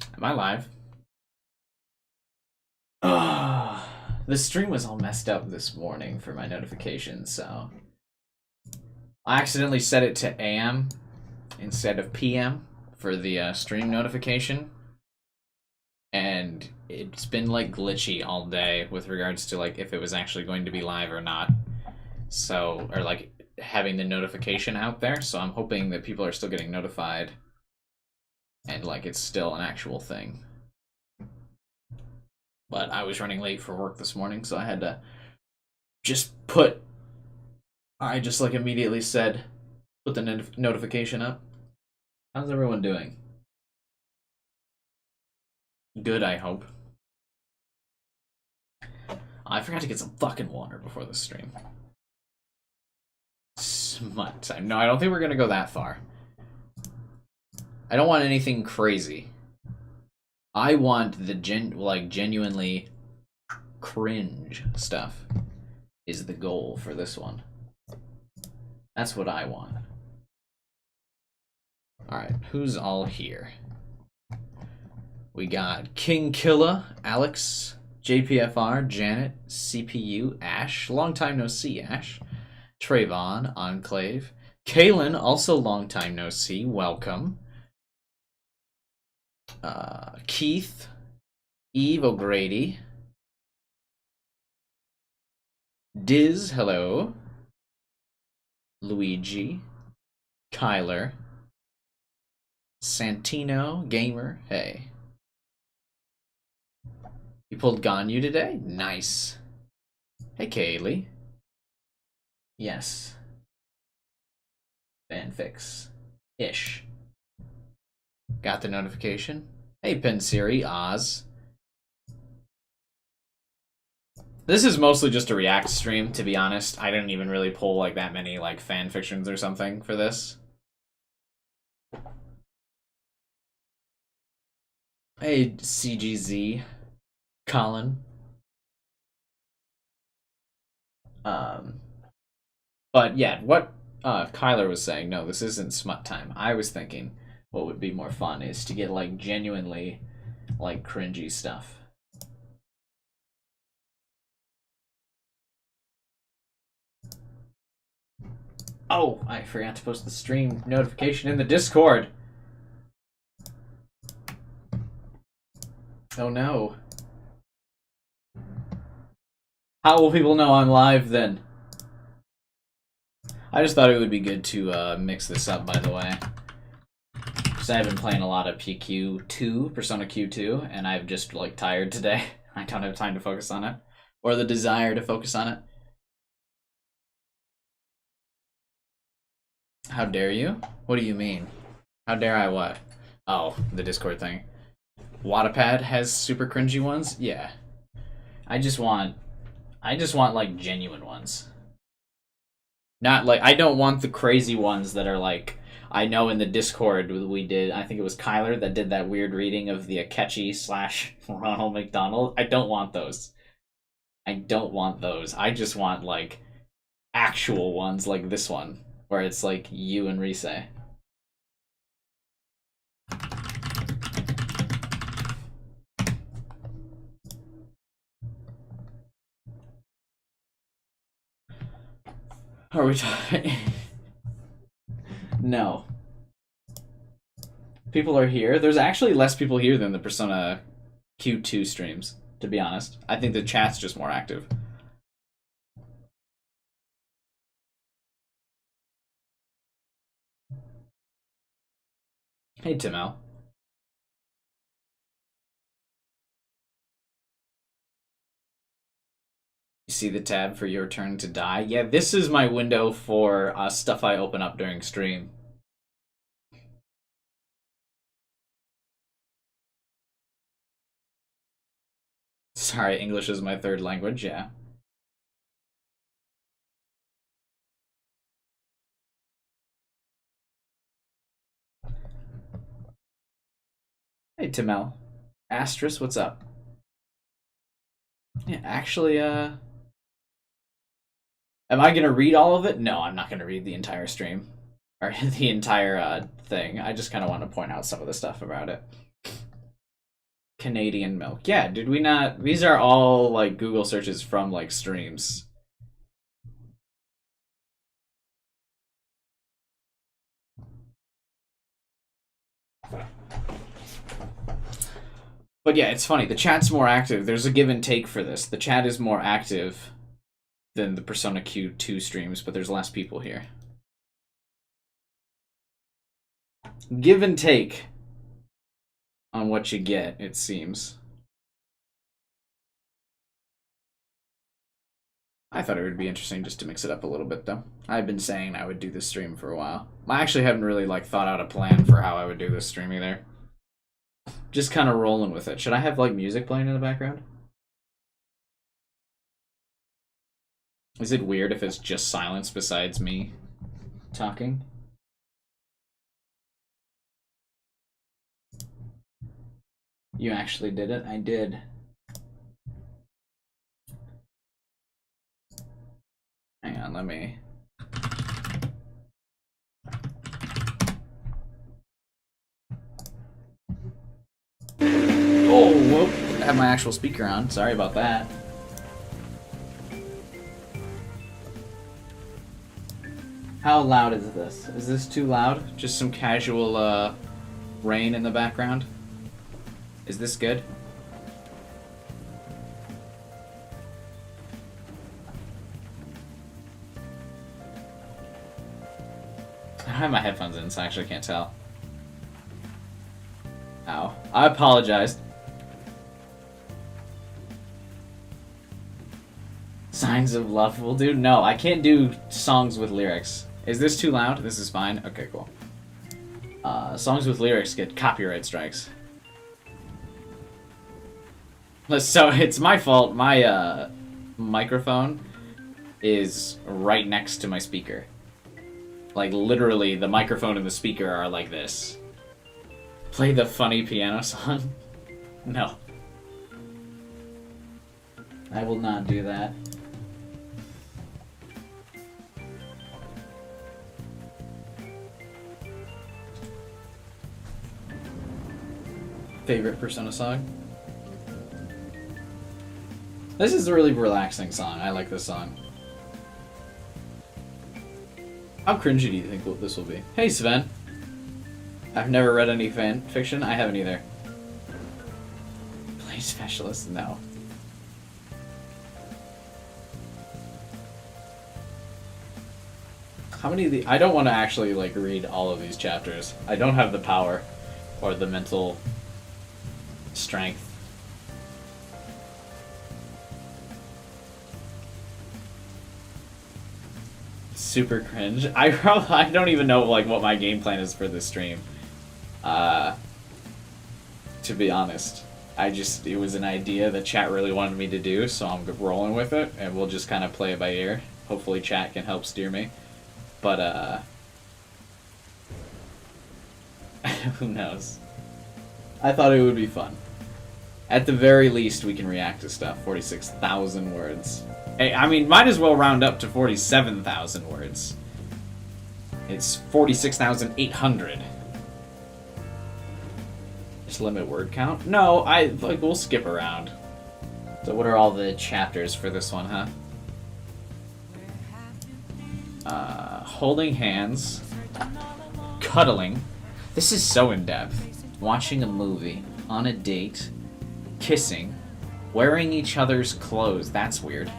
Am I live? The stream was all messed up this morning for my notifications, so I accidentally set it to AM instead of PM for the stream notification, and it's been like glitchy all day with regards to like if it was actually going to be live or not. So, or like having the notification out there, so I'm hoping that people are still getting notified and like it's still an actual thing. But I was running late for work this morning, so I had to just put. I just like immediately said, put the notification up. How's everyone doing? Good, I hope. I forgot to get some fucking water before the stream. Smut time. No, I don't think we're gonna go that far. I don't want anything crazy. I want the genuinely cringe stuff is the goal for this one. That's what I want. Alright, who's all here? We got King Killa, Alex, JPFR, Janet, CPU, Ash, long time no see, Ash, Trayvon, Enclave, Kaylin, also long time no see, welcome. Keith, Eve O'Grady, Diz, hello, Luigi, Kyler, Santino, Gamer, hey. You pulled Ganyu today? Nice. Hey, Kaylee. Yes. Fanfix. Ish. Got the notification. Hey, Pensiri, Oz. This is mostly just a React stream, to be honest. I didn't even really pull like that many like fan fictions or something for this. Hey, CGZ. Colin. But yeah, what Kyler was saying, no, this isn't smut time. I was thinking what would be more fun is to get like genuinely like cringy stuff. Oh, I forgot to post the stream notification in the Discord. Oh no. How will people know I'm live then? I just thought it would be good to mix this up, by the way. Because I've been playing a lot of PQ2, Persona Q2, and I'm just like tired today. I don't have time to focus on it. Or the desire to focus on it. How dare you? What do you mean? How dare I what? Oh, the Discord thing. Wattpad has super cringy ones? Yeah. I just want like genuine ones. Not like, I don't want the crazy ones that are like, I know in the Discord we did, I think it was Kyler that did that weird reading of the Akechi / Ronald McDonald. I don't want those. I don't want those. I just want like actual ones like this one, where it's like you and Rise. Are we talking? No. People are here. There's actually less people here than the Persona Q2 streams, to be honest. I think the chat's just more active. Hey, Timel. You see the tab for your turn to die? Yeah, this is my window for stuff I open up during stream. Sorry, English is my third language, yeah. Hey, Timel. Astris, what's up? Yeah, actually, am I gonna read all of it? No, I'm not gonna read the entire stream. Or the entire thing. I just kind of want to point out some of the stuff about it. Canadian milk. Yeah, did we not? These are all like Google searches from like streams. But yeah, it's funny. The chat's more active. There's a give and take for this. The chat is more active than the Persona Q2 streams, but there's less people here. Give and take on what you get, it seems. I thought it would be interesting just to mix it up a little bit, though. I've been saying I would do this stream for a while. I actually haven't really like thought out a plan for how I would do this stream either. Just kind of rolling with it. Should I have like music playing in the background? Is it weird if it's just silence besides me talking? You actually did it? I did. Hang on, let me... Oh, whoop. I have my actual speaker on. Sorry about that. How loud is this? Is this too loud? Just some casual rain in the background? Is this good? I don't have my headphones in, so I actually can't tell. Ow. I apologize. Signs of Love will do? No, I can't do songs with lyrics. Is this too loud? This is fine? Okay, cool. Songs with lyrics get copyright strikes. So, it's my fault. My microphone is right next to my speaker. Like, literally, the microphone and the speaker are like this. Play the funny piano song? No. I will not do that. Favorite Persona song? This is a really relaxing song. I like this song. How cringy do you think this will be? Hey, Sven. I've never read any fan fiction. I haven't either. Play specialist? No. How many of the... I don't want to actually, like, read all of these chapters. I don't have the power or the mental strength. Super cringe. I don't even know like what my game plan is for this stream. To be honest, it was an idea that chat really wanted me to do, so I'm rolling with it, and we'll just kind of play it by ear. Hopefully, chat can help steer me. But who knows? I thought it would be fun. At the very least, we can react to stuff. 46,000 words. Hey, I mean, might as well round up to 47,000 words. It's 46,800. Just limit word count? No, we'll skip around. So what are all the chapters for this one, huh? Holding hands. Cuddling. This is so in-depth. Watching a movie. On a date. Kissing. Wearing each other's clothes. That's weird.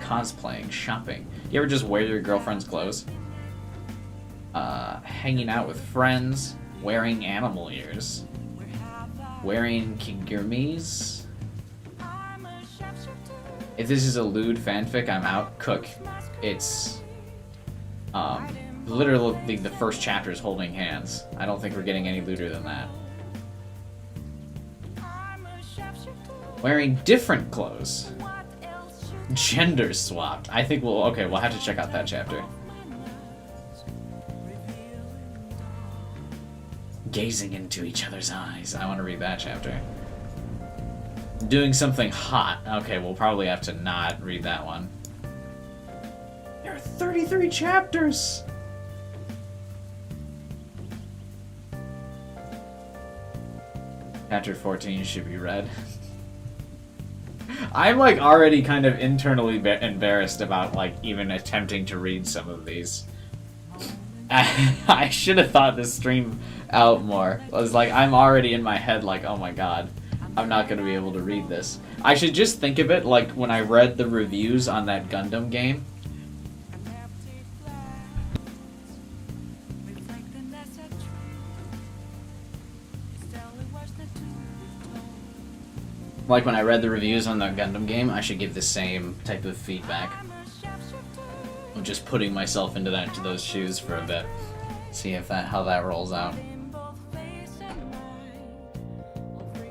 Cosplaying. Shopping. You ever just wear your girlfriend's clothes? Hanging out with friends. Wearing animal ears. Wearing kigumis. If this is a lewd fanfic, I'm out. Cook. It's literally the first chapter is holding hands. I don't think we're getting any lewder than that. Wearing different clothes. Gender swapped. I think we'll have to check out that chapter. Gazing into each other's eyes. I want to read that chapter. Doing something hot. Okay, we'll probably have to not read that one. There are 33 chapters! Chapter 14 should be read. I'm like already kind of internally embarrassed about like even attempting to read some of these. I should have thought this stream out more. I was like, I'm already in my head like, oh my god, I'm not going to be able to read this. I should just think of it like when I read the reviews on that Gundam game. Like when I read the reviews on the Gundam game, I should give the same type of feedback. I'm just putting myself into those shoes for a bit. See if how that rolls out.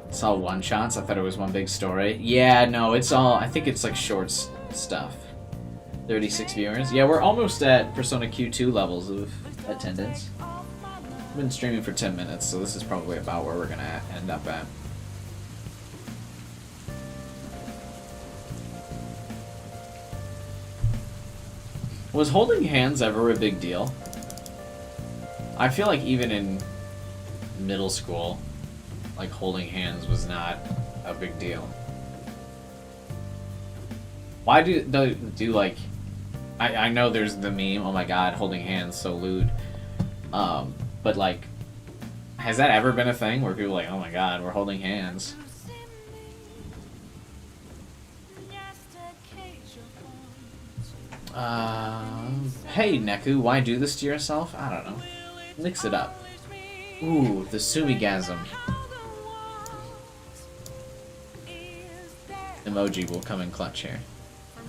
It's all one-shots? I thought it was one big story. Yeah, no, it's all... I think it's like short stuff. 36 viewers. Yeah, we're almost at Persona Q2 levels of attendance. I've been streaming for 10 minutes, so this is probably about where we're gonna end up at. Was holding hands ever a big deal? I feel like even in middle school, like holding hands was not a big deal. Why do like... I know there's the meme, oh my god, holding hands, so lewd. But like, has that ever been a thing where people are like, oh my god, we're holding hands? Hey Neku, why do this to yourself? I don't know. Mix it up. Ooh, the Sumigasm. Emoji will come in clutch here.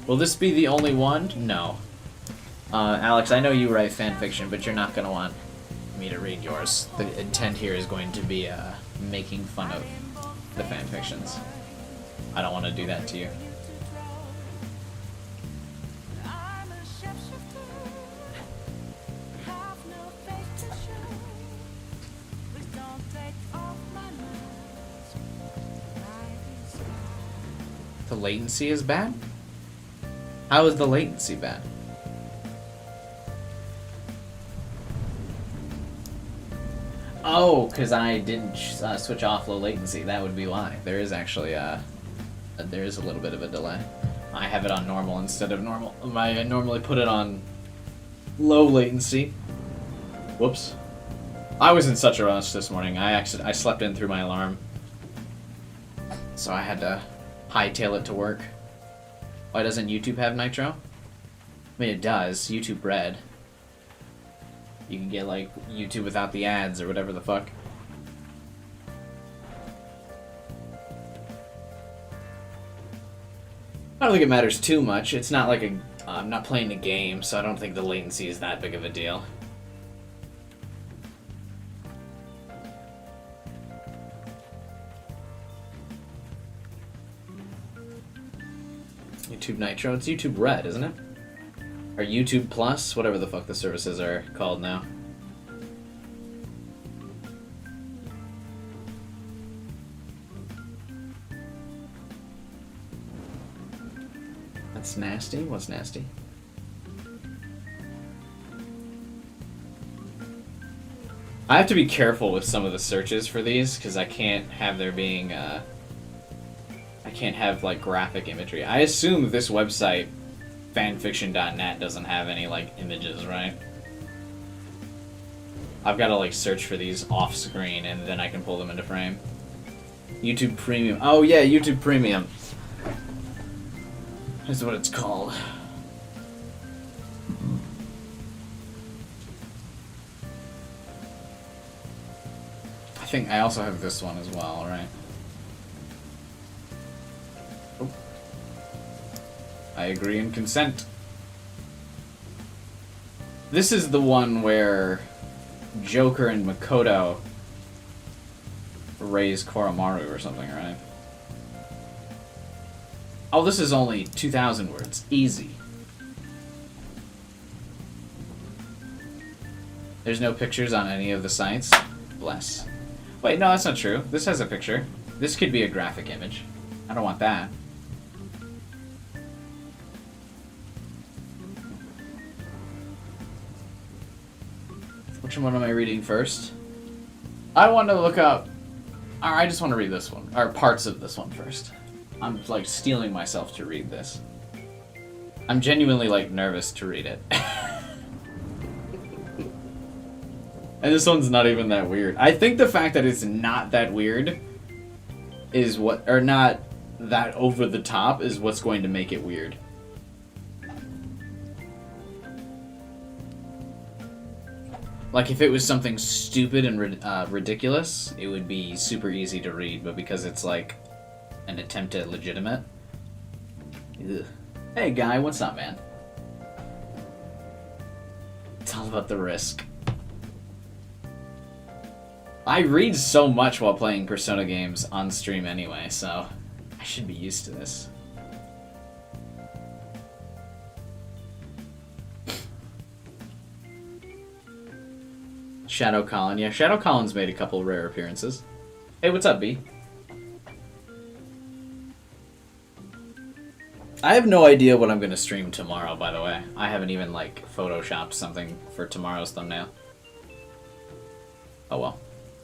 Will this be the only one? No. Alex, I know you write fanfiction, but you're not going to want me to read yours. The intent here is going to be making fun of the fanfictions. I don't want to do that to you. The latency is bad? How is the latency bad? Oh, because I didn't switch off low latency. That would be why. There is actually there is a little bit of a delay. I have it on normal instead of normal. I normally put it on low latency. Whoops. I was in such a rush this morning. I slept in through my alarm, so I had to hightail it to work. Why doesn't YouTube have Nitro? I mean, it does. YouTube Red. You can get, like, YouTube without the ads or whatever the fuck. I don't think it matters too much. It's not like I'm not playing a game, so I don't think the latency is that big of a deal. YouTube Nitro? It's YouTube Red, isn't it? Or YouTube Plus? Whatever the fuck the services are called now. That's nasty? What's nasty? I have to be careful with some of the searches for these, because I can't have there being, I can't have, like, graphic imagery. I assume this website, fanfiction.net, doesn't have any, like, images, right? I've got to, like, search for these off-screen, and then I can pull them into frame. YouTube Premium. Oh, yeah, YouTube Premium. That's what it's called. I think I also have this one as well, right? I agree and consent. This is the one where Joker and Makoto raise Koromaru or something, right? Oh, this is only 2,000 words. Easy. There's no pictures on any of the sites? Bless. Wait, no, that's not true. This has a picture. This could be a graphic image. I don't want that. Which one am I reading first? I want to look up Alright, I just want to read this one. Or parts of this one first. I'm, like, stealing myself to read this. I'm genuinely, like, nervous to read it. And this one's not even that weird. I think the fact that it's not that weird is what... Or not that over the top is what's going to make it weird. Like, if it was something stupid and ridiculous, it would be super easy to read, but because it's, like, an attempt at legitimate... Ugh. Hey, guy, what's up, man? It's all about the risk. I read so much while playing Persona games on stream anyway, so I should be used to this. Shadow Colin. Yeah, Shadow Colin's made a couple rare appearances. Hey, what's up, B? I have no idea what I'm going to stream tomorrow, by the way. I haven't even, like, photoshopped something for tomorrow's thumbnail. Oh well.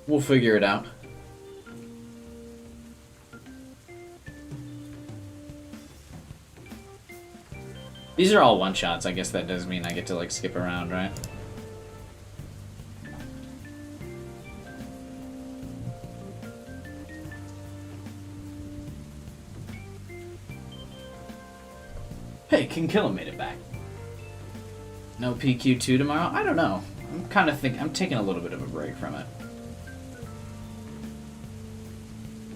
We'll figure it out. These are all one-shots. I guess that does mean I get to, like, skip around, right? Hey, King Killa made it back. No PQ2 tomorrow? I don't know. I'm kind of I'm taking a little bit of a break from it.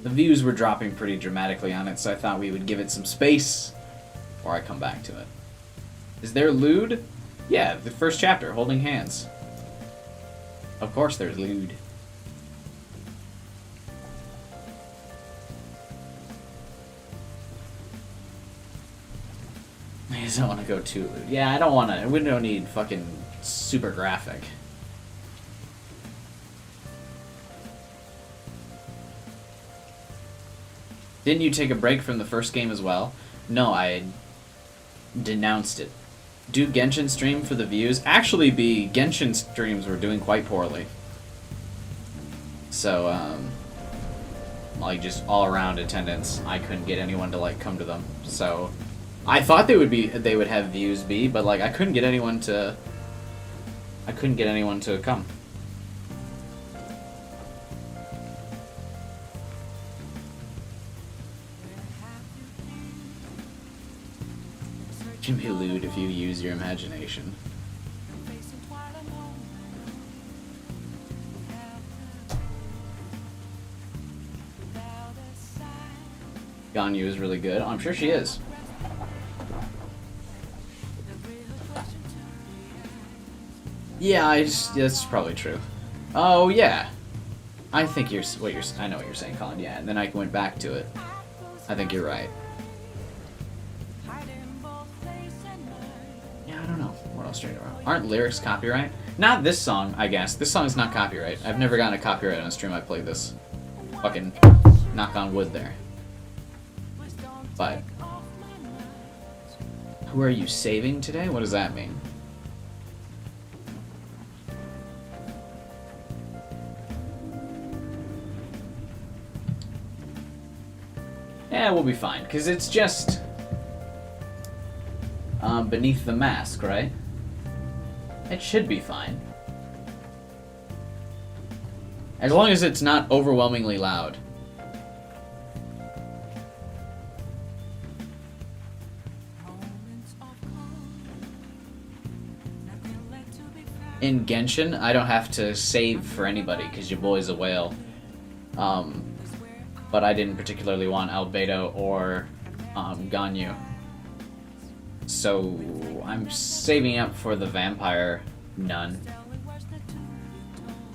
The views were dropping pretty dramatically on it, so I thought we would give it some space before I come back to it. Is there lewd? Yeah, the first chapter, holding hands. Of course there's lewd. I just don't want to go too lewd. Yeah, I don't want to. We don't need fucking super graphic. Didn't you take a break from the first game as well? No, I denounced it. Do Genshin stream for the views? Actually, Genshin streams were doing quite poorly. So, like, just all-around attendance. I couldn't get anyone to, like, come to them. So, I thought they would have views be, but, like, I couldn't get anyone to come. Can be lewd if you use your imagination. Ganyu is really good. Oh, I'm sure she is. Yeah, that's probably true. Oh yeah, I think I know what you're saying, Colin. Yeah, and then I went back to it. I think you're right. I don't know. What else straight around? Aren't lyrics copyright? Not this song, I guess. This song is not copyright. I've never gotten a copyright on a stream I played this. Fucking knock on wood there. But who are you saving today? What does that mean? Yeah, we'll be fine, because it's just beneath the mask, right? It should be fine. As long as it's not overwhelmingly loud. In Genshin, I don't have to save for anybody, because your boy's a whale. But I didn't particularly want Albedo or Ganyu. So I'm saving up for the Vampire Nun.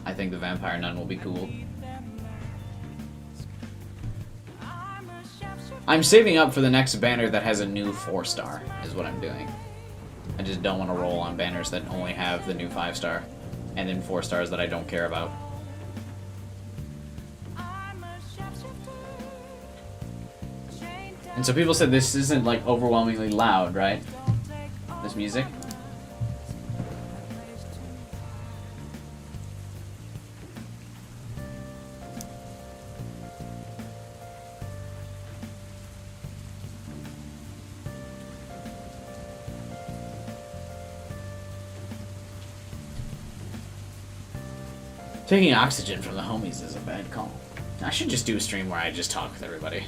I think the Vampire Nun will be cool. I'm saving up for the next banner that has a new 4-star, is what I'm doing. I just don't want to roll on banners that only have the new 5-star, and then 4 stars that I don't care about. And so people said this isn't, like, overwhelmingly loud, right? This music. Taking oxygen from the homies is a bad call. I should just do a stream where I just talk with everybody.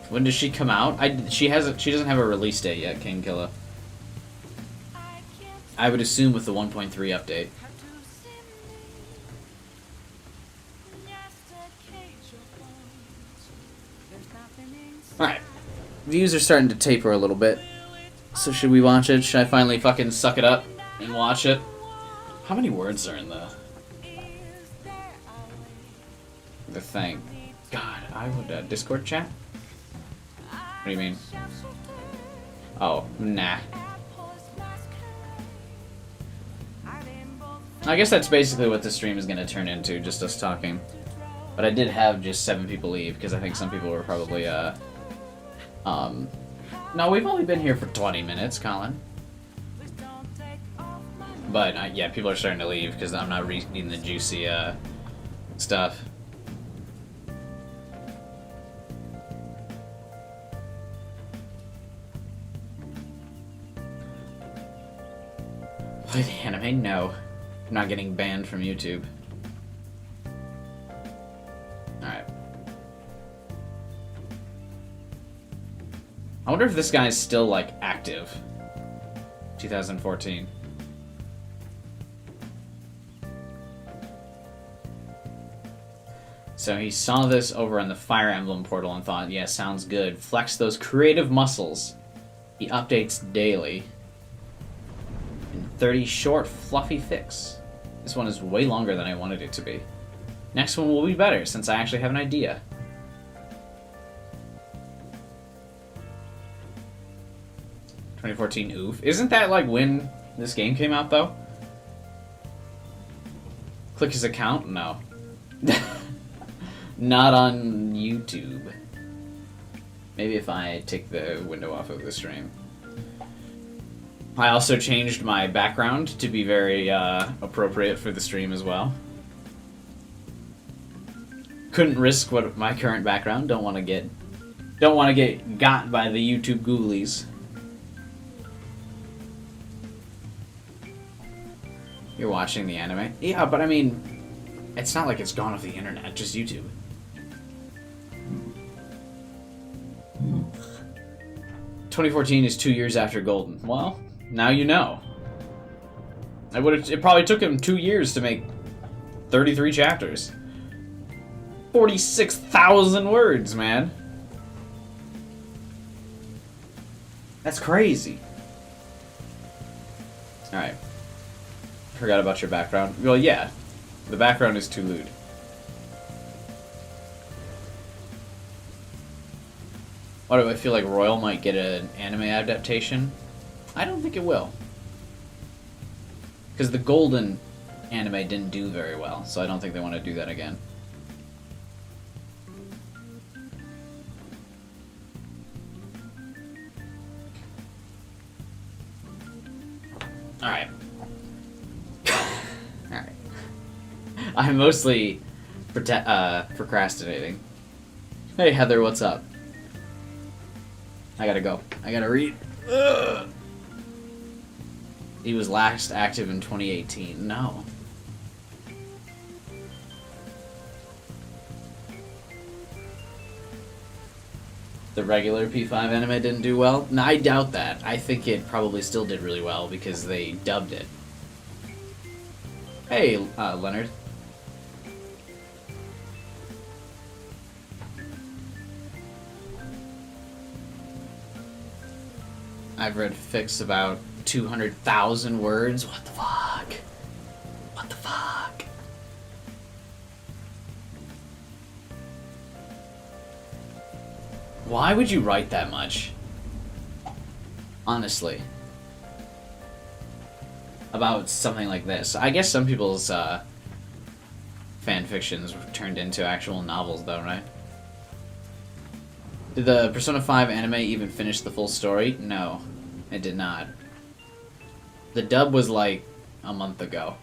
When does she come out? She doesn't have a release date yet, King Killa. I would assume with the 1.3 update. Alright. Views are starting to taper a little bit. So should we watch it? Should I finally fucking suck it up and watch it? How many words are in the thing? God, I would Discord chat? What do you mean? Oh, nah. I guess that's basically what the stream is going to turn into, just us talking. But I did have just 7 people leave, because I think some people were probably, no, we've only been here for 20 minutes, Colin. But, yeah, people are starting to leave, because I'm not reading the juicy, stuff. Play the anime? No. I'm not getting banned from YouTube. Alright. I wonder if this guy's still, like, active. 2014. So he saw this over on the Fire Emblem portal and thought, yeah, sounds good. Flex those creative muscles. He updates daily. In 30 short, fluffy fix. This one is way longer than I wanted it to be. Next one will be better, since I actually have an idea. "2014 oof." Isn't that like when this game came out, though? Click his account? No. Not on YouTube. Maybe if I take the window off of the stream. I also changed my background to be very appropriate for the stream as well. Couldn't risk what my current background. Don't want to get got by the YouTube Googlies. You're watching the anime? Yeah, but I mean, it's not like it's gone off the internet, just YouTube. "2014 is 2 years after Golden." Well, now you know. It probably took him 2 years to make 33 chapters. 46,000 words, man. That's crazy. Alright. Forgot about your background. Well, yeah. The background is too lewd. Why do I feel like Royal might get an anime adaptation? I don't think it will. Because the Golden anime didn't do very well, so I don't think they want to do that again. Alright. Alright. I'm mostly procrastinating. Hey Heather, what's up? I gotta go. I gotta read. Ugh. He was last active in 2018. No. The regular P5 anime didn't do well? No, I doubt that. I think it probably still did really well because they dubbed it. Hey, Leonard. I've read fics about 200,000 words. What the fuck? What the fuck? Why would you write that much? Honestly. About something like this. I guess some people's fan fictions turned into actual novels though, right? Did the Persona 5 anime even finish the full story? No, it did not. The dub was like a month ago.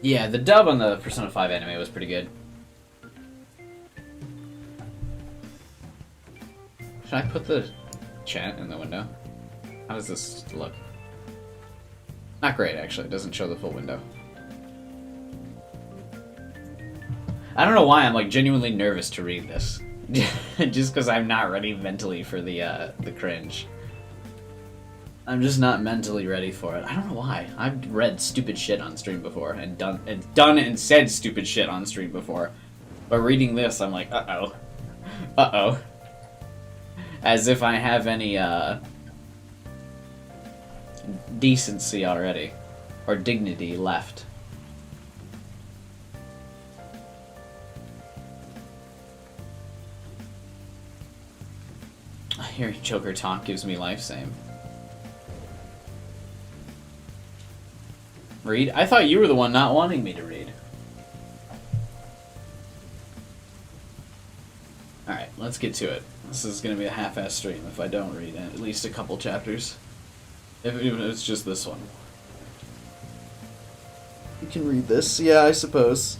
Yeah, the dub on the Persona 5 anime was pretty good. Can I put the chat in the window? How does this look? Not great, actually. It doesn't show the full window. I don't know why I'm like genuinely nervous to read this. Just because I'm not ready mentally for the cringe. I'm just not mentally ready for it. I don't know why. I've read stupid shit on stream before and done and said stupid shit on stream before. But reading this, I'm like, uh-oh. Uh-oh. As if I have any decency already. Or dignity left. Hearing Joker talk gives me life, same. Read? I thought you were the one not wanting me to read. Alright, let's get to it. This is gonna be a half-ass stream if I don't read at least a couple chapters. Even if it's just this one. You can read this, yeah, I suppose.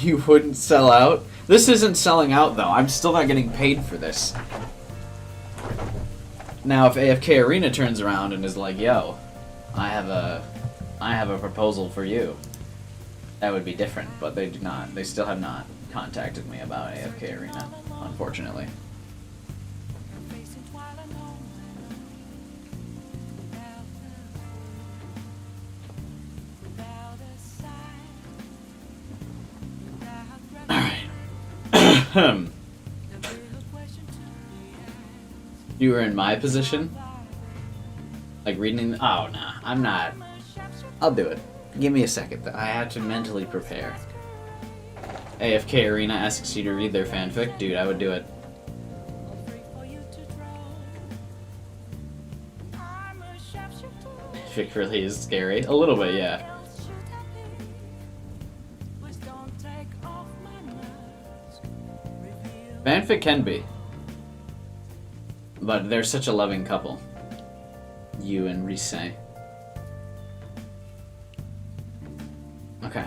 You wouldn't sell out? This isn't selling out, though. I'm still not getting paid for this. Now, if AFK Arena turns around and is like, yo, I have a proposal for you, that would be different, but they do not. They still have not contacted me about AFK Arena, unfortunately. Alright. You were in my position? Like reading... Oh, nah. I'm not. I'll do it. Give me a second, though. I had to mentally prepare. AFK Arena asks you to read their fanfic? Dude, I would do it. Fic really is scary. A little bit, yeah. Fanfic can be. But they're such a loving couple. You and Rise. Okay.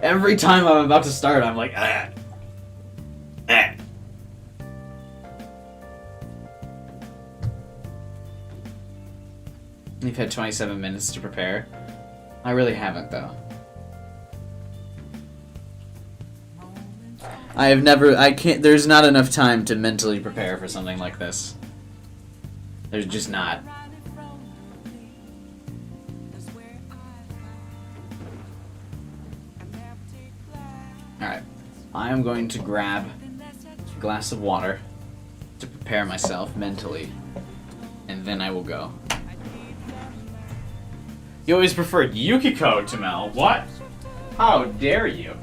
Every time I'm about to start, I'm like, ah. Ah. You've had 27 minutes to prepare. I really haven't, though. There's not enough time to mentally prepare for something like this. There's just not. Alright. I am going to grab a glass of water to prepare myself mentally, and then I will go. You always preferred Yukiko to Mel. What? How dare you?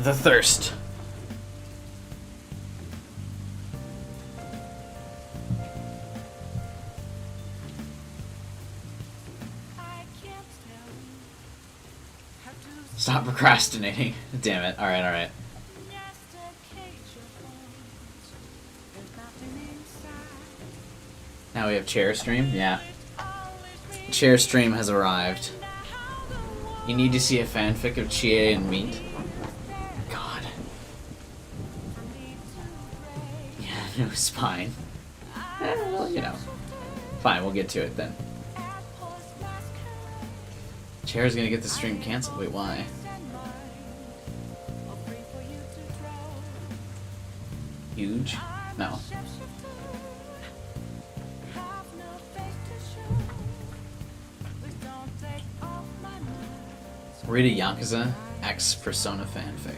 The thirst. Stop procrastinating. Damn it. Alright, alright. Now we have chair stream? Yeah. Chair stream has arrived. You need to see a fanfic of Chie and Meat. No spine. Well, you know. Fine, we'll get to it then. Chair's gonna get the stream canceled. Wait, why? Huge? No. Read a Yakuza X Persona fanfic.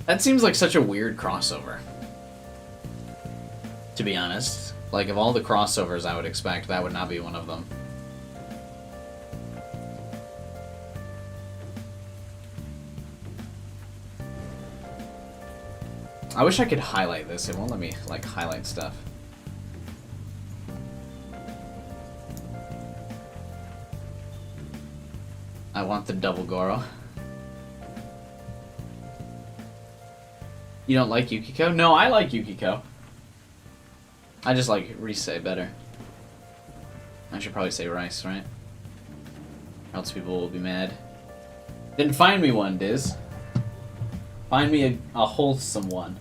That seems like such a weird crossover. To be honest. Like, of all the crossovers I would expect, that would not be one of them. I wish I could highlight this. It won't let me, like, highlight stuff. I want the double Goro. You don't like Yukiko? No, I like Yukiko. I just like Rise better. I should probably say Rice, right? Or else people will be mad. Then find me one, Diz. Find me a wholesome one.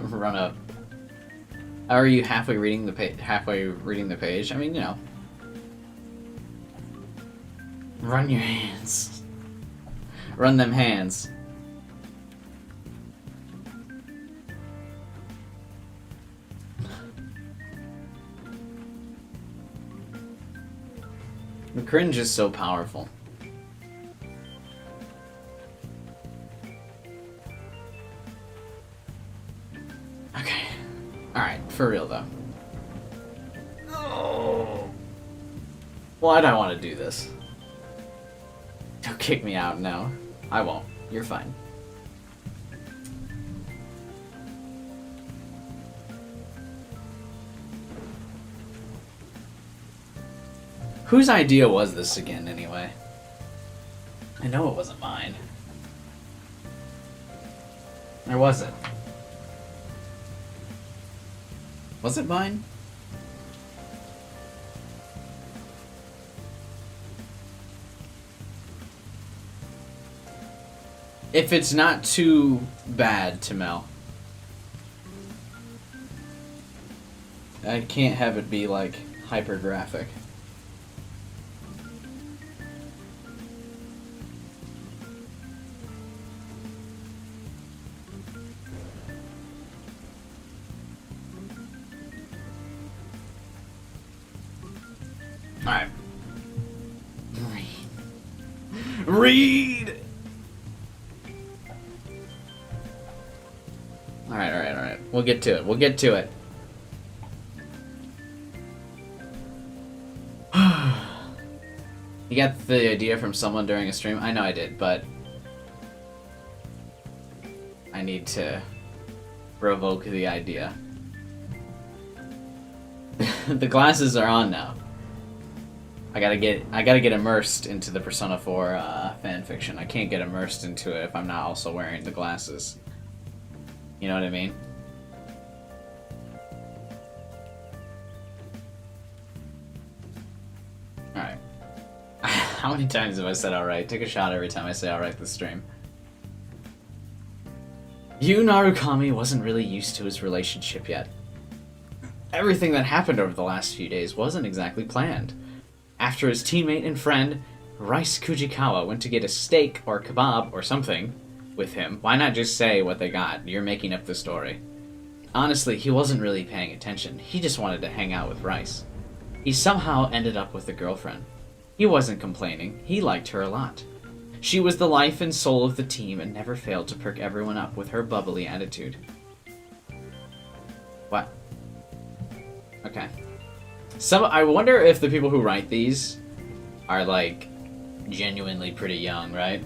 Run up. Are you halfway reading the page? I mean, you know. Run your hands. Run them hands. The cringe is so powerful. Okay. Alright, for real though. Oh. Why'd I want to do this? Don't kick me out, no. I won't. You're fine. Whose idea was this again, anyway? I know it wasn't mine. Or was it? Was it mine? If it's not too bad to Mel. I can't have it be, like, hyper graphic. Alright. Read! Alright. We'll get to it. You got the idea from someone during a stream? I know I did, but I need to provoke the idea. The glasses are on now. I gotta get immersed into the Persona 4 fanfiction. I can't get immersed into it if I'm not also wearing the glasses. You know what I mean? Alright. How many times have I said alright? Take a shot every time I say alright this stream. Yu Narukami wasn't really used to his relationship yet. Everything that happened over the last few days wasn't exactly planned. After his teammate and friend, Rice Kujikawa, went to get a steak or kebab or something with him, why not just say what they got? You're making up the story. Honestly, he wasn't really paying attention. He just wanted to hang out with Rice. He somehow ended up with a girlfriend. He wasn't complaining. He liked her a lot. She was the life and soul of the team and never failed to perk everyone up with her bubbly attitude. What? Okay. I wonder if the people who write these are, like, genuinely pretty young, right?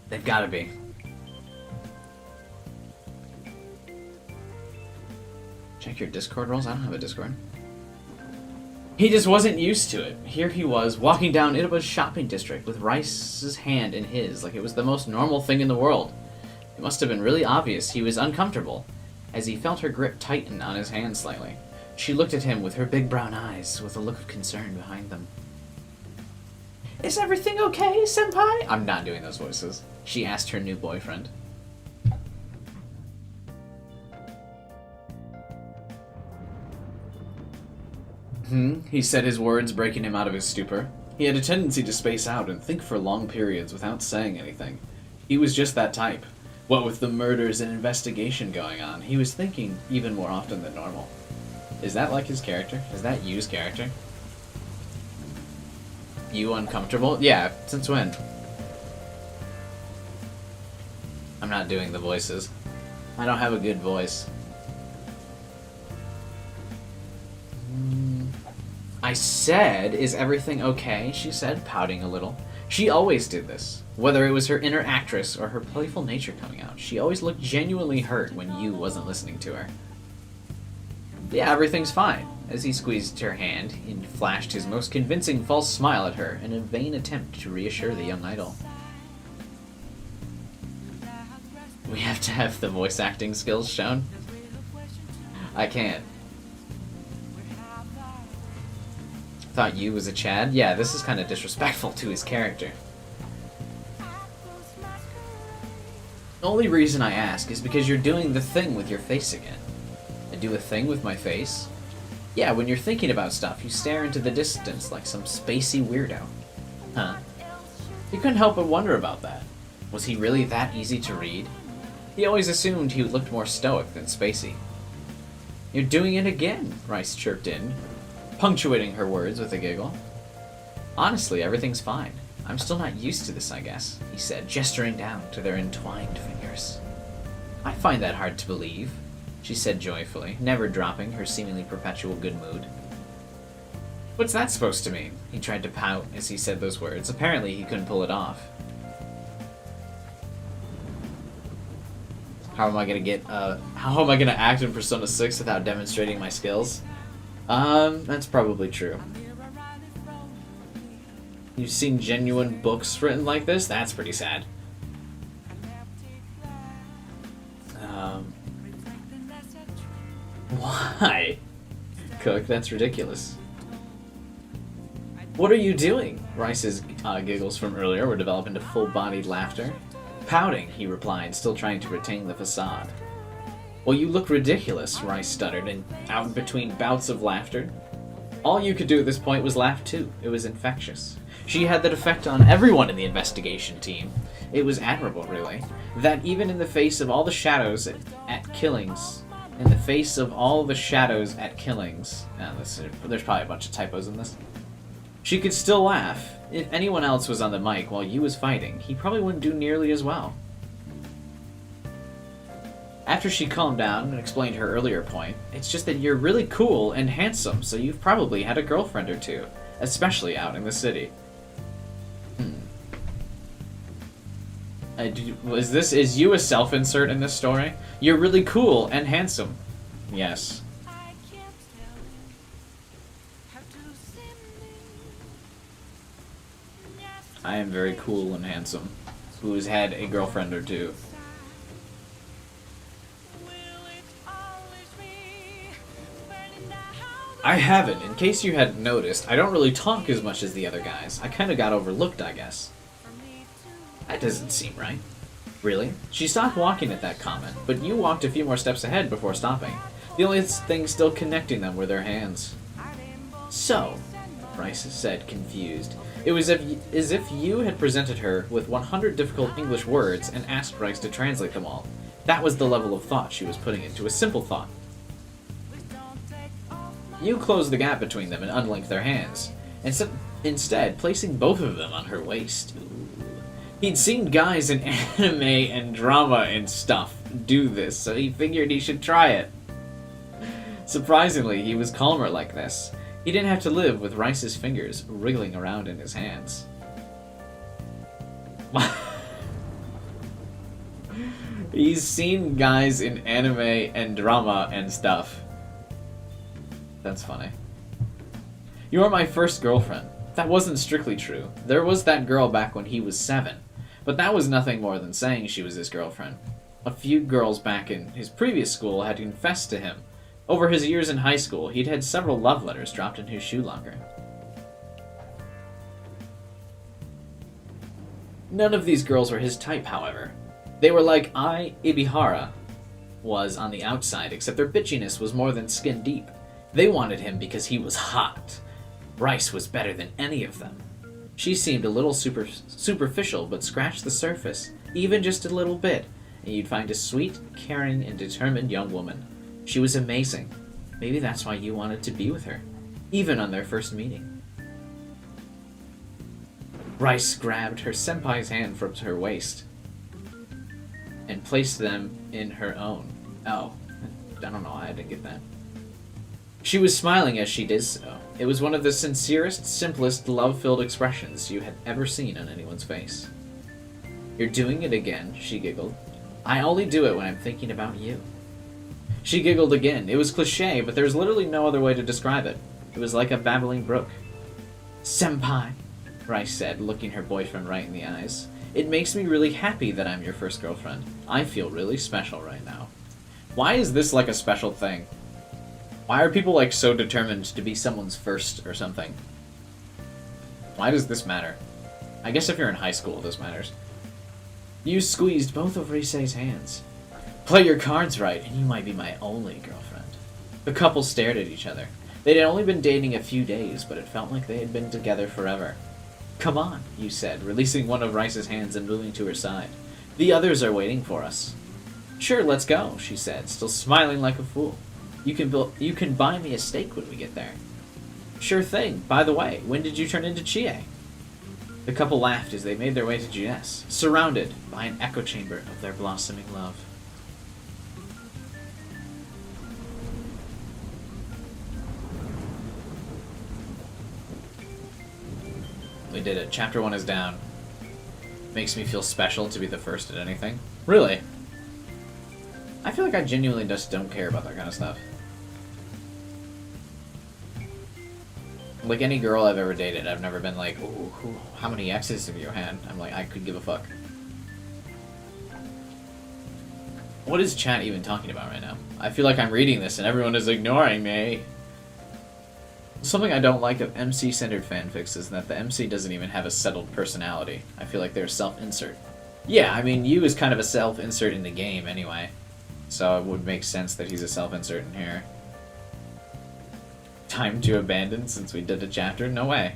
They've gotta be. Check your Discord roles? I don't have a Discord. He just wasn't used to it. Here he was, walking down Itaba's shopping district with Rice's hand in his, like it was the most normal thing in the world. It must have been really obvious he was uncomfortable, as he felt her grip tighten on his hand slightly. She looked at him with her big brown eyes, with a look of concern behind them. Is everything okay, senpai? I'm not doing those voices. She asked her new boyfriend. He said, his words breaking him out of his stupor. He had a tendency to space out and think for long periods without saying anything. He was just that type. What with the murders and investigation going on, he was thinking even more often than normal. Is that like his character? Is that Yu's character? You uncomfortable? Yeah, since when? I'm not doing the voices. I don't have a good voice. I said, is everything okay? She said, pouting a little. She always did this. Whether it was her inner actress or her playful nature coming out, she always looked genuinely hurt when Yu wasn't listening to her. Yeah, everything's fine. As he squeezed her hand, he flashed his most convincing false smile at her in a vain attempt to reassure the young idol. We have to have the voice acting skills shown? I can't. Thought Yu was a Chad? Yeah, this is kind of disrespectful to his character. The only reason I ask is because you're doing the thing with your face again. I do a thing with my face? Yeah, when you're thinking about stuff, you stare into the distance like some spacey weirdo. Huh. You couldn't help but wonder about that. Was he really that easy to read? He always assumed he looked more stoic than spacey. You're doing it again, Rice chirped in, punctuating her words with a giggle. Honestly, everything's fine. I'm still not used to this, I guess, he said, gesturing down to their entwined fingers. I find that hard to believe, she said joyfully, never dropping her seemingly perpetual good mood. What's that supposed to mean? He tried to pout as he said those words. Apparently, he couldn't pull it off. How am I gonna act in Persona 6 without demonstrating my skills? That's probably true. You've seen genuine books written like this? That's pretty sad. Why? Cook, that's ridiculous. What are you doing? Rice's giggles from earlier were developed into full-bodied laughter. Pouting, he replied, still trying to retain the facade. Well, you look ridiculous, Rice stuttered, and out between bouts of laughter. All you could do at this point was laugh too. It was infectious. She had that effect on everyone in the investigation team. It was admirable, really. That even in the face of all the shadows at Killings... there's probably a bunch of typos in this. She could still laugh. If anyone else was on the mic while you was fighting, he probably wouldn't do nearly as well. After she calmed down and explained her earlier point, it's just that you're really cool and handsome, so you've probably had a girlfriend or two, especially out in the city. Is you a self-insert in this story? You're really cool and handsome. Yes. I am very cool and handsome, who's had a girlfriend or two. I haven't. In case you hadn't noticed, I don't really talk as much as the other guys. I kinda got overlooked, I guess. That doesn't seem right. Really? She stopped walking at that comment, but you walked a few more steps ahead before stopping. The only thing still connecting them were their hands. So, Rice said, confused. It was as if you had presented her with 100 difficult English words and asked Rice to translate them all. That was the level of thought she was putting into a simple thought. You closed the gap between them and unlinked their hands, instead placing both of them on her waist. He'd seen guys in anime and drama and stuff do this, so he figured he should try it. Surprisingly, he was calmer like this. He didn't have to live with Rice's fingers wriggling around in his hands. He's seen guys in anime and drama and stuff. That's funny. You are my first girlfriend. That wasn't strictly true. There was that girl back when he was 7. But that was nothing more than saying she was his girlfriend. A few girls back in his previous school had confessed to him. Over his years in high school, he'd had several love letters dropped in his shoe locker. None of these girls were his type, however. They were like Ibihara was on the outside, except their bitchiness was more than skin deep. They wanted him because he was hot. Rice was better than any of them. She seemed a little superficial, but scratched the surface, even just a little bit, and you'd find a sweet, caring, and determined young woman. She was amazing. Maybe that's why you wanted to be with her, even on their first meeting. Rice grabbed her senpai's hand from her waist and placed them in her own. Oh, I don't know why I didn't get that. She was smiling as she did so. It was one of the sincerest, simplest, love-filled expressions you had ever seen on anyone's face. You're doing it again, she giggled. I only do it when I'm thinking about you. She giggled again. It was cliché, but there's literally no other way to describe it. It was like a babbling brook. Senpai, Rice said, looking her boyfriend right in the eyes. It makes me really happy that I'm your first girlfriend. I feel really special right now. Why is this like a special thing? Why are people like so determined to be someone's first or something? Why does this matter? I guess if you're in high school, this matters. You squeezed both of Risei's hands. Play your cards right, and you might be my only girlfriend. The couple stared at each other. They'd only been dating a few days, but it felt like they had been together forever. Come on, you said, releasing one of Rice's hands and moving to her side. The others are waiting for us. Sure, let's go, she said, still smiling like a fool. You can buy me a steak when we get there. Sure thing. By the way, when did you turn into Chie? The couple laughed as they made their way to GS, surrounded by an echo chamber of their blossoming love. We did it. Chapter 1 is down. Makes me feel special to be the first at anything. Really? I feel like I genuinely just don't care about that kind of stuff. Like any girl I've ever dated, I've never been like, ooh, how many exes have you had? I'm like, I could give a fuck. What is chat even talking about right now? I feel like I'm reading this and everyone is ignoring me. Something I don't like of MC-centered fanfics is that the MC doesn't even have a settled personality. I feel like they're self-insert. Yeah, I mean, Yu is kind of a self-insert in the game anyway. So it would make sense that he's a self-insert in here. Time to abandon since we did a chapter? No way.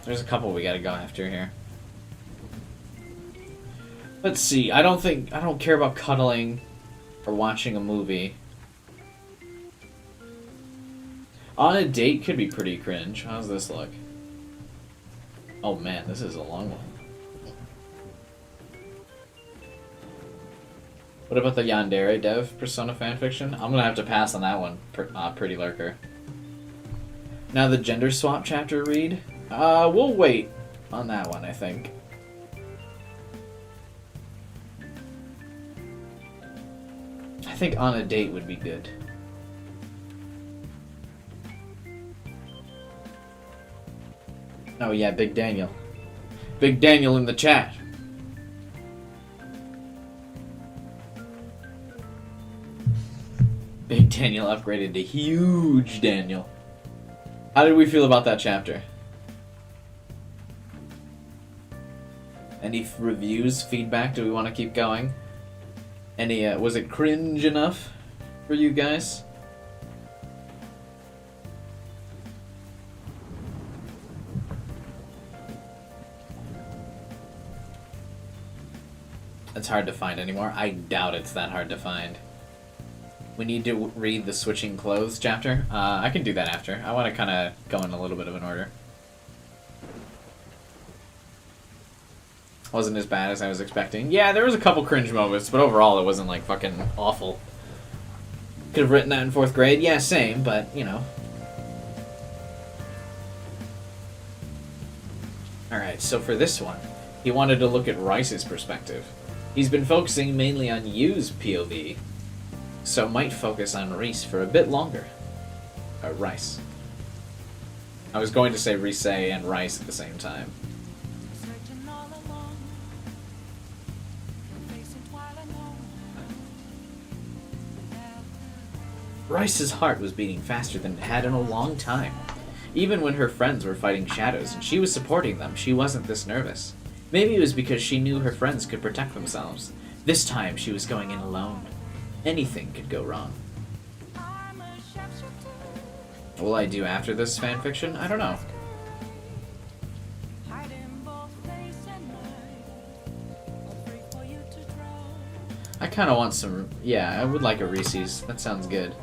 There's a couple we gotta go after here. Let's see, I don't care about cuddling or watching a movie. On a date could be pretty cringe. How's this look? Oh man, this is a long one. What about the Yandere dev Persona fanfiction? I'm gonna have to pass on that one, Pretty Lurker. Now the gender swap chapter read? We'll wait on that one, I think. I think On a Date would be good. Oh yeah, Big Daniel. Big Daniel in the chat. Big Daniel upgraded to Huge Daniel. How did we feel about that chapter? Any reviews, feedback? Do we want to keep going? Any, was it cringe enough for you guys? It's hard to find anymore. I doubt it's that hard to find. We need to read the switching clothes chapter. I can do that after. I want to kind of go in a little bit of an order. Wasn't as bad as I was expecting. Yeah, there was a couple cringe moments, but overall it wasn't like fucking awful. Could have written that in 4th grade. Yeah, same, but you know. Alright, so for this one, he wanted to look at Rice's perspective. He's been focusing mainly on Yu's POV, so might focus on Rice for a bit longer. Rice. I was going to say Risei and Rice at the same time. Rice's heart was beating faster than it had in a long time. Even when her friends were fighting shadows and she was supporting them, she wasn't this nervous. Maybe it was because she knew her friends could protect themselves. This time she was going in alone. Anything could go wrong. What will I do after this fanfiction? I don't know. I kind of want some... Yeah, I would like a Reese's. That sounds good.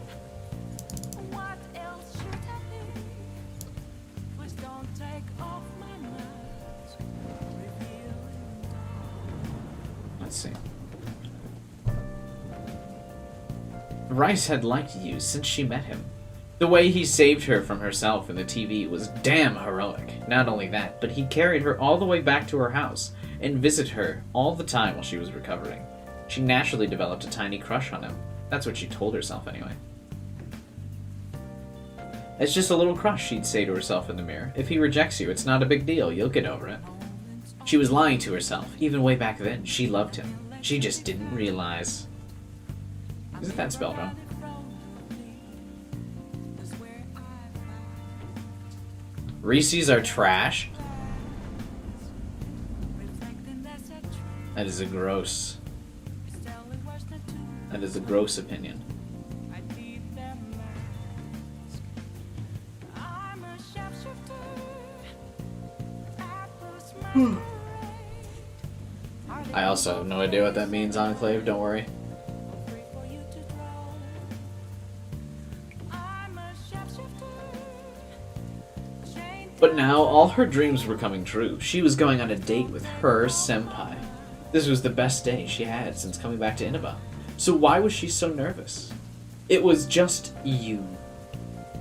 Let's see. Rice had liked you since she met him. The way he saved her from herself in the TV was damn heroic. Not only that, but he carried her all the way back to her house and visited her all the time while she was recovering. She naturally developed a tiny crush on him. That's what she told herself anyway. It's just a little crush, she'd say to herself in the mirror. If he rejects you, it's not a big deal. You'll get over it. She was lying to herself. Even way back then, she loved him. She just didn't realize. Isn't that spelled wrong? Reese's are trash? That is a gross... That is a gross opinion. I also have no idea what that means, Enclave, don't worry. But now, all her dreams were coming true. She was going on a date with her senpai. This was the best day she had since coming back to Inaba. So why was she so nervous? It was just you.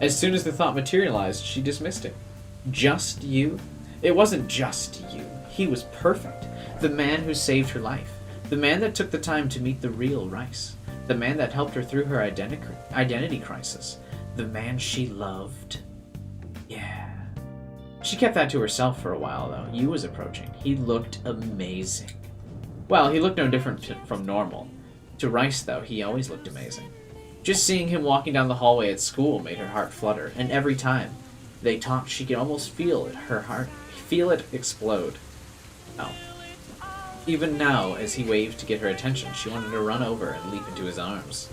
As soon as the thought materialized, she dismissed it. Just you? It wasn't just you. He was perfect. The man who saved her life. The man that took the time to meet the real Rice. The man that helped her through her identity crisis. The man she loved. Yeah. She kept that to herself for a while, though. Yu was approaching. He looked amazing. Well, he looked no different from normal. To Rice, though, he always looked amazing. Just seeing him walking down the hallway at school made her heart flutter, and every time they talked, she could almost feel it explode. Oh. Even now, as he waved to get her attention, she wanted to run over and leap into his arms.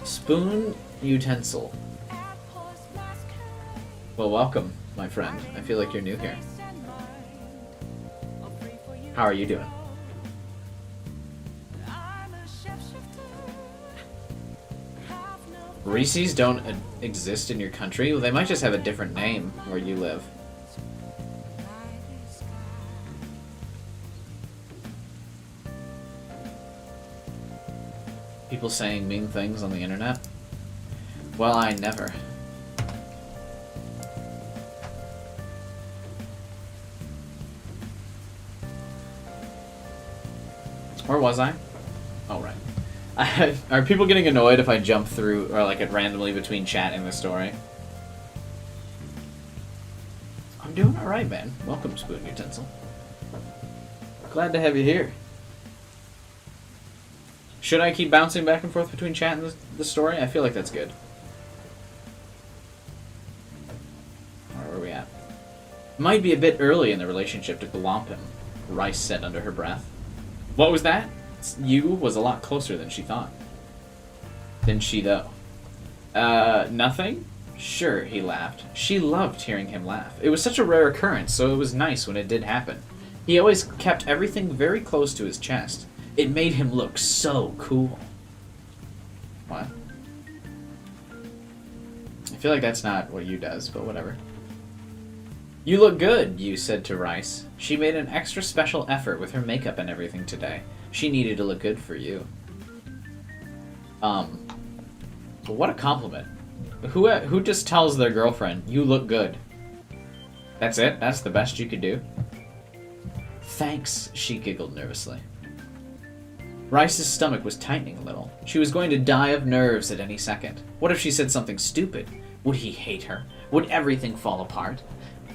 Spoon utensil. Well, welcome, my friend. I feel like you're new here. How are you doing? Reese's don't exist in your country? Well, they might just have a different name where you live. People saying mean things on the internet? Well, I never. Where was I? Oh, right. Are people getting annoyed if I jump through, or like it randomly between chat and the story? I'm doing alright, man. Welcome, Spoon Utensil. Glad to have you here. Should I keep bouncing back and forth between chat and the story? I feel like that's good. Alright, where are we at? Might be a bit early in the relationship to glomp him, Rice said under her breath. What was that? Yu was a lot closer than she thought. Than she, though. Nothing? Sure, he laughed. She loved hearing him laugh. It was such a rare occurrence, so it was nice when it did happen. He always kept everything very close to his chest. It made him look so cool. What? I feel like that's not what Yu does, but whatever. You look good, Yu said to Rice. She made an extra special effort with her makeup and everything today. She needed to look good for you. What a compliment. Who just tells their girlfriend, you look good? That's it? That's the best you could do? Thanks, she giggled nervously. Rice's stomach was tightening a little. She was going to die of nerves at any second. What if she said something stupid? Would he hate her? Would everything fall apart?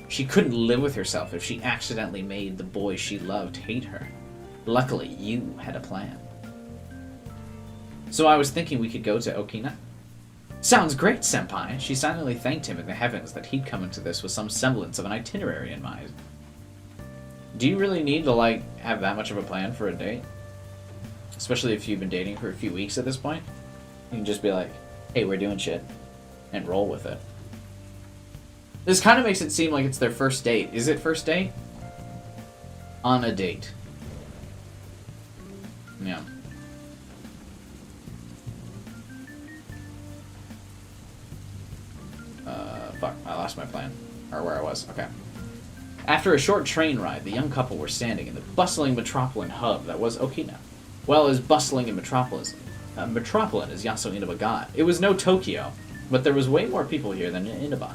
She couldn't live with herself if she accidentally made the boy she loved hate her. Luckily, Yu had a plan. So I was thinking we could go to Okina? Sounds great, Senpai! She silently thanked him in the heavens that he'd come into this with some semblance of an itinerary in mind. Do you really need to, have that much of a plan for a date? Especially if you've been dating for a few weeks at this point? You can just be like, hey, we're doing shit. And roll with it. This kind of makes it seem like it's their first date. Is it first date? On a date. Yeah. Fuck, I lost my plan. Or where I was. Okay. After a short train ride, the young couple were standing in the bustling metropolitan hub that was Okina. Well, as bustling in metropolis as Yaso Inaba got. It was no Tokyo, but there was way more people here than in Inaba.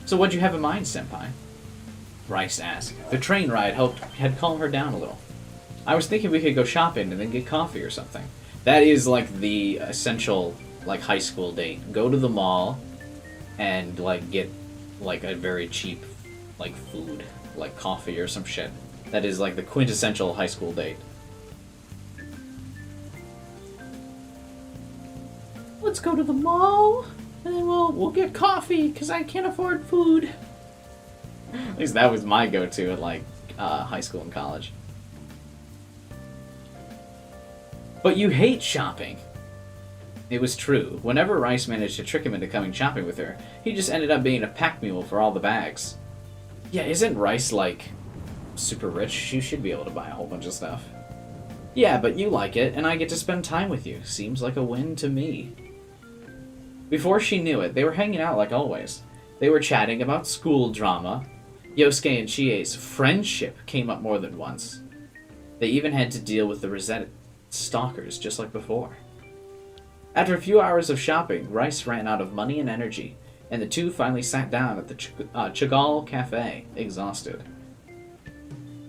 So what'd you have in mind, senpai? Rice asked. The train ride had calmed her down a little. I was thinking we could go shopping and then get coffee or something. That is like the essential like high school date. Go to the mall and like get like a very cheap like food, like coffee or some shit. That is like the quintessential high school date. Let's go to the mall and then we'll get coffee because I can't afford food. At least that was my go-to at like high school and college. But you hate shopping. It was true. Whenever Rice managed to trick him into coming shopping with her, he just ended up being a pack mule for all the bags. Yeah, isn't Rice, like, super rich? You should be able to buy a whole bunch of stuff. Yeah, but you like it, and I get to spend time with you. Seems like a win to me. Before she knew it, they were hanging out like always. They were chatting about school drama. Yosuke and Chie's friendship came up more than once. They even had to deal with the resented stalkers, just like before. After a few hours of shopping, Rice ran out of money and energy, and the two finally sat down at the Chagall Cafe, exhausted.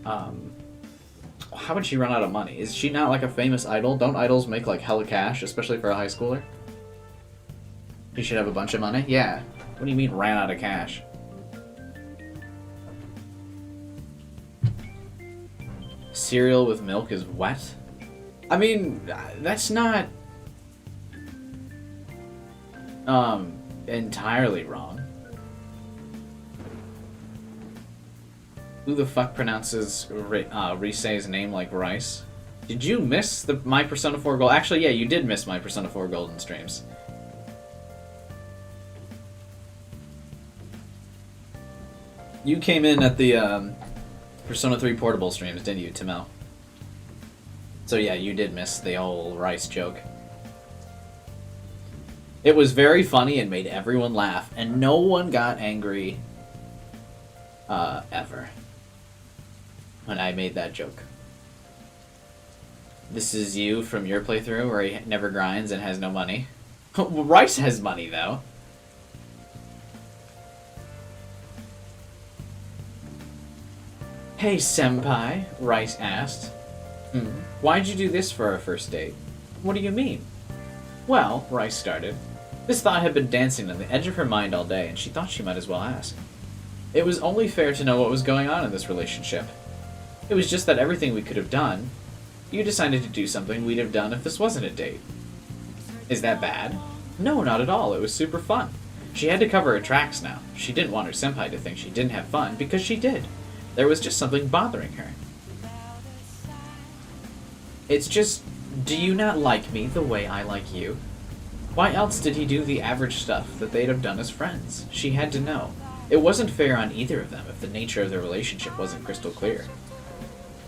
How would she run out of money? Is she not like a famous idol? Don't idols make like hella cash, especially for a high schooler? You should have a bunch of money? Yeah. What do you mean ran out of cash? Cereal with milk is wet? I mean, that's not entirely wrong. Who the fuck pronounces Risei's name like Rice? Did you miss the My Persona 4 Gold? Actually, yeah, you did miss My Persona 4 Golden streams. You came in at the Persona 3 Portable streams, didn't you, Timel? So yeah, you did miss the old Rice joke. It was very funny and made everyone laugh, and no one got angry ever when I made that joke. This is you from your playthrough where he never grinds and has no money. Rice has money, though. Hey, senpai, Rice asked. Why'd you do this for our first date? What do you mean? Well, Rice started. This thought had been dancing on the edge of her mind all day, and she thought she might as well ask. It was only fair to know what was going on in this relationship. It was just that everything we could have done, you decided to do something we'd have done if this wasn't a date. Is that bad? No, not at all. It was super fun. She had to cover her tracks now. She didn't want her senpai to think she didn't have fun, because she did. There was just something bothering her. It's just, do you not like me the way I like you? Why else did he do the average stuff that they'd have done as friends? She had to know. It wasn't fair on either of them if the nature of their relationship wasn't crystal clear.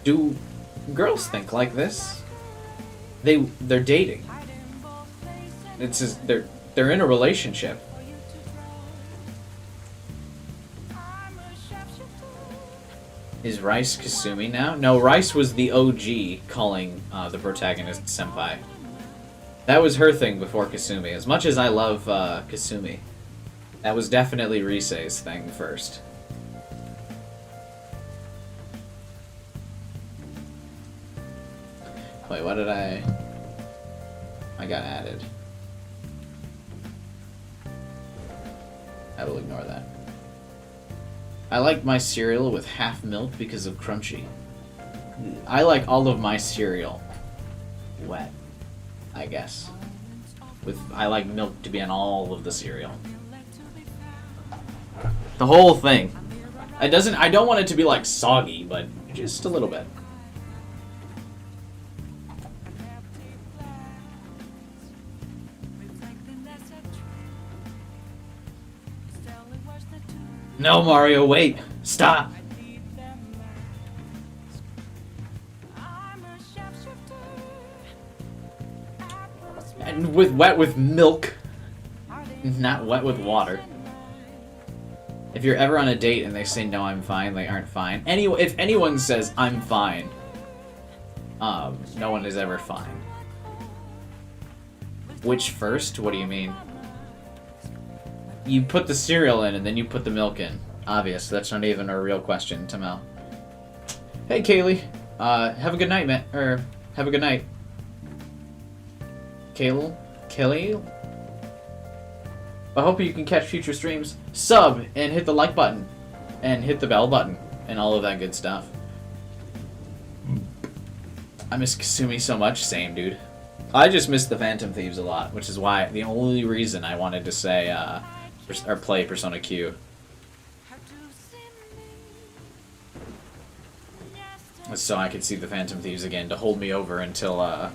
Do girls think like this? They're dating. It's just, they're in a relationship. Is Rice Kasumi now? No, Rice was the OG calling the protagonist senpai. That was her thing before Kasumi. As much as I love Kasumi, that was definitely Risei's thing first. Wait, what did I got added. I will ignore that. I like my cereal with half milk because of crunchy. I like all of my cereal wet, I guess. I like milk to be on all of the cereal. The whole thing. I don't want it to be like soggy, but just a little bit. No, Mario, wait. Stop. And wet with milk. Not wet with water. If you're ever on a date and they say, no, I'm fine, they aren't fine. If anyone says, I'm fine, no one is ever fine. Which first? What do you mean? You put the cereal in and then you put the milk in. Obvious. That's not even a real question to Mel. Hey, Kaylee. Have a good night, man. Or, have a good night. Kaylee? I hope you can catch future streams. Sub and hit the like button. And hit the bell button. And all of that good stuff. I miss Kasumi so much. Same, dude. I just miss the Phantom Thieves a lot, which is why the only reason I wanted to say, or play Persona Q. So I could see the Phantom Thieves again to hold me over until,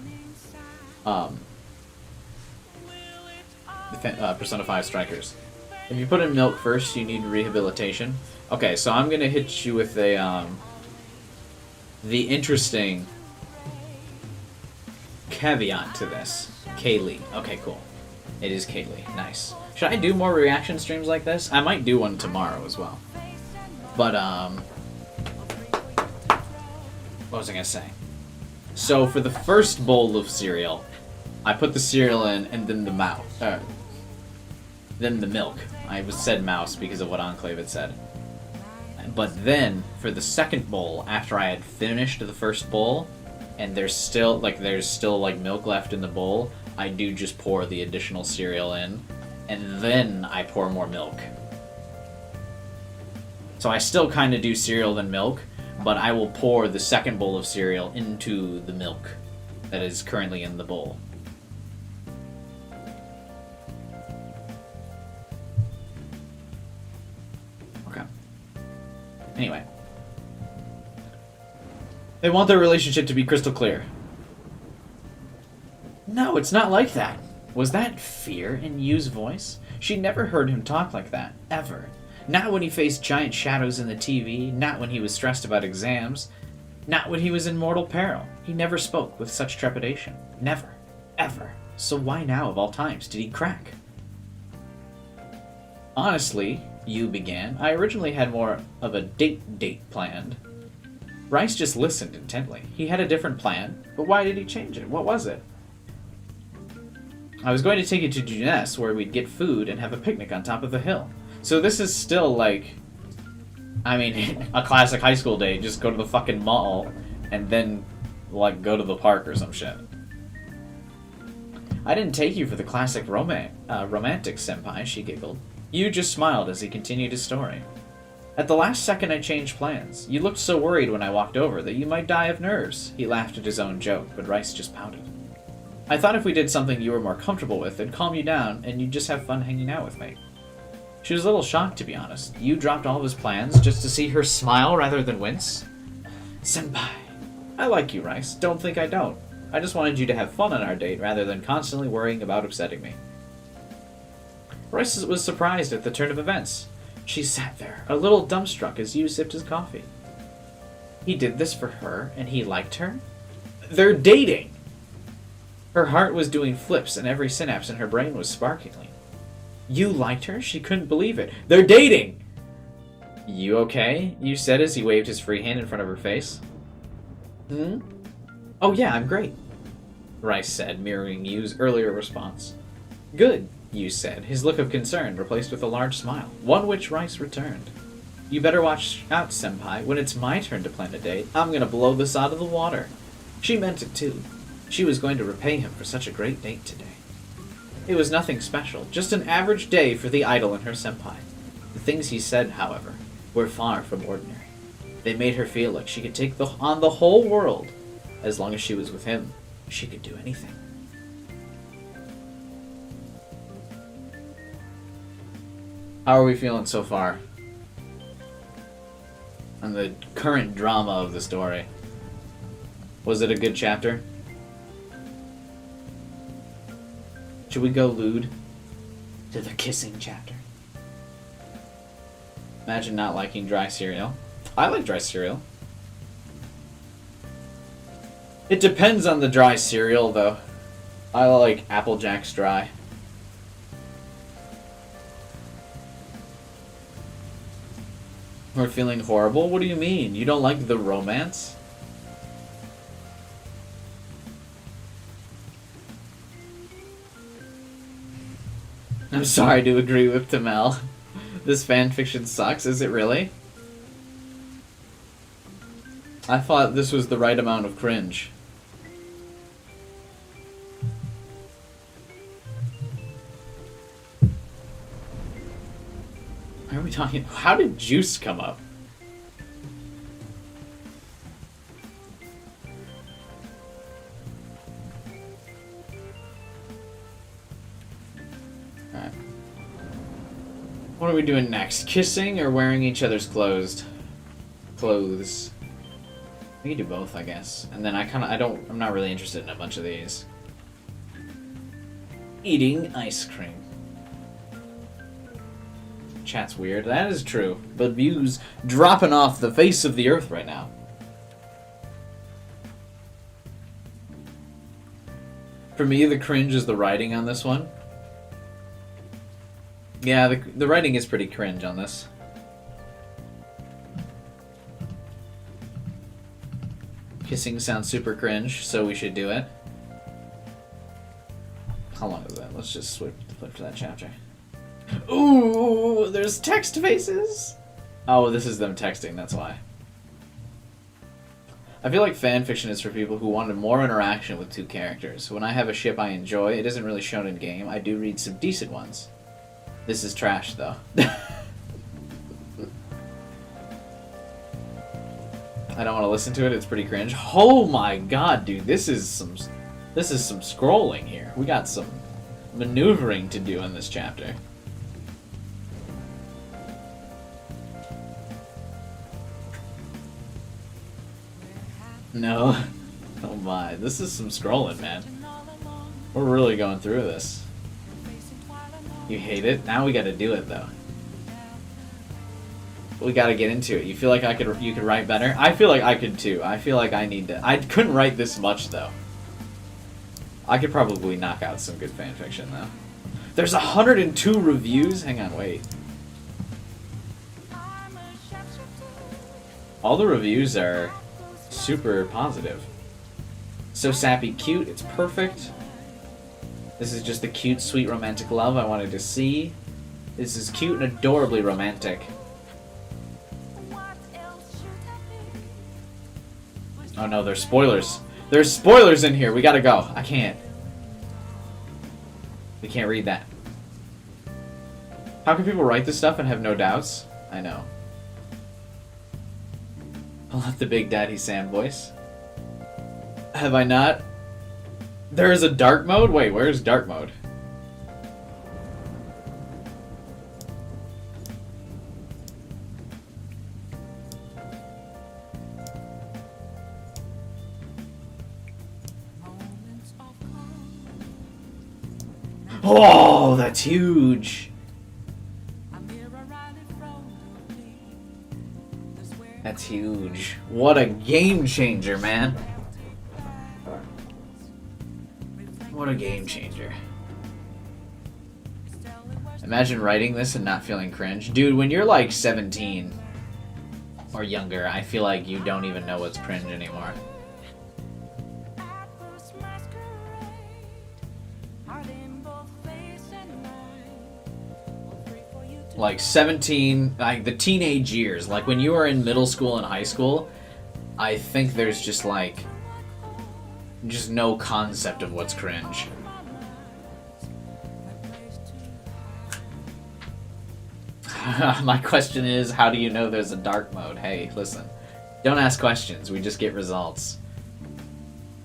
Persona 5 Strikers. If you put in milk first, you need rehabilitation. Okay, so I'm gonna hit you with a, the interesting caveat to this. Kaylee. Okay, cool. It is Kaylee. Nice. Should I do more reaction streams like this? I might do one tomorrow as well. But, what was I gonna say? So, for the first bowl of cereal, I put the cereal in and then the then the milk. I said mouse because of what Enclave had said. But then, for the second bowl, after I had finished the first bowl, and there's still milk left in the bowl, I do just pour the additional cereal in, and then I pour more milk. So I still kind of do cereal then milk, but I will pour the second bowl of cereal into the milk that is currently in the bowl. Okay. Anyway. They want their relationship to be crystal clear. No, it's not like that. Was that fear in Yu's voice? She never heard him talk like that, ever. Not when he faced giant shadows in the TV, not when he was stressed about exams, not when he was in mortal peril. He never spoke with such trepidation. Never. Ever. So why now, of all times, did he crack? Honestly, Yu began, I originally had more of a date planned. Rice just listened intently. He had a different plan, but why did he change it? What was it? I was going to take you to Juness, where we'd get food and have a picnic on top of the hill. So this is still like, I mean, a classic high school day. Just go to the fucking mall and then, like, go to the park or some shit. I didn't take you for the classic romantic, senpai, she giggled. Yu just smiled as he continued his story. At the last second, I changed plans. You looked so worried when I walked over that you might die of nerves. He laughed at his own joke, but Rice just pouted. I thought if we did something you were more comfortable with, it'd calm you down, and you'd just have fun hanging out with me. She was a little shocked, to be honest. You dropped all of his plans just to see her smile rather than wince? Senpai. I like you, Rice. Don't think I don't. I just wanted you to have fun on our date rather than constantly worrying about upsetting me. Rice was surprised at the turn of events. She sat there, a little dumbstruck as Yu sipped his coffee. He did this for her, and he liked her? They're dating! Her heart was doing flips, and every synapse in her brain was sparkling. You liked her? She couldn't believe it. They're dating! You okay? Yu said as he waved his free hand in front of her face. Hmm? Oh yeah, I'm great, Rice said, mirroring Yu's earlier response. Good, Yu said, his look of concern replaced with a large smile, one which Rice returned. You better watch out, senpai. When it's my turn to plan a date, I'm gonna blow this out of the water. She meant it too. She was going to repay him for such a great date today. It was nothing special, just an average day for the idol and her senpai. The things he said, however, were far from ordinary. They made her feel like she could take on the whole world. As long as she was with him, she could do anything. How are we feeling so far? On the current drama of the story. Was it a good chapter? Should we go lewd to the kissing chapter? Imagine not liking dry cereal. I like dry cereal. It depends on the dry cereal, though. I like Apple Jacks dry. We're feeling horrible? What do you mean? You don't like the romance? I'm sorry to agree with Tamel. This fanfiction sucks, is it really? I thought this was the right amount of cringe. Why are we talking? How did Juice come up? Alright. What are we doing next? Kissing or wearing each other's clothes? We can do both, I guess. And then I'm not really interested in a bunch of these. Eating ice cream. Chat's weird. That is true. But views dropping off the face of the earth right now. For me, the cringe is the writing on this one. Yeah, the writing is pretty cringe on this. Kissing sounds super cringe, so we should do it. How long is that? Let's just flip to that chapter. Ooh, there's text faces! Oh, this is them texting, that's why. I feel like fanfiction is for people who wanted more interaction with two characters. When I have a ship I enjoy, it isn't really shown in game. I do read some decent ones. This is trash, though. I don't want to listen to it, it's pretty cringe. Oh my god, dude, this is some scrolling here. We got some maneuvering to do in this chapter. No. Oh my, this is some scrolling, man. We're really going through this. You hate it? Now we gotta do it, though. We gotta get into it. You feel like you could write better? I feel like I could too. I feel like I need to. I couldn't write this much though. I could probably knock out some good fanfiction though. There's 102 reviews? Hang on, wait. All the reviews are super positive. So sappy cute, it's perfect. This is just the cute, sweet, romantic love I wanted to see. This is cute and adorably romantic. Oh no, there's spoilers. There's spoilers in here. We gotta go. I can't. We can't read that. How can people write this stuff and have no doubts? I know. I'll have the Big Daddy Sam voice. Have I not? There is a dark mode? Wait, where's dark mode? Oh, that's huge. That's huge. What a game changer, man. What a game changer. Imagine writing this and not feeling cringe. Dude, when you're like 17 or younger, I feel like you don't even know what's cringe anymore. Like 17, like the teenage years, like when you are in middle school and high school, I think there's just like, just no concept of what's cringe. My question is, how do you know there's a dark mode? Hey, listen, don't ask questions, we just get results.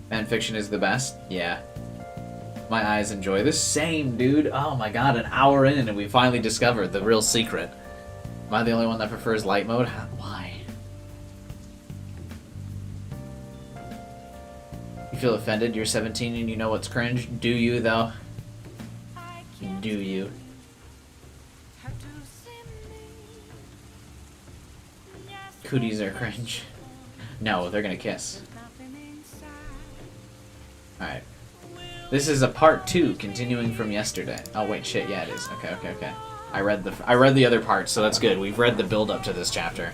Fanfiction is the best? Yeah. My eyes enjoy this. Same, dude. Oh my god, an hour in and we finally discovered the real secret. Am I the only one that prefers light mode? Why? You feel offended? You're 17 and you know what's cringe? Do you, though? Do you? Cooties are cringe. No, they're gonna kiss. Alright. This is a part 2, continuing from yesterday. Oh wait, shit, yeah it is. Okay. I read the other part, so that's good. We've read the build-up to this chapter.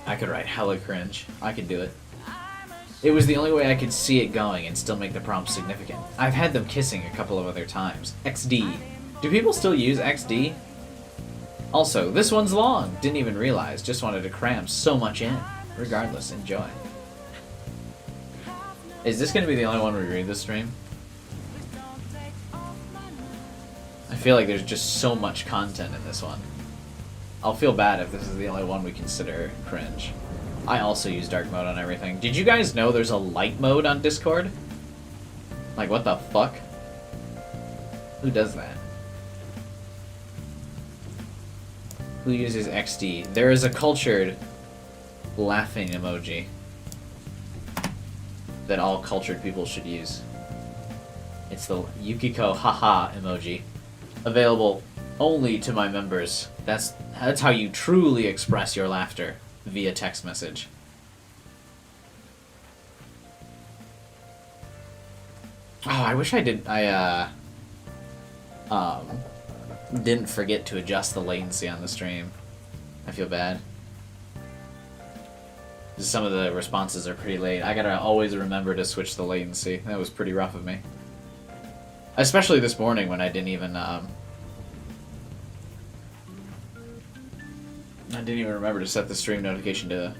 I could write hella cringe. I could do it. It was the only way I could see it going and still make the prompt significant. I've had them kissing a couple of other times. XD. Do people still use XD? Also, this one's long. Didn't even realize. Just wanted to cram so much in. Regardless, enjoy. Is this going to be the only one we read this stream? I feel like there's just so much content in this one. I'll feel bad if this is the only one we consider cringe. I also use dark mode on everything. Did you guys know there's a light mode on Discord? Like, what the fuck? Who does that? Who uses XD? There is a cultured laughing emoji that all cultured people should use. It's the Yukiko haha emoji. Available only to my members. That's how you truly express your laughter via text message. Oh, I wish I didn't forget to adjust the latency on the stream. I feel bad. Some of the responses are pretty late. I gotta always remember to switch the latency. That was pretty rough of me. Especially this morning when I didn't even remember to set the stream notification to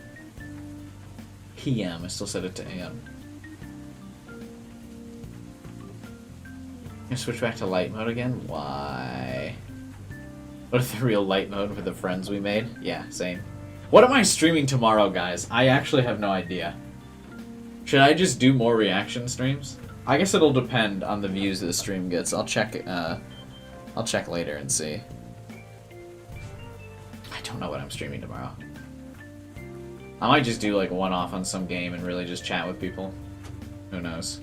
PM. I still set it to AM. Gonna switch back to light mode again? Why? What if the real light mode for the friends we made? Yeah, same. What am I streaming tomorrow, guys? I actually have no idea. Should I just do more reaction streams? I guess it'll depend on the views the stream gets. I'll check later and see. I don't know what I'm streaming tomorrow. I might just do like one-off on some game and really just chat with people. Who knows?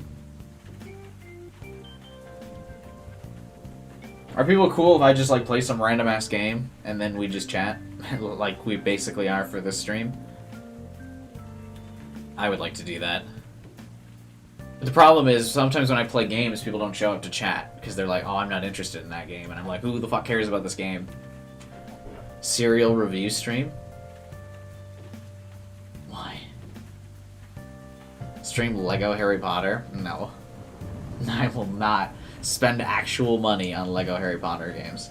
Are people cool if I just like play some random ass game and then we just chat? Like we basically are for this stream? I would like to do that. But the problem is, sometimes when I play games, people don't show up to chat because they're like, oh, I'm not interested in that game. And I'm like, who the fuck cares about this game? Serial review stream? Why? Stream Lego Harry Potter? No. I will not spend actual money on Lego Harry Potter games.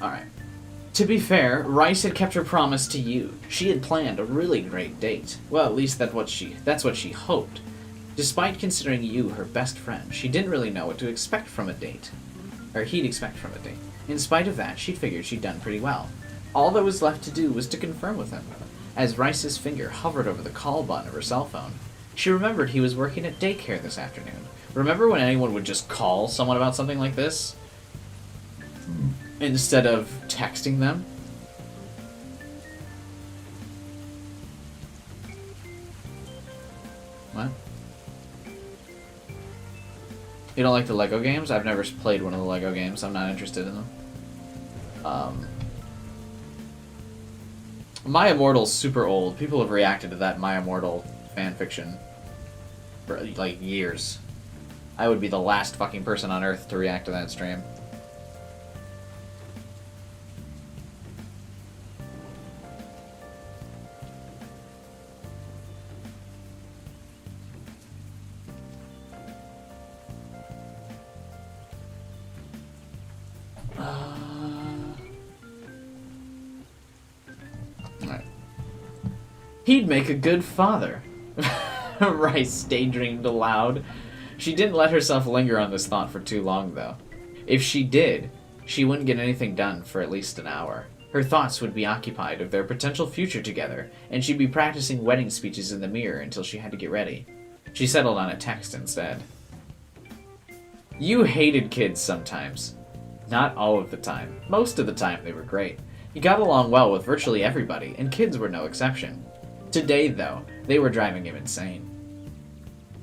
Alright. To be fair, Rice had kept her promise to you. She had planned a really great date. Well, at least that's what she hoped. Despite considering you her best friend, she didn't really know what to expect from a date. Or he'd expect from a date. In spite of that, she figured she'd done pretty well. All that was left to do was to confirm with him. As Rice's finger hovered over the call button of her cell phone, she remembered he was working at Daycare this afternoon. Remember when anyone would just call someone about something like this? Instead of texting them? What? You don't like the Lego games? I've never played one of the Lego games. I'm not interested in them. My Immortal's super old. People have reacted to that My Immortal fanfiction for, like, years. I would be the last fucking person on Earth to react to that stream. He'd make a good father. Rice daydreamed aloud. She didn't let herself linger on this thought for too long, though. If she did, she wouldn't get anything done for at least an hour. Her thoughts would be occupied with their potential future together, and she'd be practicing wedding speeches in the mirror until she had to get ready. She settled on a text instead. You hated kids sometimes. Not all of the time. Most of the time they were great. You got along well with virtually everybody, and kids were no exception. Today, though, they were driving him insane.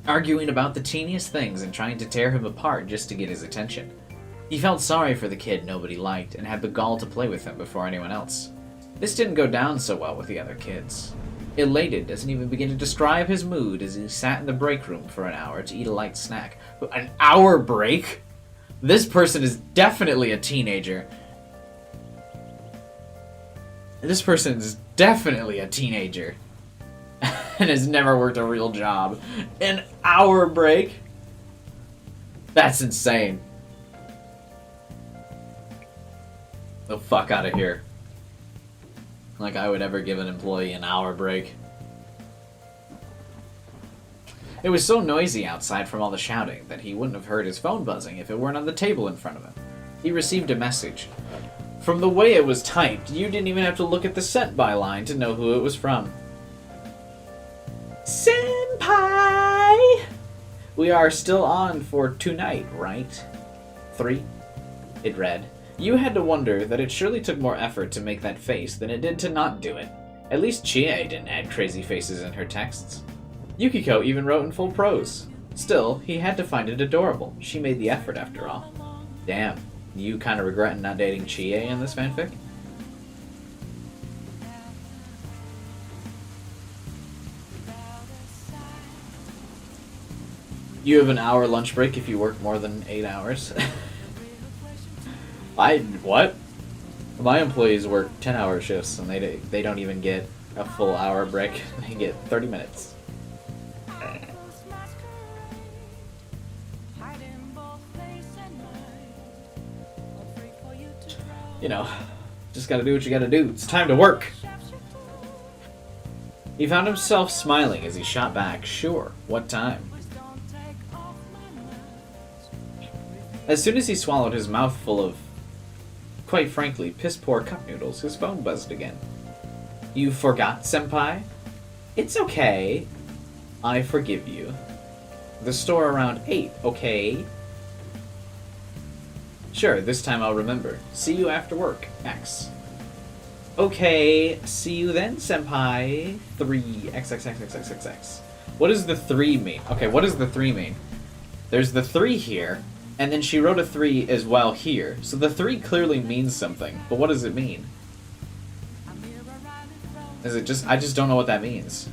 arguing about the teeniest things and trying to tear him apart just to get his attention. He felt sorry for the kid nobody liked and had the gall to play with him before anyone else. This didn't go down so well with the other kids. Elated doesn't even begin to describe his mood as he sat in the break room for an hour to eat a light snack. An hour break? This person is definitely a teenager. This person is definitely a teenager. And has never worked a real job. An hour break? That's insane. The fuck out of here. Like I would ever give an employee an hour break. It was so noisy outside from all the shouting that he wouldn't have heard his phone buzzing if it weren't on the table in front of him. He received a message. From the way it was typed, you didn't even have to look at the sent by line to know who it was from. Senpai! We are still on for tonight, right? 3? It read. You had to wonder that it surely took more effort to make that face than it did to not do it. At least Chie didn't add crazy faces in her texts. Yukiko even wrote in full prose. Still, he had to find it adorable. She made the effort after all. Damn, you kinda regretting not dating Chie in this fanfic? You have an hour lunch break if you work more than 8 hours. What? My employees work 10-hour shifts and they don't even get a full hour break. They get 30 minutes. You know, just gotta do what you gotta do. It's time to work. He found himself smiling as he shot back. Sure, what time? As soon as he swallowed his mouth full of, quite frankly, piss-poor cup noodles, his phone buzzed again. You forgot, senpai? It's okay. I forgive you. The store around 8, okay? Sure, this time I'll remember. See you after work, X. Okay, see you then, senpai. 3, XXXXXX. What does the 3 mean? Okay, what does the 3 mean? There's the 3 here, and then she wrote a 3 as well here. So the 3 clearly means something, but what does it mean? Is it just... I just don't know what that means.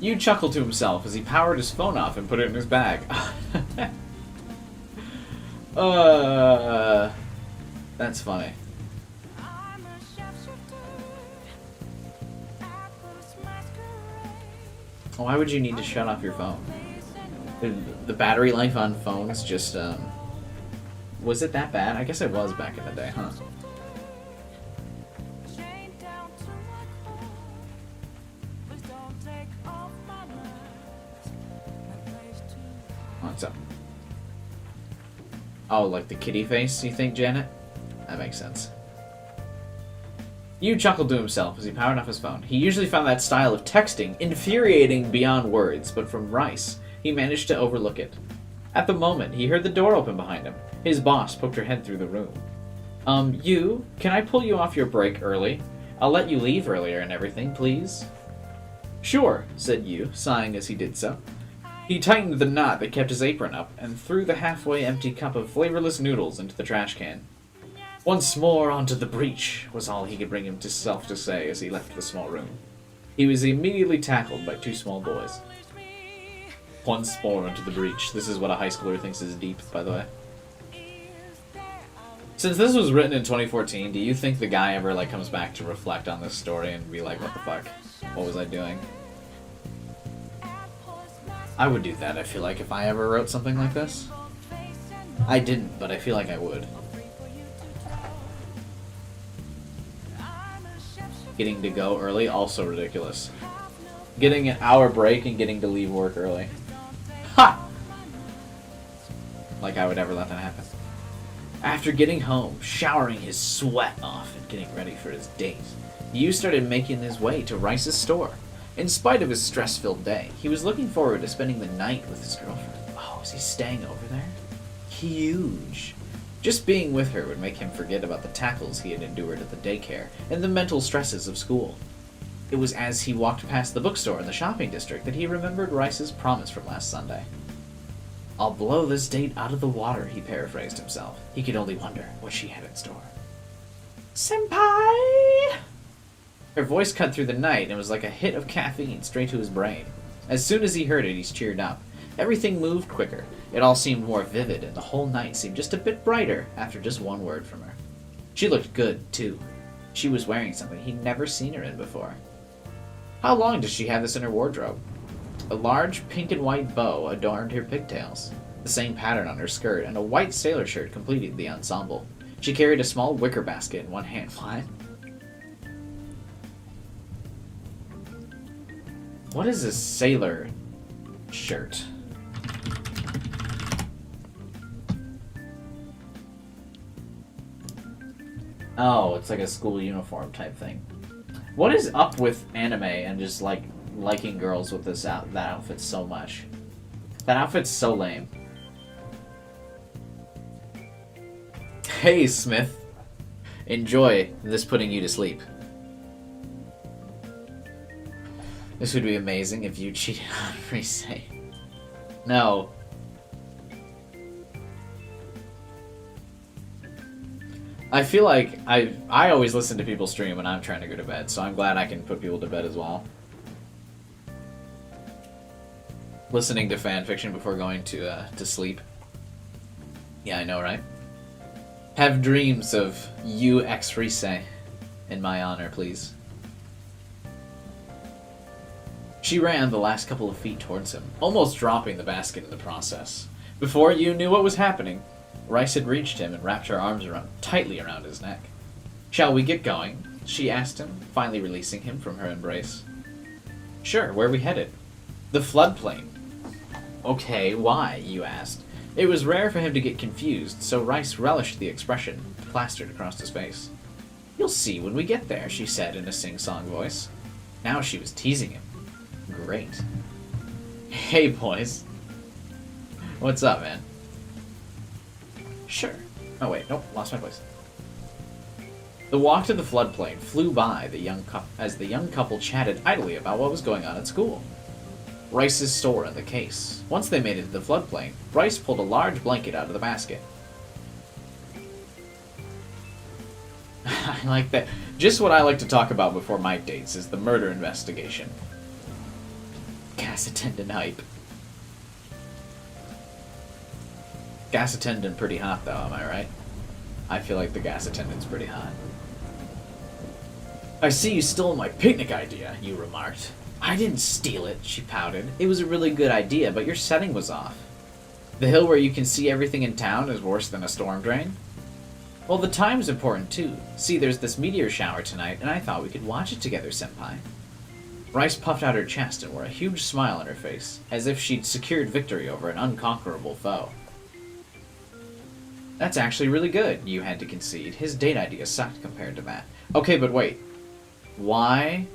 Yu chuckled to himself as he powered his phone off and put it in his bag. That's funny. Why would you need to shut off your phone? The battery life on phones just, was it that bad? I guess it was back in the day, huh? What's up? Oh, like the kitty face, you think, Janet? That makes sense. Yu chuckled to himself as he powered off his phone. He usually found that style of texting infuriating beyond words, but from Rice, he managed to overlook it. At the moment, he heard the door open behind him. His boss poked her head through the room. Yu, can I pull you off your break early? I'll let you leave earlier and everything, please. Sure, said Yu, sighing as he did so. He tightened the knot that kept his apron up and threw the halfway empty cup of flavorless noodles into the trash can. Once more onto the breach, was all he could bring himself to say as he left the small room. He was immediately tackled by 2 small boys. Once more onto the breach. This is what a high schooler thinks is deep, by the way. Since this was written in 2014, do you think the guy ever, like, comes back to reflect on this story and be like, what the fuck? What was I doing? I would do that, I feel like, if I ever wrote something like this. I didn't, but I feel like I would. Getting to go early, also ridiculous. Getting an hour break and getting to leave work early. Ha! Like I would ever let that happen. After getting home, showering his sweat off and getting ready for his date, Yu started making his way to Rice's store. In spite of his stress-filled day, he was looking forward to spending the night with his girlfriend. Oh, is he staying over there? Huge. Just being with her would make him forget about the tackles he had endured at the daycare and the mental stresses of school. It was as he walked past the bookstore in the shopping district that he remembered Rice's promise from last Sunday. "I'll blow this date out of the water," he paraphrased himself. He could only wonder what she had in store. "Senpai!" Her voice cut through the night and was like a hit of caffeine straight to his brain. As soon as he heard it, he cheered up. Everything moved quicker. It all seemed more vivid, and the whole night seemed just a bit brighter after just one word from her. She looked good, too. She was wearing something he'd never seen her in before. How long does she have this in her wardrobe? A large pink and white bow adorned her pigtails. The same pattern on her skirt, and a white sailor shirt completed the ensemble. She carried a small wicker basket in one hand. What is a sailor shirt? Oh, it's like a school uniform type thing. What is up with anime and just like liking girls with that outfit so much? That outfit's so lame. Hey, Smith. Enjoy this putting you to sleep. This would be amazing if you cheated on Rise. No. I feel like I always listen to people stream when I'm trying to go to bed, so I'm glad I can put people to bed as well. Listening to FanFiction before going to sleep. Yeah, I know, right? Have dreams of you ex Rise in my honor, please. She ran the last couple of feet towards him, almost dropping the basket in the process. Before you knew what was happening, Rice had reached him and wrapped her arms tightly around his neck. "Shall we get going?" she asked him, finally releasing him from her embrace. "Sure, where are we headed?" "The floodplain." "Okay, why?" you asked. It was rare for him to get confused, so Rice relished the expression plastered across his face. "You'll see when we get there," she said in a sing-song voice. Now she was teasing him. Great. "Hey, boys. What's up, man?" "Sure." Oh, wait. Nope. Lost my place. The walk to the floodplain flew by as the young couple chatted idly about what was going on at school. Rice's store in the case. Once they made it to the floodplain, Rice pulled a large blanket out of the basket. I like that. Just what I like to talk about before my dates is the murder investigation. Gas attendant hype. Gas attendant pretty hot though, am I right? I feel like the gas attendant's pretty hot. "I see you stole my picnic idea," you remarked. "I didn't steal it," she pouted. "It was a really good idea, but your setting was off. The hill where you can see everything in town is worse than a storm drain?" "Well, the time's important too. See, there's this meteor shower tonight, and I thought we could watch it together, senpai." Rice puffed out her chest and wore a huge smile on her face, as if she'd secured victory over an unconquerable foe. "That's actually really good," you had to concede. His date idea sucked compared to that. Okay, but wait. Why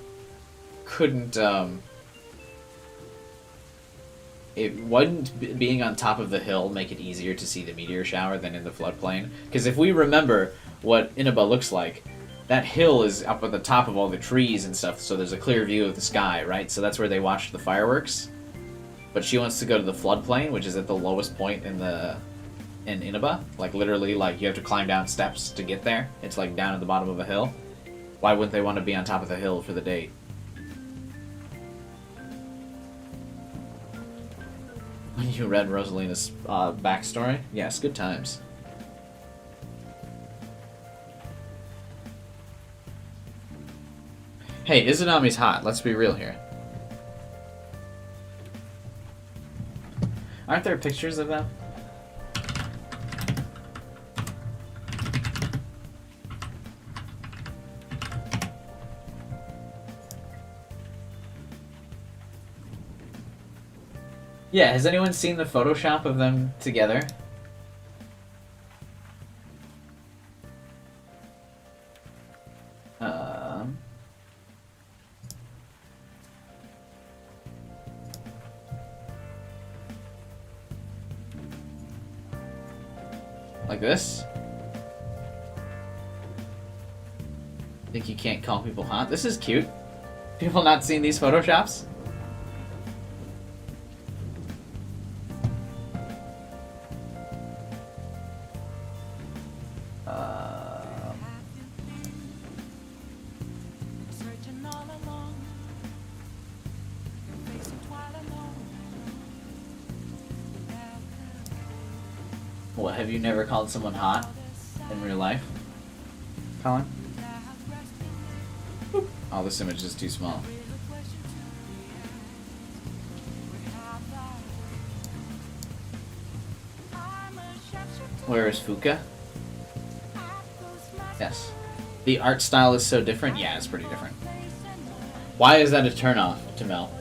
couldn't, wouldn't being on top of the hill make it easier to see the meteor shower than in the floodplain? Because if we remember what Inaba looks like, that hill is up at the top of all the trees and stuff, so there's a clear view of the sky, right? So that's where they watched the fireworks. But she wants to go to the floodplain, which is at the lowest point in Inaba. Like, literally, like, you have to climb down steps to get there. It's, like, down at the bottom of a hill. Why wouldn't they want to be on top of the hill for the date? When you read Rosalina's backstory? Yes, good times. Hey, Izanami's hot. Let's be real here. Aren't there pictures of them? Yeah, has anyone seen the Photoshop of them together? Like this? Think you can't call people hot? This is cute. People not seen these photoshops? What, have you never called someone hot in real life, Colin? Oh, this image is too small. Where is Fuka? Yes. The art style is so different? Yeah, it's pretty different. Why is that a turnoff to Mel?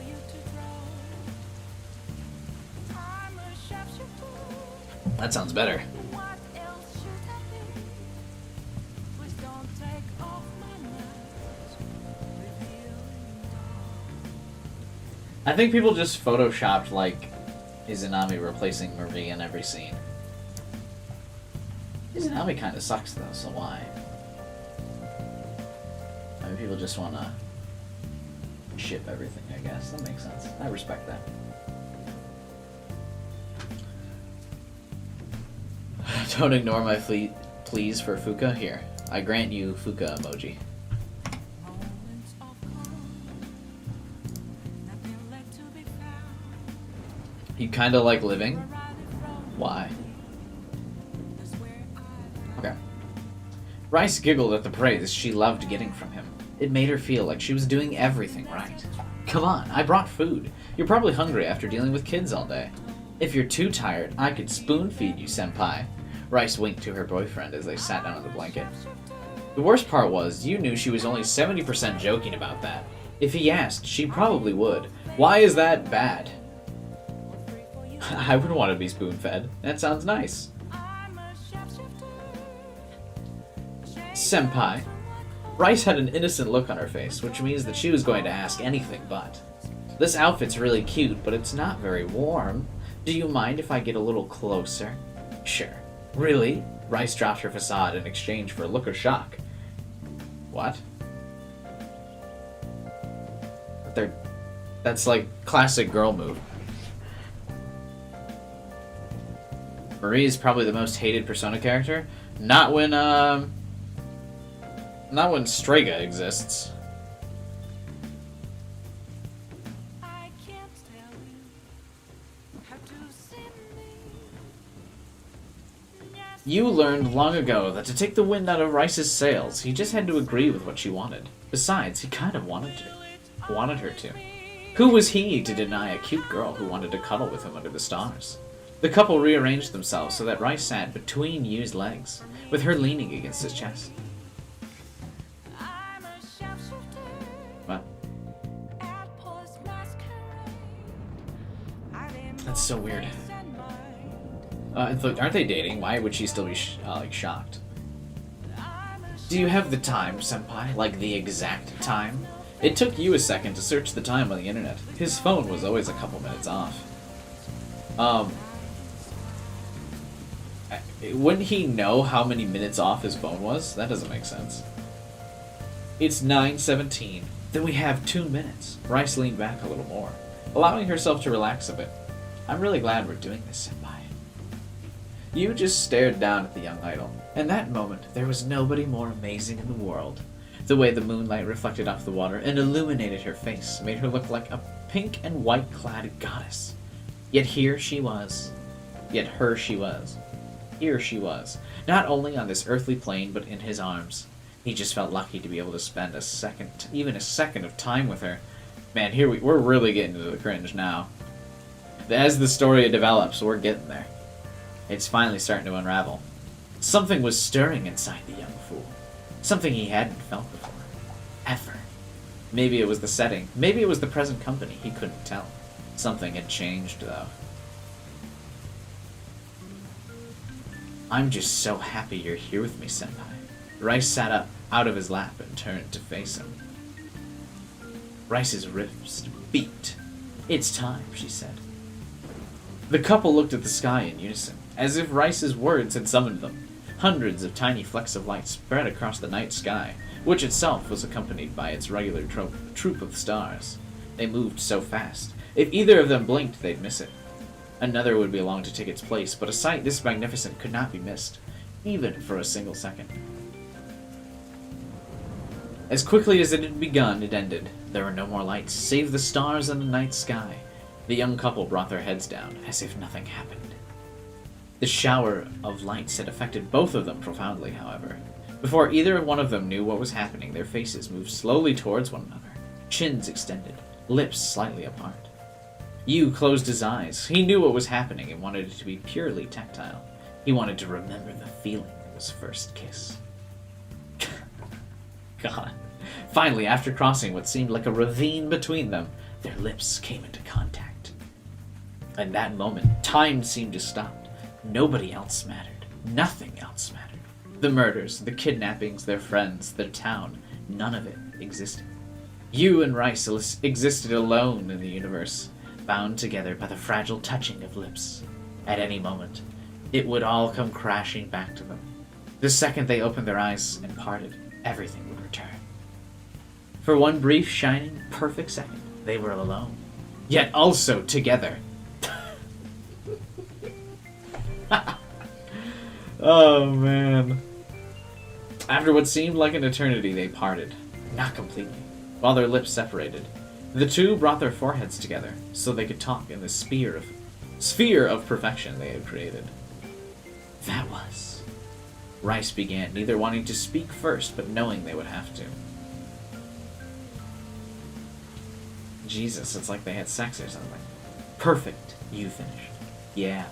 That sounds better. I think people just photoshopped, like, Izanami replacing Marie in every scene. Izanami kind of sucks, though, so why? I mean, people just want to ship everything, I guess. That makes sense. I respect that. Don't ignore my pleas for Fuka. Here, I grant you Fuka emoji. You kinda like living? Why? Okay. Rice giggled at the praise she loved getting from him. It made her feel like she was doing everything right. Come on, I brought food. You're probably hungry after dealing with kids all day. If you're too tired, I could spoon feed you, senpai. Rice winked to her boyfriend as they sat down on the blanket. The worst part was, you knew she was only 70% joking about that. If he asked, she probably would. Why is that bad? I would want to be spoon-fed. That sounds nice. Senpai. Rice had an innocent look on her face, which means that she was going to ask anything but. This outfit's really cute, but it's not very warm. Do you mind if I get a little closer? Sure. Really? Rice dropped her facade in exchange for a look of shock. What? That's like classic girl move. Marie is probably the most hated Persona character. Not when Strega exists. You learned long ago that to take the wind out of Rice's sails, he just had to agree with what she wanted. Besides, he kind of wanted her to. Who was he to deny a cute girl who wanted to cuddle with him under the stars? The couple rearranged themselves so that Rice sat between Yu's legs, with her leaning against his chest. What? That's so weird. Aren't they dating? Why would she still be shocked? Do you have the time, senpai? Like the exact time? It took you a second to search the time on the internet. His phone was always a couple minutes off. Wouldn't he know how many minutes off his phone was? That doesn't make sense. It's 9:17. Then we have 2 minutes. Rice leaned back a little more, allowing herself to relax a bit. I'm really glad we're doing this, senpai. You just stared down at the young idol. In that moment, there was nobody more amazing in the world. The way the moonlight reflected off the water and illuminated her face made her look like a pink and white clad goddess. Yet here she was. Here she was. Not only on this earthly plane, but in his arms. He just felt lucky to be able to spend even a second of time with her. Man, we're really getting into the cringe now. As the story develops, we're getting there. It's finally starting to unravel. Something was stirring inside the young fool. Something he hadn't felt before. Ever. Maybe it was the setting. Maybe it was the present company. He couldn't tell. Something had changed, though. I'm just so happy you're here with me, senpai. Rice sat up out of his lap and turned to face him. Rice's ribs beat. It's time, she said. The couple looked at the sky in unison. as if Rice's words had summoned them. Hundreds of tiny flecks of light spread across the night sky, which itself was accompanied by its regular troop of stars. They moved so fast, if either of them blinked, they'd miss it. Another would be along to take its place, but a sight this magnificent could not be missed, even for a single second. As quickly as it had begun, it ended. There were no more lights, save the stars in the night sky. The young couple brought their heads down, as if nothing happened. The shower of lights had affected both of them profoundly, however. Before either one of them knew what was happening, their faces moved slowly towards one another, chins extended, lips slightly apart. Yu closed his eyes. He knew what was happening and wanted it to be purely tactile. He wanted to remember the feeling of his first kiss. God. Finally, after crossing what seemed like a ravine between them, their lips came into contact. In that moment, time seemed to stop. Nobody else mattered. Nothing else mattered. The murders, the kidnappings, their friends, their town, none of it existed. Yu and Rice existed alone in the universe, bound together by the fragile touching of lips. At any moment, it would all come crashing back to them. The second they opened their eyes and parted, everything would return. For one brief, shining, perfect second, they were alone, yet also together. Oh, man. After what seemed like an eternity, they parted. Not completely. While their lips separated, the two brought their foreheads together so they could talk in the sphere of perfection they had created. That was. Rice began, neither wanting to speak first, but knowing they would have to. Jesus, it's like they had sex or something. Perfect, you finished. Yeah,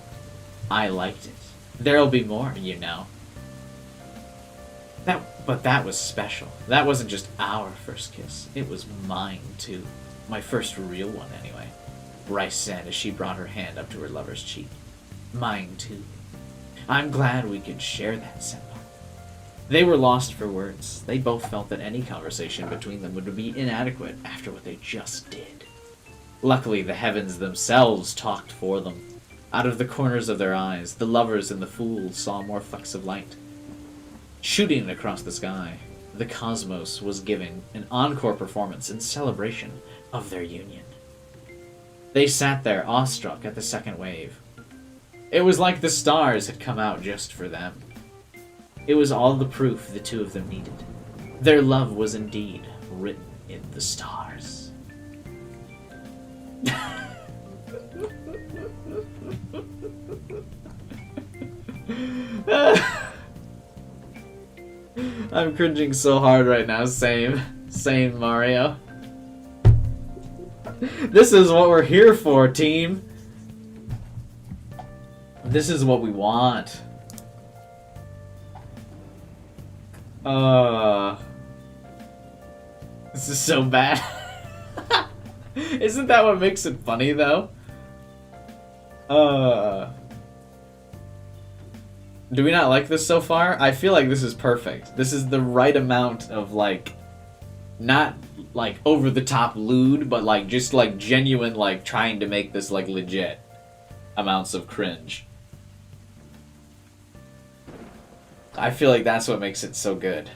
I liked it. There'll be more, you know. But that was special. That wasn't just our first kiss. It was mine, too. My first real one, anyway. Rice said as she brought her hand up to her lover's cheek. Mine, too. I'm glad we could share that, Senpai. They were lost for words. They both felt that any conversation between them would be inadequate after what they just did. Luckily, the heavens themselves talked for them. Out of the corners of their eyes, the lovers and the fools saw more flecks of light. Shooting across the sky, the cosmos was giving an encore performance in celebration of their union. They sat there, awestruck at the second wave. It was like the stars had come out just for them. It was all the proof the two of them needed. Their love was indeed written in the stars. I'm cringing so hard right now. Same, Mario. This is what we're here for, team. This is what we want. This is so bad. Isn't that what makes it funny, though? Do we not like this so far? I feel like this is perfect. This is the right amount of, like, not, like, over-the-top lewd, but, like, just, like, genuine, like, trying to make this, like, legit amounts of cringe. I feel like that's what makes it so good.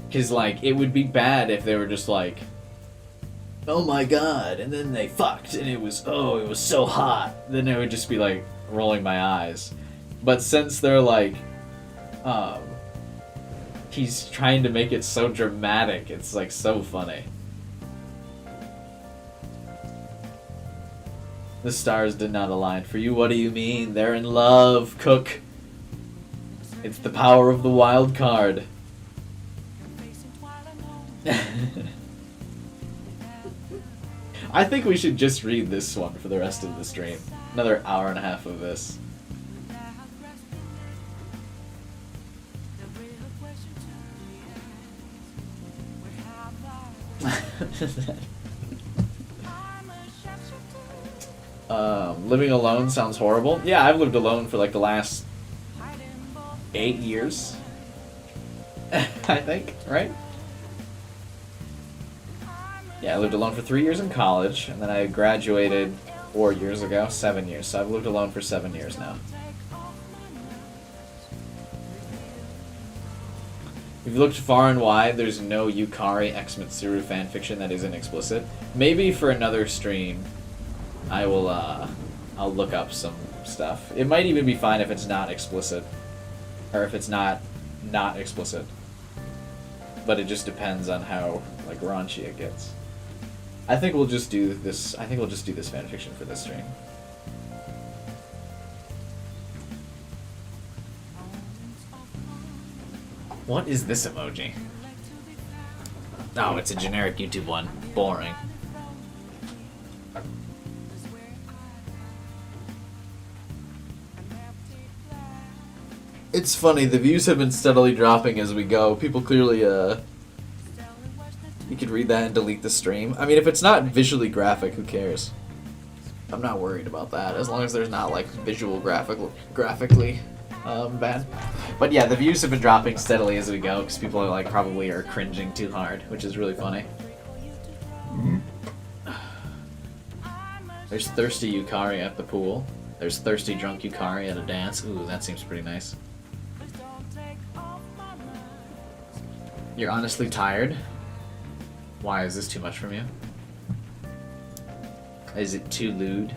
Because, like, it would be bad if they were just like, oh my god, and then they fucked, and it was so hot. Then it would just be, like, rolling my eyes. But since they're, like, he's trying to make it so dramatic, it's, like, so funny. The stars did not align for you. What do you mean? They're in love, Cook. It's the power of the wild card. I think we should just read this one for the rest of the stream. Another hour and a half of this. Living alone sounds horrible. Yeah, I've lived alone for like the last 8 years. I think, right? Yeah, I lived alone for 3 years in college, and then I graduated 4 years ago, 7 years. So I've lived alone for 7 years now. If you looked far and wide, there's no Yukari X Mitsuru fanfiction that isn't explicit. Maybe for another stream, I will, I'll look up some stuff. It might even be fine if it's not explicit. Or if it's not explicit. But it just depends on how, like, raunchy it gets. I think we'll just do this fanfiction for this stream. What is this emoji? Oh, it's a generic YouTube one. Boring. It's funny, the views have been steadily dropping as we go. People clearly, You could read that and delete the stream. I mean, if it's not visually graphic, who cares? I'm not worried about that, as long as there's not, like, graphically bad. But yeah, the views have been dropping steadily as we go, because people are, like, probably are cringing too hard, which is really funny. There's thirsty Yukari at the pool. There's thirsty drunk Yukari at a dance. Ooh, that seems pretty nice. You're honestly tired? Why, is this too much from you? Is it too lewd?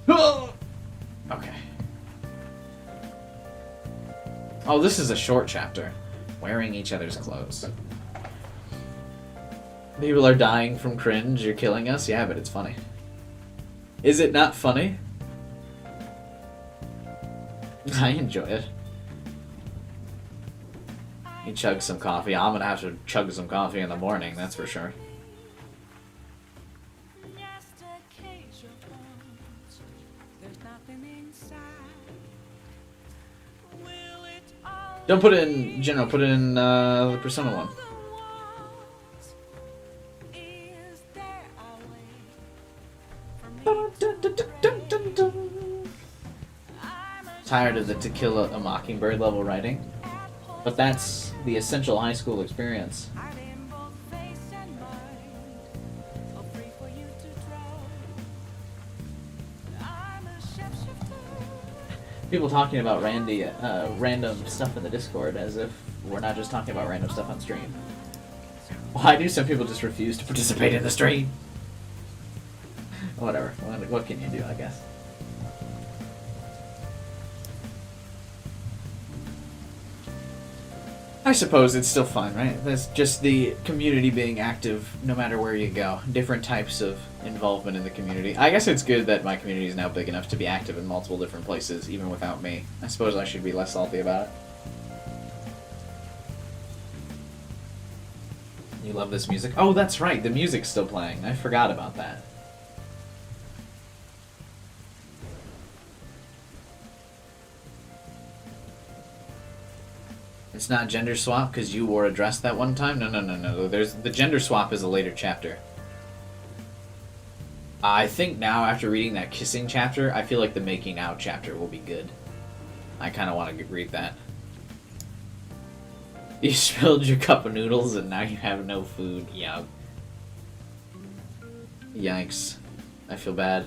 Okay. Oh, this is a short chapter. Wearing each other's clothes. People are dying from cringe, you're killing us? Yeah, but it's funny. Is it not funny? I enjoy it. You chug some coffee. I'm gonna have to chug some coffee in the morning, that's for sure. Don't put it in general, put it in the Persona one. Tired of the To Kill a Mockingbird level writing, but that's the essential high school experience. People talking about random stuff in the Discord as if we're not just talking about random stuff on stream. Why do some people just refuse to participate in the stream? Whatever. What can you do, I guess? I suppose it's still fun, right? That's just the community being active no matter where you go. Different types of involvement in the community. I guess it's good that my community is now big enough to be active in multiple different places, even without me. I suppose I should be less salty about it. You love this music? Oh, that's right, the music's still playing. I forgot about that. It's not gender swap because you wore a dress that one time? No. The gender swap is a later chapter. I think now, after reading that kissing chapter, I feel like the making out chapter will be good. I kind of want to read that. You spilled your cup of noodles and now you have no food. Yuck. Yikes. I feel bad.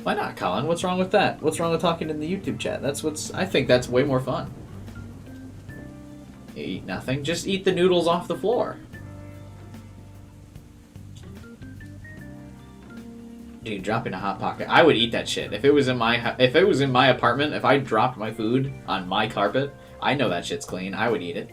Why not, Colin? What's wrong with that? What's wrong with talking in the YouTube chat? I think that's way more fun. You eat nothing. Just eat the noodles off the floor. Dude, dropping a Hot Pocket. I would eat that shit. If it was in my apartment, if I dropped my food on my carpet, I know that shit's clean. I would eat it.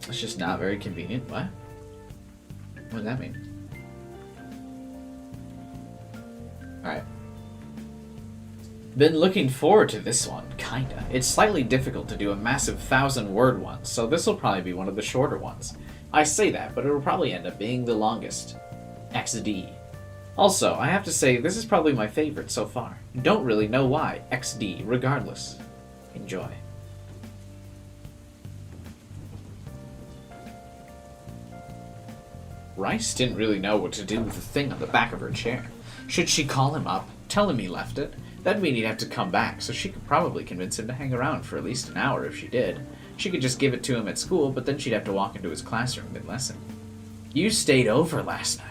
It's just not very convenient. What? What does that mean? Alright. Been looking forward to this one, kinda. It's slightly difficult to do a massive 1,000-word one, so this will probably be one of the shorter ones. I say that, but it'll probably end up being the longest. XD. Also, I have to say, this is probably my favorite so far. Don't really know why. XD, regardless. Enjoy. Rice didn't really know what to do with the thing on the back of her chair. Should she call him up, tell him he left it? That'd mean he'd have to come back, so she could probably convince him to hang around for at least an hour if she did. She could just give it to him at school, but then she'd have to walk into his classroom mid-lesson. You stayed over last night.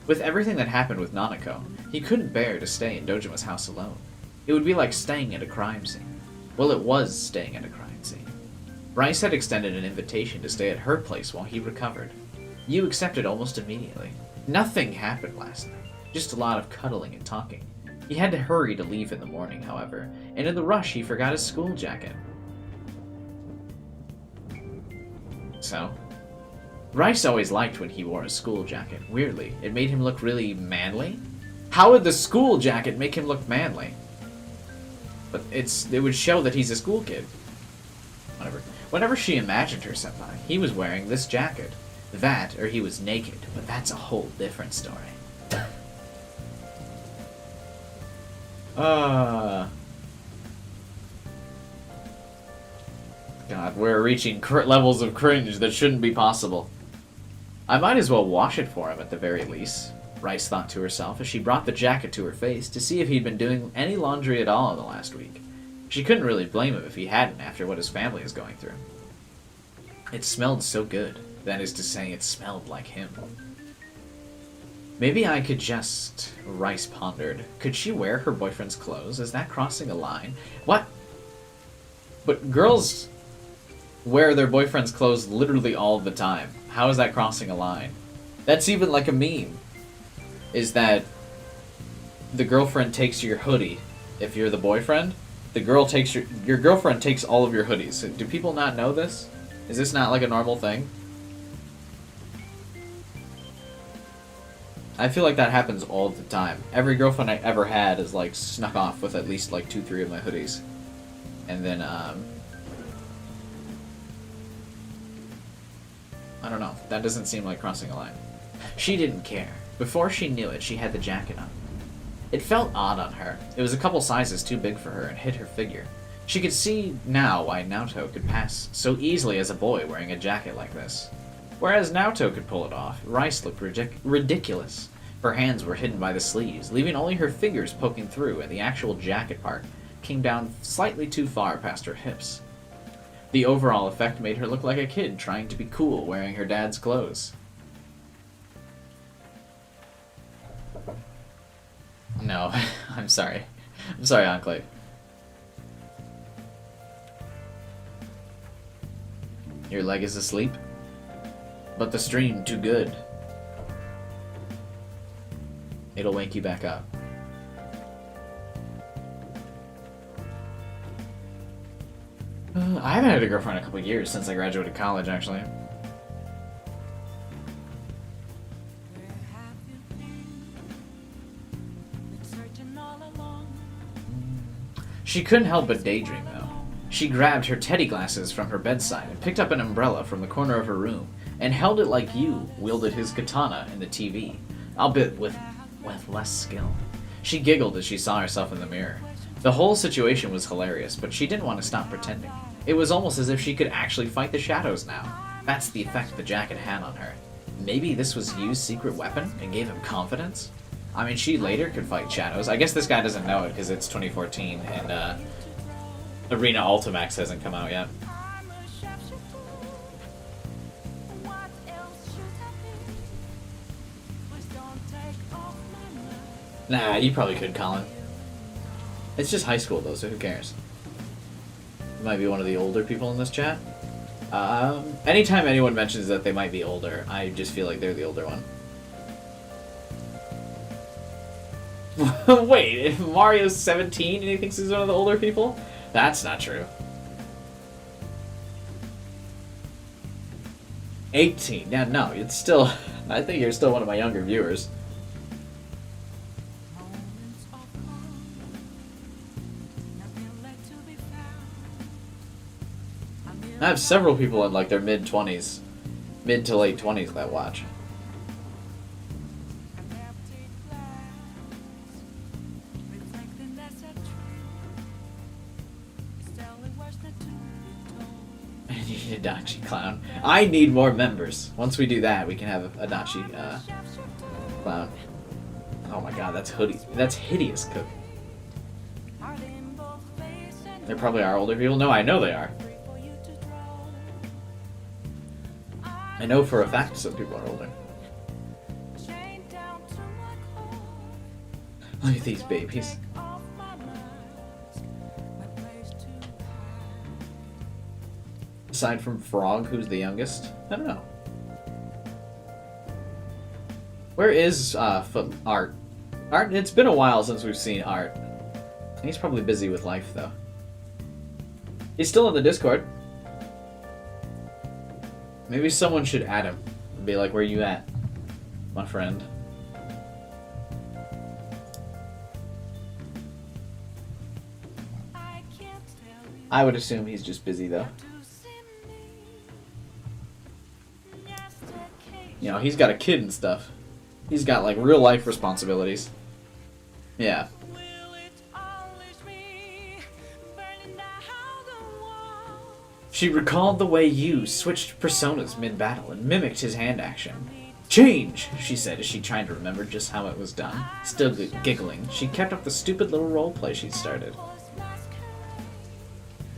With everything that happened with Nanako, he couldn't bear to stay in Dojima's house alone. It would be like staying at a crime scene. Well, it was staying at a crime scene. Rice had extended an invitation to stay at her place while he recovered. You accepted almost immediately. Nothing happened last night, just a lot of cuddling and talking. He had to hurry to leave in the morning, however, and in the rush he forgot his school jacket. So, Rice always liked when he wore a school jacket. Weirdly, it made him look really manly. How would the school jacket make him look manly? But it would show that he's a school kid. Whatever. Whenever she imagined her senpai, he was wearing this jacket. That, or he was naked, but that's a whole different story. God, we're reaching levels of cringe that shouldn't be possible. I might as well wash it for him at the very least, Rice thought to herself as she brought the jacket to her face to see if he'd been doing any laundry at all in the last week. She couldn't really blame him if he hadn't after what his family is going through. It smelled so good. That is to say, it smelled like him. Maybe I could just... Rice pondered. Could she wear her boyfriend's clothes? Is that crossing a line? What? But girls wear their boyfriend's clothes literally all the time. How is that crossing a line? That's even like a meme. Is that the girlfriend takes your hoodie. If you're the boyfriend, the girl takes your girlfriend takes all of your hoodies. Do people not know this? Is this not like a normal thing? I feel like that happens all the time. Every girlfriend I ever had is like snuck off with at least like 2-3 of my hoodies. And then I don't know. That doesn't seem like crossing a line. She didn't care. Before she knew it, she had the jacket on. It felt odd on her. It was a couple sizes too big for her and hid her figure. She could see now why Naoto could pass so easily as a boy wearing a jacket like this. Whereas Naoto could pull it off, Rice looked ridiculous. Her hands were hidden by the sleeves, leaving only her fingers poking through, and the actual jacket part came down slightly too far past her hips. The overall effect made her look like a kid trying to be cool wearing her dad's clothes. No, I'm sorry. I'm sorry, Enclave. Your leg is asleep? But the stream too good. It'll wake you back up. I haven't had a girlfriend in a couple years since I graduated college, actually. She couldn't help but daydream, though. She grabbed her teddy glasses from her bedside and picked up an umbrella from the corner of her room and held it like Yu wielded his katana in the TV, albeit with less skill. She giggled as she saw herself in the mirror. The whole situation was hilarious, but she didn't want to stop pretending. It was almost as if she could actually fight the shadows now. That's the effect the jacket had on her. Maybe this was Yu's secret weapon and gave him confidence? I mean, she later could fight shadows. I guess this guy doesn't know it because it's 2014 and Arena Ultimax hasn't come out yet. Nah, you probably could, Colin. It's just high school, though, so who cares? You might be one of the older people in this chat. Anytime anyone mentions that they might be older, I just feel like they're the older one. Wait, if Mario's 17 and he thinks he's one of the older people? That's not true. 18. Yeah, no, it's still... I think you're still one of my younger viewers. I have several people in like their mid-20s, mid to late 20s that watch. You need a Dachi clown. I need more members. Once we do that, we can have a Dachi clown. Oh my god, that's hoodie. That's hideous, Cook. They probably are older people. No, I know they are. I know for a fact some people are older. Look at these babies. Aside from Frog, who's the youngest? I don't know. Where is Art? Art, it's been a while since we've seen Art. He's probably busy with life, though. He's still in the Discord. Maybe someone should add him and be like, where you at, my friend? I would assume he's just busy, though. You know, he's got a kid and stuff. He's got, like, real life responsibilities. Yeah. She recalled the way Yu switched personas mid-battle and mimicked his hand action. Change, she said as she tried to remember just how it was done. Still giggling, she kept up the stupid little roleplay she'd started.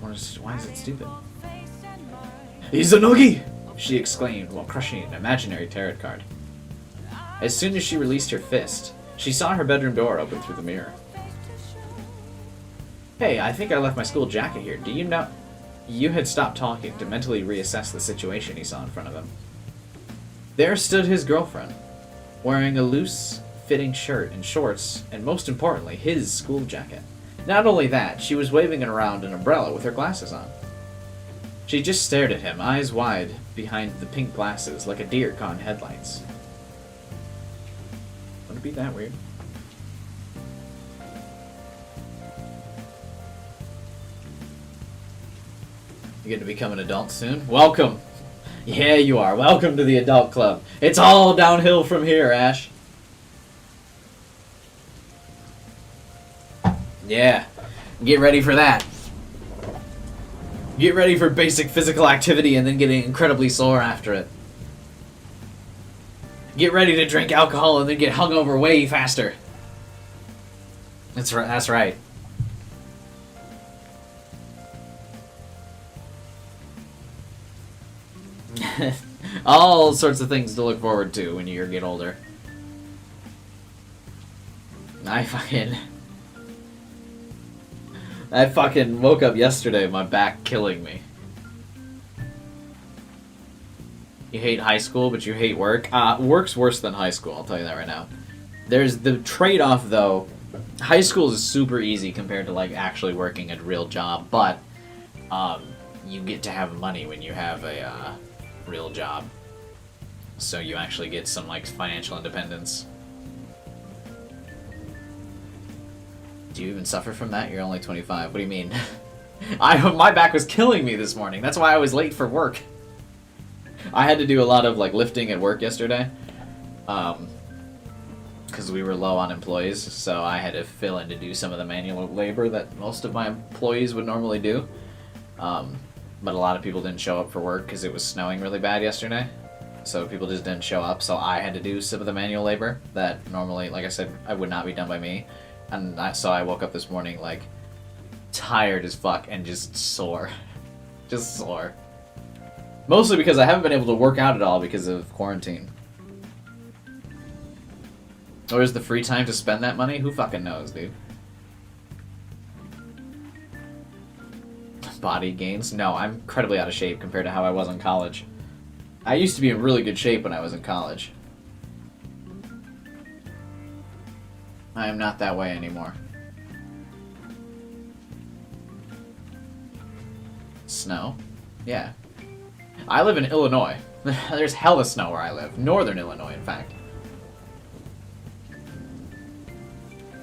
Why is it stupid? Izanogi! She exclaimed while crushing an imaginary tarot card. As soon as she released her fist, she saw her bedroom door open through the mirror. Hey, I think I left my school jacket here. Do you know... Yu had stopped talking to mentally reassess the situation he saw in front of him. There stood his girlfriend, wearing a loose-fitting shirt and shorts, and most importantly, his school jacket. Not only that, she was waving around an umbrella with her glasses on. She just stared at him, eyes wide behind the pink glasses, like a deer caught in headlights. Wouldn't it be that weird? You're gonna become an adult soon? Welcome! Yeah, you are. Welcome to the adult club. It's all downhill from here, Ash. Yeah. Get ready for that. Get ready for basic physical activity and then getting incredibly sore after it. Get ready to drink alcohol and then get hungover way faster. That's right. All sorts of things to look forward to when you get older. I fucking woke up yesterday, my back killing me. You hate high school, but you hate work? Work's worse than high school, I'll tell you that right now. There's the trade-off, though. High school is super easy compared to, like, actually working a real job, but you get to have money when you have a real job. So you actually get some, like, financial independence. Do you even suffer from that? You're only 25. What do you mean? My back was killing me this morning. That's why I was late for work. I had to do a lot of, like, lifting at work yesterday. Because we were low on employees, so I had to fill in to do some of the manual labor that most of my employees would normally do. But a lot of people didn't show up for work because it was snowing really bad yesterday. So people just didn't show up, so I had to do some of the manual labor that normally, like I said, I would not be done by me. And so I woke up this morning, like, tired as fuck and just sore. Just sore. Mostly because I haven't been able to work out at all because of quarantine. Where's the free time to spend that money? Who fucking knows, dude? Body gains? No, I'm incredibly out of shape compared to how I was in college. I used to be in really good shape when I was in college. I am not that way anymore. Snow? Yeah. I live in Illinois. There's hella snow where I live. Northern Illinois, in fact.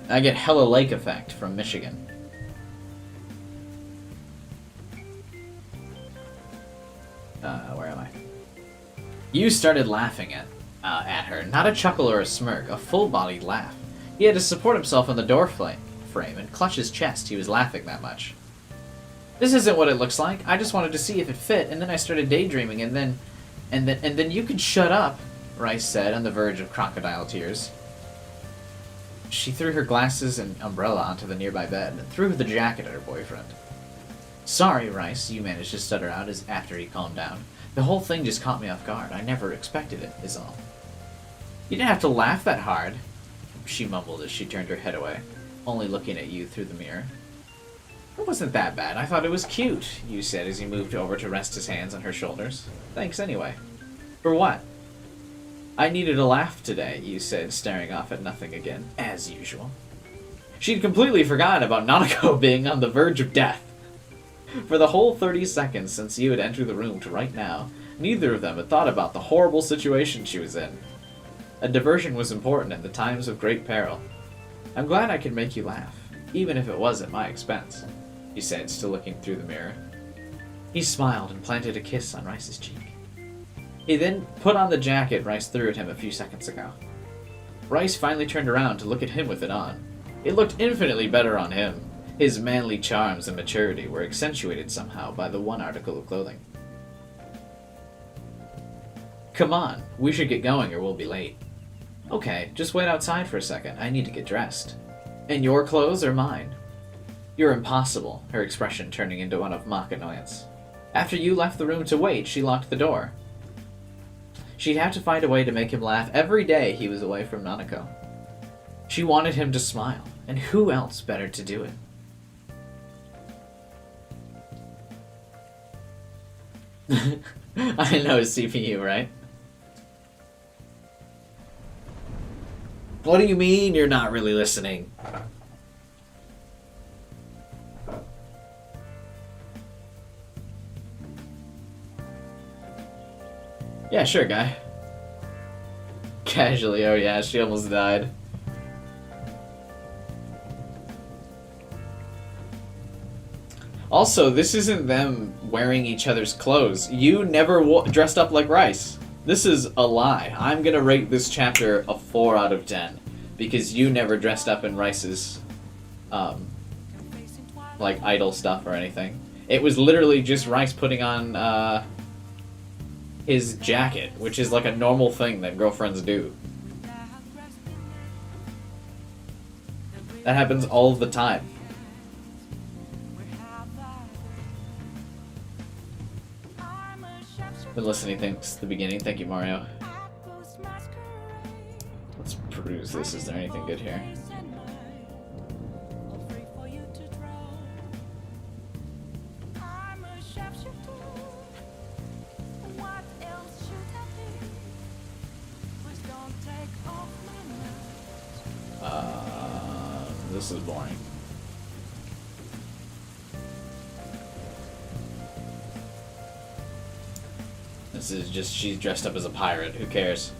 I get hella lake effect from Michigan. Where am I? You started laughing at her. Not a chuckle or a smirk, a full-bodied laugh. He had to support himself on the door frame and clutch his chest. He was laughing that much. This isn't what it looks like. I just wanted to see if it fit, and then I started daydreaming, and then you can shut up, Rice said, on the verge of crocodile tears. She threw her glasses and umbrella onto the nearby bed and threw the jacket at her boyfriend. Sorry, Rice, you managed to stutter out as after he calmed down. The whole thing just caught me off guard. I never expected it, is all. You didn't have to laugh that hard, she mumbled as she turned her head away, only looking at you through the mirror. It wasn't that bad. I thought it was cute, you said as he moved over to rest his hands on her shoulders. Thanks anyway. For what? I needed a laugh today, you said, staring off at nothing again, as usual. She'd completely forgotten about Nanako being on the verge of death. For the whole 30 seconds since you had entered the room to right now, neither of them had thought about the horrible situation she was in. A diversion was important in the times of great peril. I'm glad I could make you laugh, even if it was at my expense, he said, still looking through the mirror. He smiled and planted a kiss on Rice's cheek. He then put on the jacket Rice threw at him a few seconds ago. Rice finally turned around to look at him with it on. It looked infinitely better on him. His manly charms and maturity were accentuated somehow by the one article of clothing. Come on, we should get going or we'll be late. Okay, just wait outside for a second. I need to get dressed. In your clothes or mine? You're impossible, her expression turning into one of mock annoyance. After you left the room to wait, she locked the door. She'd have to find a way to make him laugh every day he was away from Nanako. She wanted him to smile, and who else better to do it? I know CPU, right? What do you mean you're not really listening? Yeah, sure, guy. Casually, oh yeah, she almost died. Also, this isn't them wearing each other's clothes. You never dressed up like Rice. This is a lie. I'm gonna rate this chapter a 4 out of 10 because you never dressed up in Rice's, like idol stuff or anything. It was literally just Rice putting on his jacket, which is like a normal thing that girlfriends do. That happens all the time. Been listening since the beginning. Thank you, Mario. Let's peruse this. Is there anything good here? This is boring. This is just, she's dressed up as a pirate. Who cares?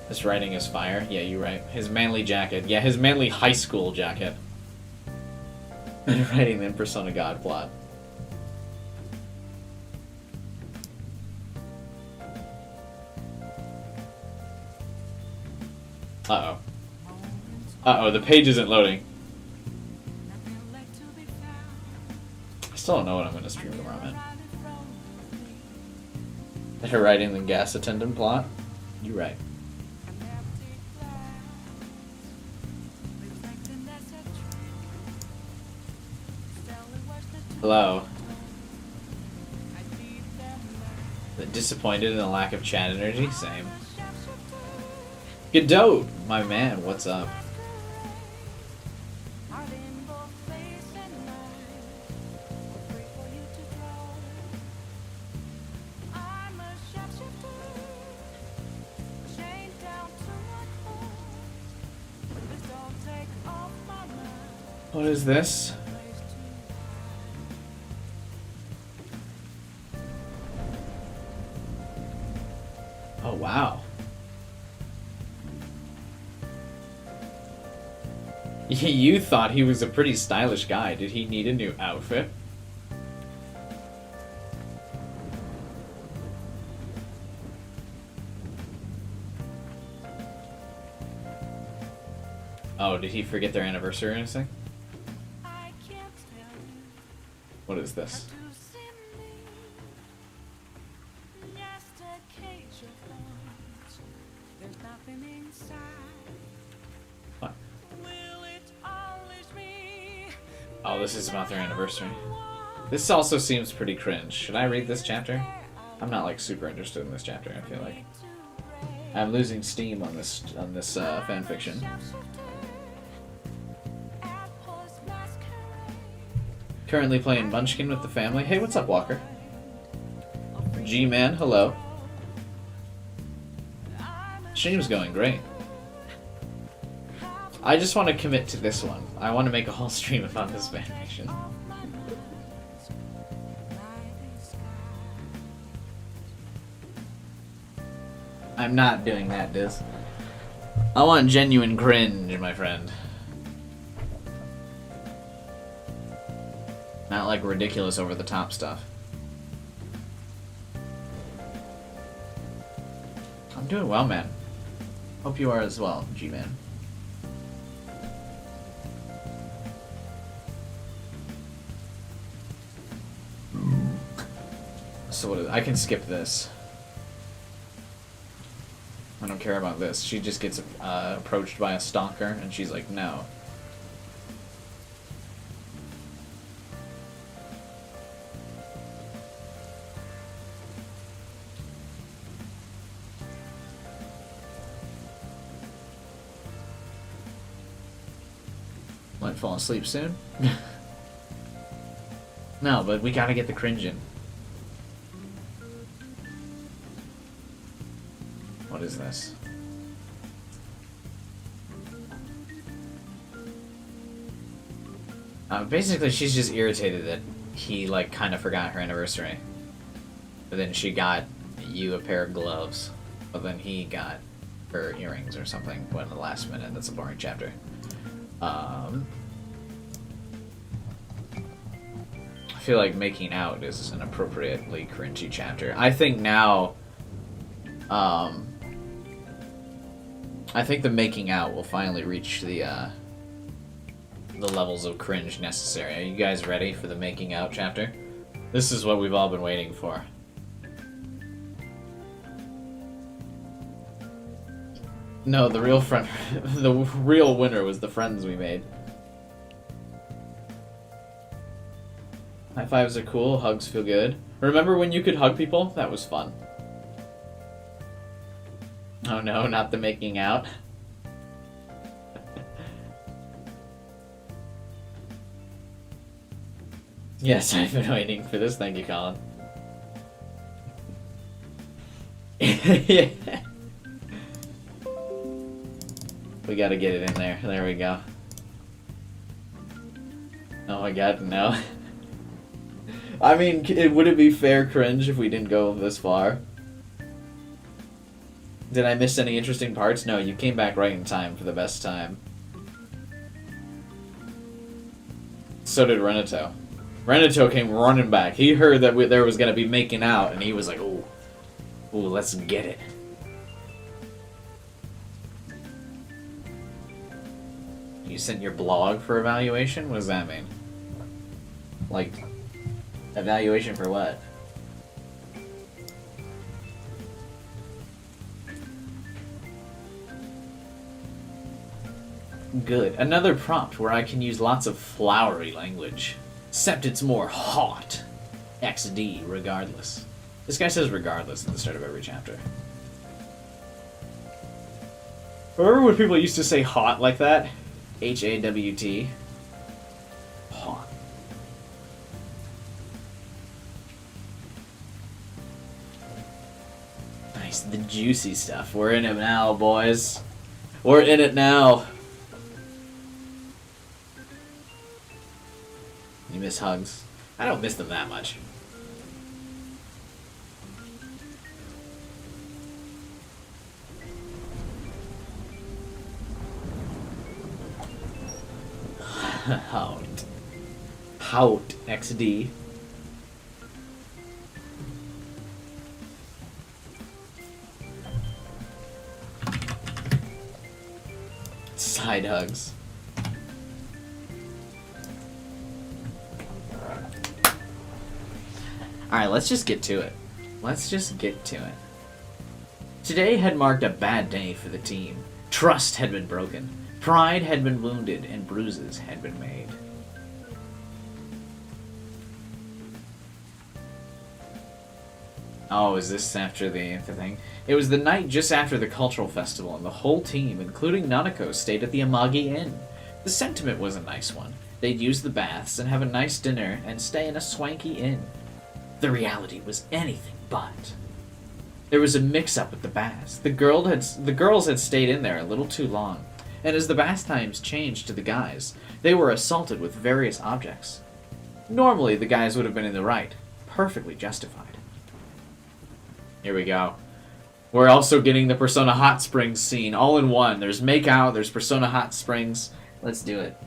This writing is fire. Yeah, you're right. His manly jacket. Yeah, his manly high school jacket. And writing the Persona God plot. Uh-oh. Uh-oh, the page isn't loading. I still don't know what I'm going to stream tomorrow, man. Her writing the gas attendant plot? You're right. Hello. Disappointed in the lack of chat energy? Same. Godot! My man, what's up? What is this? Oh, wow. You thought he was a pretty stylish guy. Did he need a new outfit? Oh, did he forget their anniversary or anything? What is this? What? Oh, this is about their anniversary. This also seems pretty cringe. Should I read this chapter? I'm not like super interested in this chapter, I feel like. I'm losing steam on this fanfiction. Currently playing Munchkin with the family. Hey, what's up, Walker? G-Man, hello. Stream's going great. I just want to commit to this one. I want to make a whole stream about this fanfiction. I'm not doing that, Diz. I want genuine cringe, my friend. Not like ridiculous over-the-top stuff. I'm doing well, man. Hope you are as well, G-Man. So what is, I can skip this. I don't care about this. She just gets approached by a stalker, and she's like, no. Might fall asleep soon. No, but we gotta get the cringe in. What is this? Basically, she's just irritated that he, like, kind of forgot her anniversary. But then she got you a pair of gloves. But then he got her earrings or something. What, in the last minute? That's a boring chapter. I feel like making out is an appropriately cringy chapter. I think now... I think the making out will finally reach the levels of cringe necessary. Are you guys ready for the making out chapter? This is what we've all been waiting for. No, the real the real winner was the friends we made. High fives are cool, hugs feel good. Remember when you could hug people? That was fun. Oh no, not the making out. Yes, I've been waiting for this. Thank you, Colin. Yeah. We gotta get it in there. There we go. Oh my god, no. I mean, would it be fair cringe if we didn't go this far? Did I miss any interesting parts? No, you came back right in time for the best time. So did Renato. Renato came running back. He heard that there was going to be making out, and he was like, ooh, let's get it. You sent your blog for evaluation? What does that mean? Like, evaluation for what? Good. Another prompt where I can use lots of flowery language. Except it's more hot. XD, regardless. This guy says regardless at the start of every chapter. Remember when people used to say hot like that? H-A-W-T. Hot. Nice, the juicy stuff. We're in it now, boys. We're in it now. You miss hugs? I don't miss them that much. Hout. Hout. XD. Side hugs. Alright, let's just get to it. Let's just get to it. Today had marked a bad day for the team. Trust had been broken. Pride had been wounded, and bruises had been made. Oh, is this after the thing? It was the night just after the cultural festival, and the whole team, including Nanako, stayed at the Amagi Inn. The sentiment was a nice one. They'd use the baths and have a nice dinner and stay in a swanky inn. The reality was anything but. There was a mix-up with the baths. The girls had stayed in there a little too long, and as the bath times changed to the guys, they were assaulted with various objects. Normally, the guys would have been in the right, perfectly justified. Here we go. We're also getting the Persona Hot Springs scene all in one. There's Makeout, there's Persona Hot Springs. Let's do it.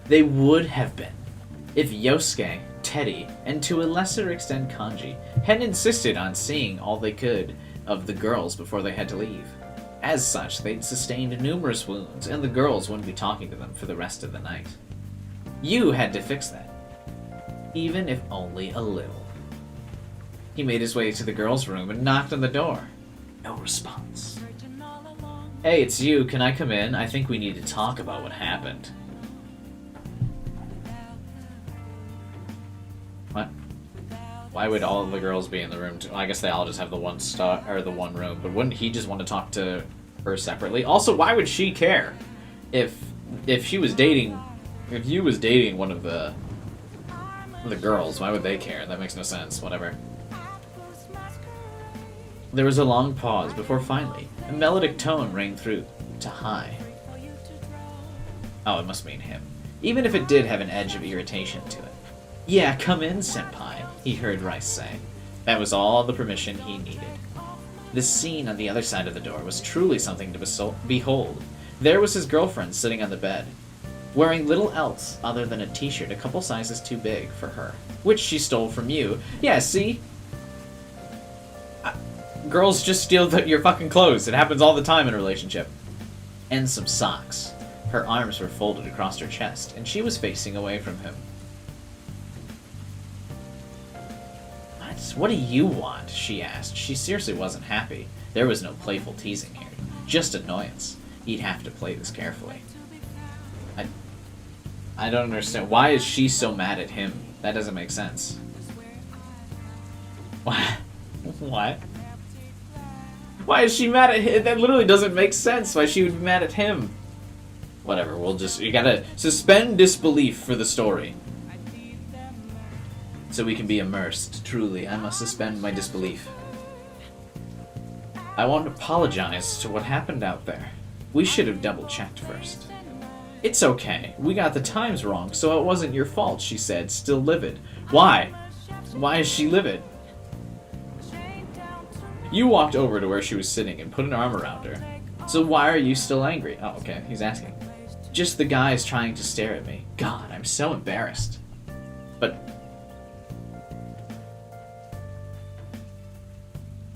They would have been if Yosuke, Teddy, and to a lesser extent Kanji, had insisted on seeing all they could of the girls before they had to leave. As such, they'd sustained numerous wounds, and the girls wouldn't be talking to them for the rest of the night. You had to fix that, even if only a little. He made his way to the girls' room and knocked on the door. No response. Hey, it's you. Can I come in? I think we need to talk about what happened. What? Why would all of the girls be in the room? I guess they all just have the one one room. But wouldn't he just want to talk to her separately? Also, why would she care? If she was dating, if you was dating one of the girls, why would they care? That makes no sense. Whatever. There was a long pause before finally a melodic tone rang through to hi. Oh, it must mean him. Even if it did have an edge of irritation to it. Yeah, come in, senpai, he heard Rice say. That was all the permission he needed. The scene on the other side of the door was truly something to behold. There was his girlfriend sitting on the bed, wearing little else other than a t-shirt a couple sizes too big for her, which she stole from you. Yeah, see? Girls just steal your fucking clothes. It happens all the time in a relationship. And some socks. Her arms were folded across her chest, and she was facing away from him. What do you want? She asked. She seriously wasn't happy. There was no playful teasing here. Just annoyance. He'd have to play this carefully. I don't understand. Why is she so mad at him? That doesn't make sense. What? What? Why is she mad at him? That literally doesn't make sense. Why she would be mad at him. Whatever, you gotta suspend disbelief for the story. So we can be immersed. Truly, I must suspend my disbelief. I want to apologize to what happened out there. We should have double-checked first. It's okay. We got the times wrong, so it wasn't your fault, she said, still livid. Why? Why is she livid? You walked over to where she was sitting and put an arm around her. So why are you still angry? Oh, okay, he's asking. Just the guys trying to stare at me. God, I'm so embarrassed. But...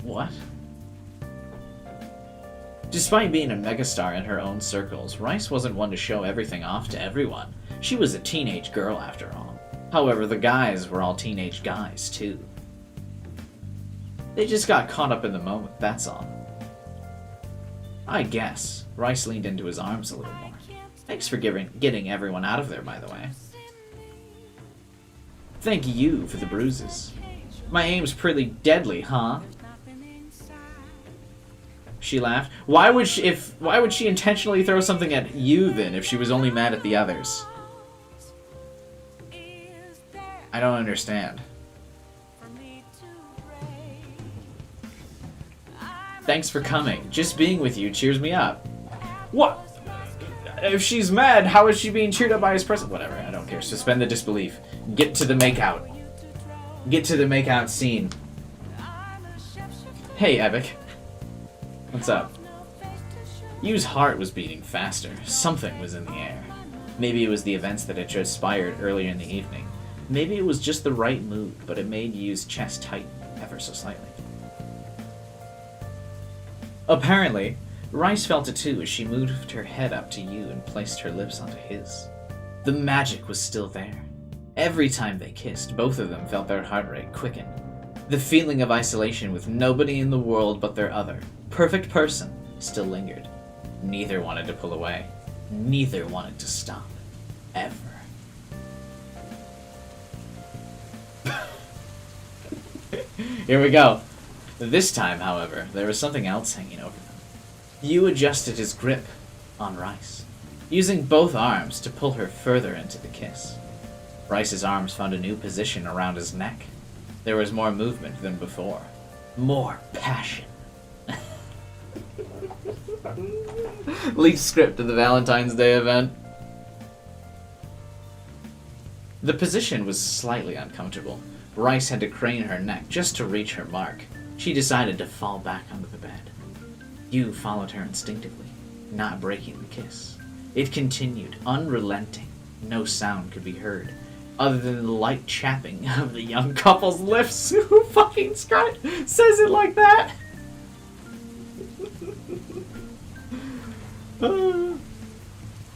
what? Despite being a megastar in her own circles, Rice wasn't one to show everything off to everyone. She was a teenage girl, after all. However, the guys were all teenage guys, too. They just got caught up in the moment, that's all. I guess. Rice leaned into his arms a little more. Thanks for getting everyone out of there, by the way. Thank you for the bruises. My aim's pretty deadly, huh? She laughed. Why would she intentionally throw something at you then if she was only mad at the others? I don't understand. Thanks for coming. Just being with you cheers me up. What? If she's mad, how is she being cheered up by his presence? Whatever, I don't care. Suspend the disbelief. Get to the makeout. Get to the makeout scene. Hey, Epic. What's up? Yu's heart was beating faster. Something was in the air. Maybe it was the events that had transpired earlier in the evening. Maybe it was just the right mood, but it made Yu's chest tighten ever so slightly. Apparently, Rice felt it too as she moved her head up to Yu and placed her lips onto his. The magic was still there. Every time they kissed, both of them felt their heart rate quicken. The feeling of isolation with nobody in the world but their other, perfect person still lingered. Neither wanted to pull away. Neither wanted to stop. Ever. Here we go. This time, however, there was something else hanging over them. Yu adjusted his grip on Rice, using both arms to pull her further into the kiss. Rice's arms found a new position around his neck. There was more movement than before. More passion. Leaked script of the Valentine's Day event. The position was slightly uncomfortable. Rice had to crane her neck just to reach her mark. She decided to fall back onto the bed. Yu followed her instinctively, not breaking the kiss. It continued, unrelenting. No sound could be heard, other than the light chapping of the young couple's lips. Who fucking says it like that?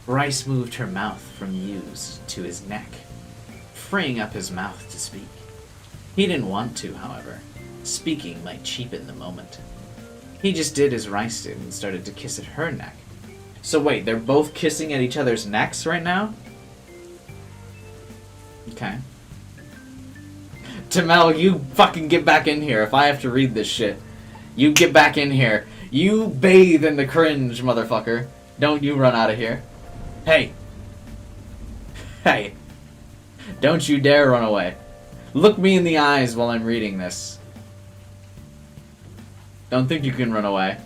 Rice moved her mouth from Yu's to his neck, freeing up his mouth to speak. He didn't want to, however. Speaking might cheapen the moment. He just did as Rice did and started to kiss at her neck. So wait, they're both kissing at each other's necks right now? Okay. Tamel, you fucking get back in here if I have to read this shit. You get back in here. You bathe in the cringe, motherfucker. Don't you run out of here. Hey. Hey. Don't you dare run away. Look me in the eyes while I'm reading this. Don't think you can run away.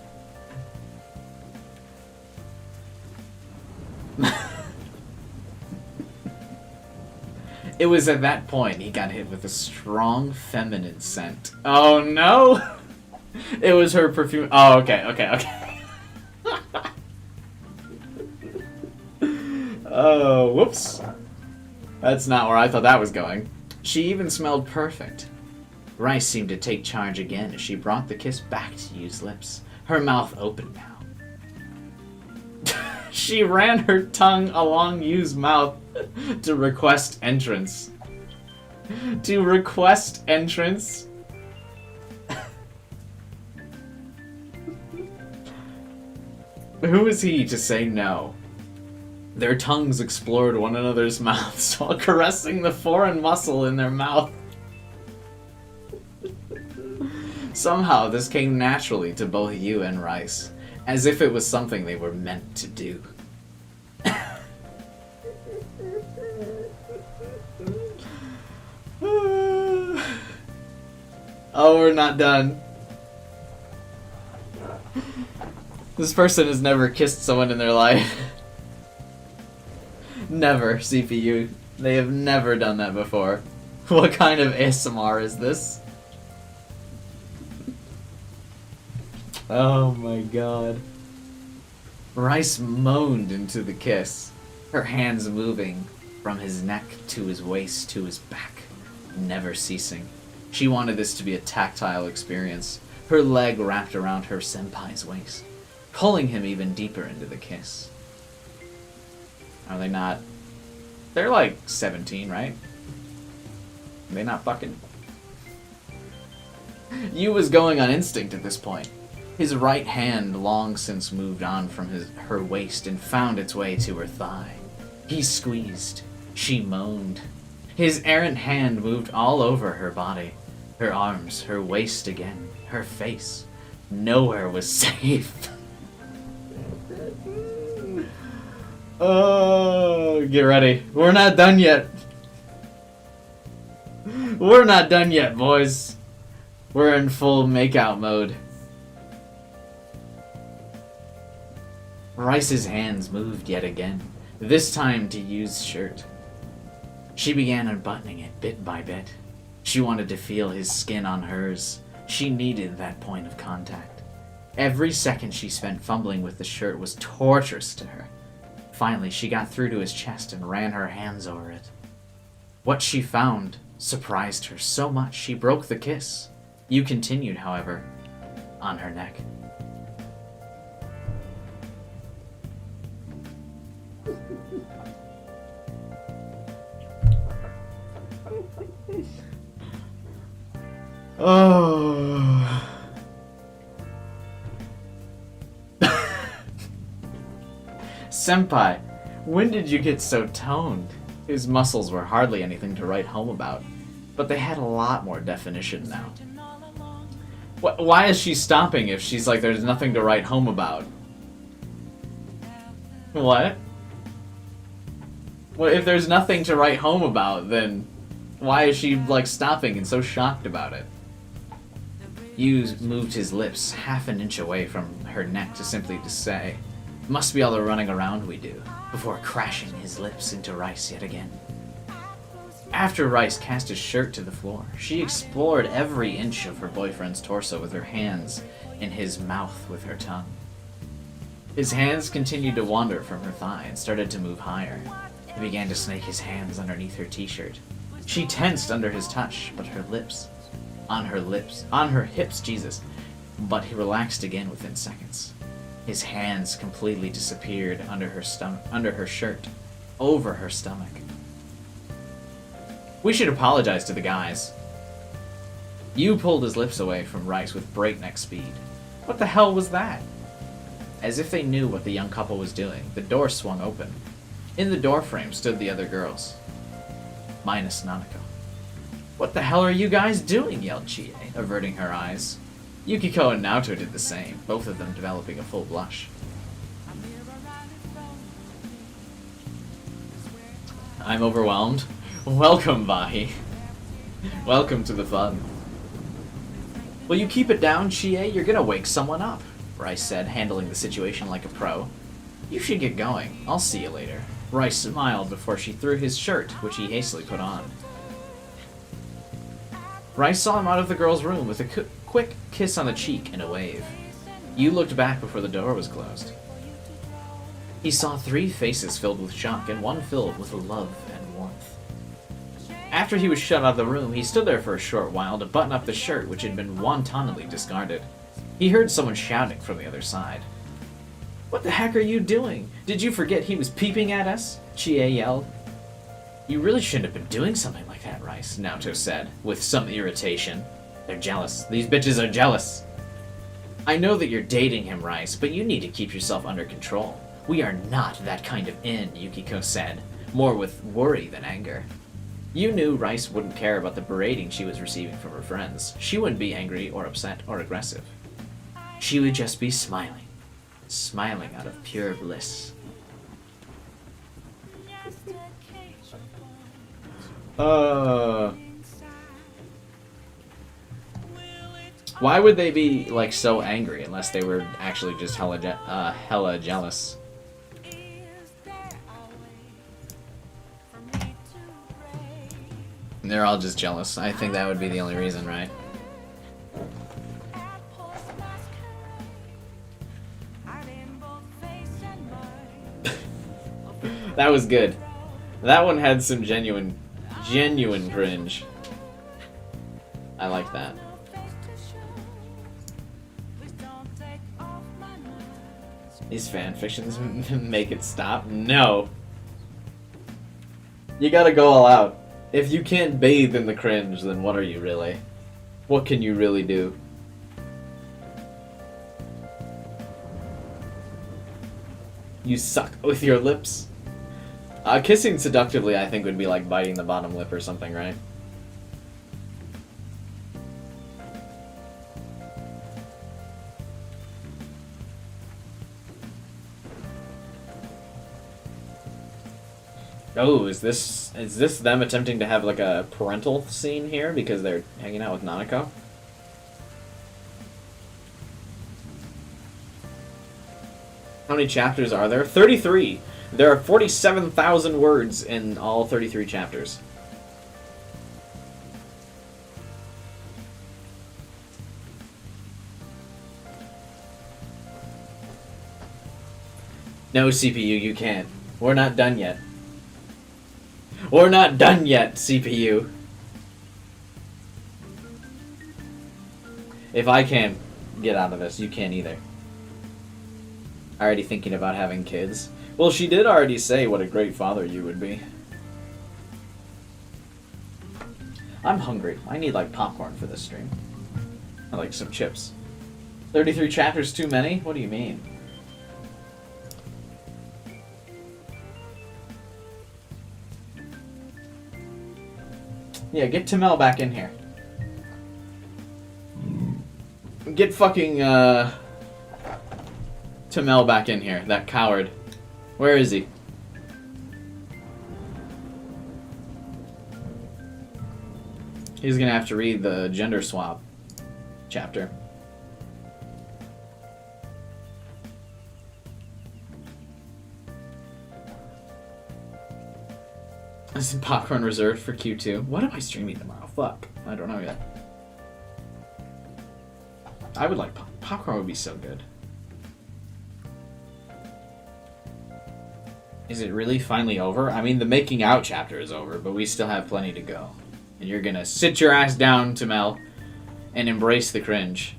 It was at that point he got hit with a strong feminine scent. Oh no! It was her perfume. Oh, okay. Oh, whoops. That's not where I thought that was going. She even smelled perfect. Rice seemed to take charge again as she brought the kiss back to Yu's lips. Her mouth opened now. She ran her tongue along Yu's mouth to request entrance. To request entrance? Who is he to say no? Their tongues explored one another's mouths while caressing the foreign muscle in their mouth. Somehow this came naturally to both Yu and Rice, as if it was something they were meant to do. Oh, we're not done. This person has never kissed someone in their life. Never, CPU. They have never done that before. What kind of ASMR is this? Oh my god. Rice moaned into the kiss, her hands moving from his neck to his waist to his back, never ceasing. She wanted this to be a tactile experience, her leg wrapped around her senpai's waist, pulling him even deeper into the kiss. Are they not? They're like 17, right? Are they not fucking? Yu was going on instinct at this point. His right hand long since moved on from her waist and found its way to her thigh. He squeezed. She moaned. His errant hand moved all over her body. Her arms, her waist again, her face. Nowhere was safe. Oh, get ready. We're not done yet. We're not done yet, boys. We're in full makeout mode. Rice's hands moved yet again, this time to Yu's shirt. She began unbuttoning it bit by bit. She wanted to feel his skin on hers. She needed that point of contact. Every second she spent fumbling with the shirt was torturous to her. Finally, she got through to his chest and ran her hands over it. What she found surprised her so much she broke the kiss. Yu continued, however, on her neck. Oh. Senpai, when did you get so toned? His muscles were hardly anything to write home about, but they had a lot more definition now. Why is she stopping if she's like, there's nothing to write home about? What? Well, if there's nothing to write home about, then why is she, like, stopping and so shocked about it? Hughes moved his lips half an inch away from her neck to simply to say, "Must be all the running around we do," before crashing his lips into Rice yet again. After Rice cast his shirt to the floor, she explored every inch of her boyfriend's torso with her hands and his mouth with her tongue. His hands continued to wander from her thigh and started to move higher. He began to snake his hands underneath her t-shirt. She tensed under his touch, but on her hips, Jesus. But he relaxed again within seconds. His hands completely disappeared under her shirt, over her stomach. We should apologize to the guys. Yu pulled his lips away from Rice with breakneck speed. What the hell was that? As if they knew what the young couple was doing, the door swung open. In the doorframe stood the other girls, minus Nanako. "What the hell are you guys doing?" yelled Chie, averting her eyes. Yukiko and Naoto did the same, both of them developing a full blush. I'm overwhelmed. Welcome, Vahi. Welcome to the fun. Will you keep it down, Chie? You're gonna wake someone up, Rice said, handling the situation like a pro. You should get going. I'll see you later. Rice smiled before she threw his shirt, which he hastily put on. Rice saw him out of the girl's room with a quick kiss on the cheek and a wave. Yu looked back before the door was closed. He saw 3 faces filled with shock and one filled with love and warmth. After he was shut out of the room, he stood there for a short while to button up the shirt which had been wantonly discarded. He heard someone shouting from the other side. What the heck are you doing? Did you forget he was peeping at us? Chie yelled. You really shouldn't have been doing something like that, Rice, Naoto said, with some irritation. They're jealous. These bitches are jealous. I know that you're dating him, Rice, but you need to keep yourself under control. We are not that kind of in, Yukiko said, more with worry than anger. You knew Rice wouldn't care about the berating she was receiving from her friends. She wouldn't be angry or upset or aggressive. She would just be smiling. Smiling out of pure bliss. Why would they be, like, so angry unless they were actually just hella jealous? They're all just jealous. I think that would be the only reason, right? That was good. That one had some genuine cringe. I like that. These fanfictions make it stop? No. You gotta go all out. If you can't bathe in the cringe, then what are you really? What can you really do? You suck with your lips? Kissing seductively, I think, would be like biting the bottom lip or something, right? Oh, is this them attempting to have like a parental scene here because they're hanging out with Nanako? How many chapters are there? 33! There are 47,000 words in all 33 chapters. No, CPU, you can't. We're not done yet. We're not done yet, CPU. If I can't get out of this, you can't either. Already thinking about having kids? Well, she did already say what a great father you would be. I'm hungry. I need, like, popcorn for this stream. I like some chips. 33 chapters too many? What do you mean? Yeah, get Tamel back in here. Get fucking, Tamel back in here, that coward. Where is he? He's gonna have to read the gender swap chapter. Is popcorn reserved for Q2? What am I streaming tomorrow? Fuck. I don't know yet. I would like popcorn would be so good. Is it really finally over? I mean, the making out chapter is over, but we still have plenty to go. And you're gonna sit your ass down, Tamel, and embrace the cringe.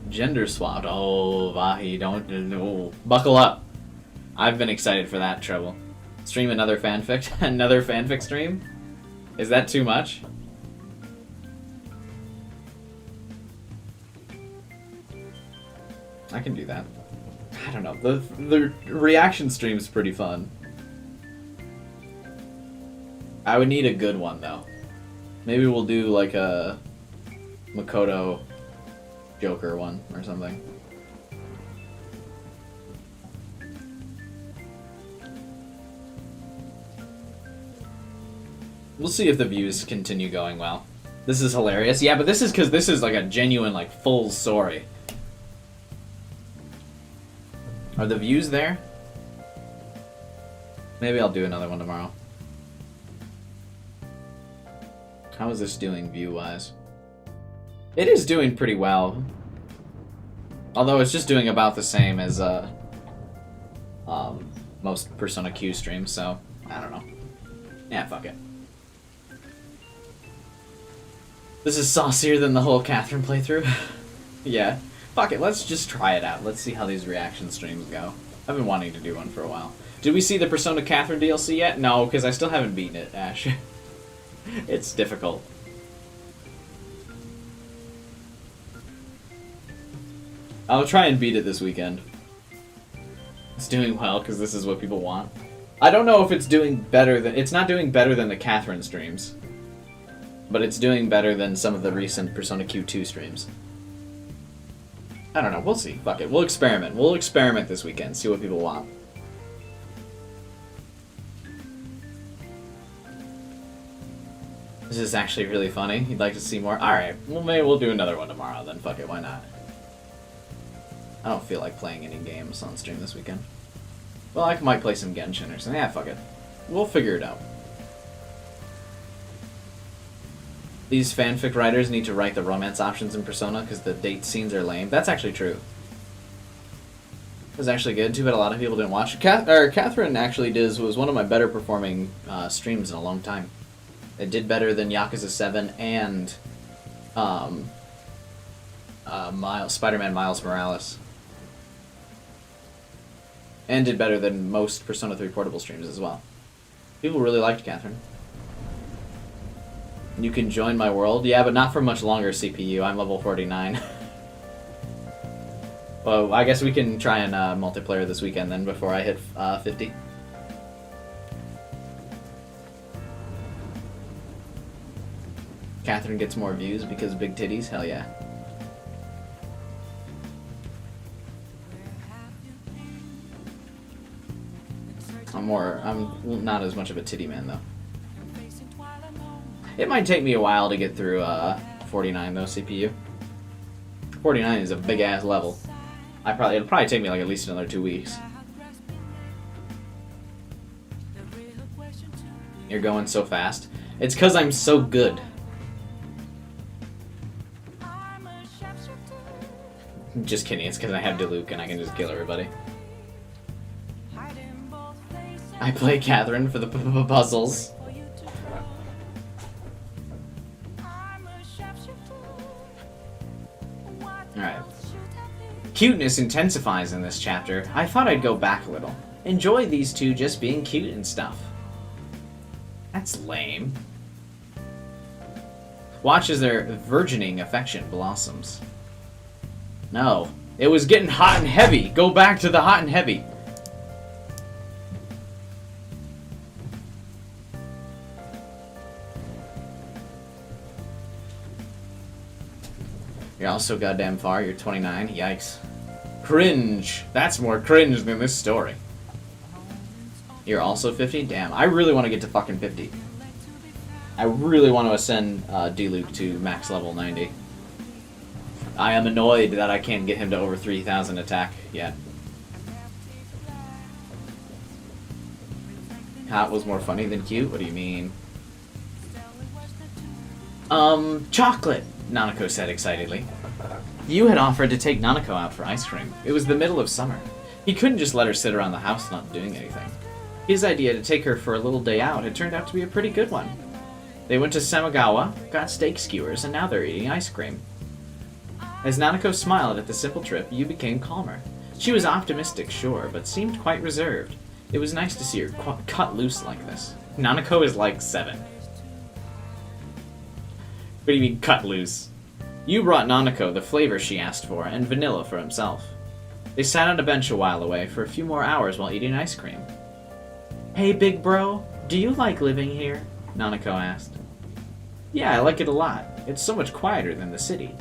Gender swapped. Oh, Vahi, don't. No. Buckle up. I've been excited for that trouble. Stream another fanfic? Another fanfic stream? Is that too much? I can do that. I don't know. The reaction stream is pretty fun. I would need a good one, though. Maybe we'll do, like, a Makoto Joker one or something. We'll see if the views continue going well. This is hilarious. Yeah, but this is because this is like a genuine, like, full story. Are the views there? Maybe I'll do another one tomorrow. How is this doing view-wise? It is doing pretty well. Although it's just doing about the same as most Persona Q streams, so I don't know. Yeah, fuck it. This is saucier than the whole Catherine playthrough. Yeah. Fuck it, let's just try it out. Let's see how these reaction streams go. I've been wanting to do one for a while. Did we see the Persona Catherine DLC yet? No, because I still haven't beaten it, Ash. It's difficult. I'll try and beat it this weekend. It's doing well, because this is what people want. I don't know if it's doing better than... It's not doing better than the Catherine streams. But it's doing better than some of the recent Persona Q2 streams. I don't know, we'll see. Fuck it, we'll experiment. We'll experiment this weekend, see what people want. This is actually really funny. You'd like to see more? Alright, well maybe we'll do another one tomorrow then. Fuck it, why not? I don't feel like playing any games on stream this weekend. Well, I might play some Genshin or something. Yeah, fuck it. We'll figure it out. These fanfic writers need to write the romance options in Persona because the date scenes are lame. That's actually true. It was actually good. Too bad a lot of people didn't watch it. Catherine actually was one of my better performing streams in a long time. It did better than Yakuza 7 and Spider-Man Miles Morales. And did better than most Persona 3 portable streams as well. People really liked Catherine. You can join my world? Yeah, but not for much longer, CPU. I'm level 49. Well, I guess we can try and multiplayer this weekend then before I hit 50. Catherine gets more views because big titties? Hell yeah. I'm not as much of a titty man though. It might take me a while to get through 49 though, CPU. 49 is a big ass level. It'll probably take me like at least another 2 weeks. You're going so fast. It's cause I'm so good. Just kidding, it's cause I have Diluc and I can just kill everybody. I play Catherine for the puzzles. Alright. Cuteness intensifies in this chapter. I thought I'd go back a little. Enjoy these two just being cute and stuff. That's lame. Watch as their virgining affection blossoms. No. It was getting hot and heavy. Go back to the hot and heavy. You're all so goddamn far. You're 29. Yikes. Cringe. That's more cringe than this story. You're also 50? Damn. I really want to get to fucking 50. I really want to ascend D-Luke to max level 90. I am annoyed that I can't get him to over 3,000 attack yet. Hot was more funny than cute? What do you mean? Chocolate, Nanako said excitedly. You had offered to take Nanako out for ice cream. It was the middle of summer. He couldn't just let her sit around the house not doing anything. His idea to take her for a little day out had turned out to be a pretty good one. They went to Samagawa, got steak skewers, and now they're eating ice cream. As Nanako smiled at the simple trip, you became calmer. She was optimistic, sure, but seemed quite reserved. It was nice to see her cut loose like this. Nanako is like 7. What do you mean, cut loose? You brought Nanako the flavor she asked for, and vanilla for himself. They sat on a bench a while away for a few more hours while eating ice cream. Hey, big bro, do you like living here? Nanako asked. Yeah, I like it a lot. It's so much quieter than the city.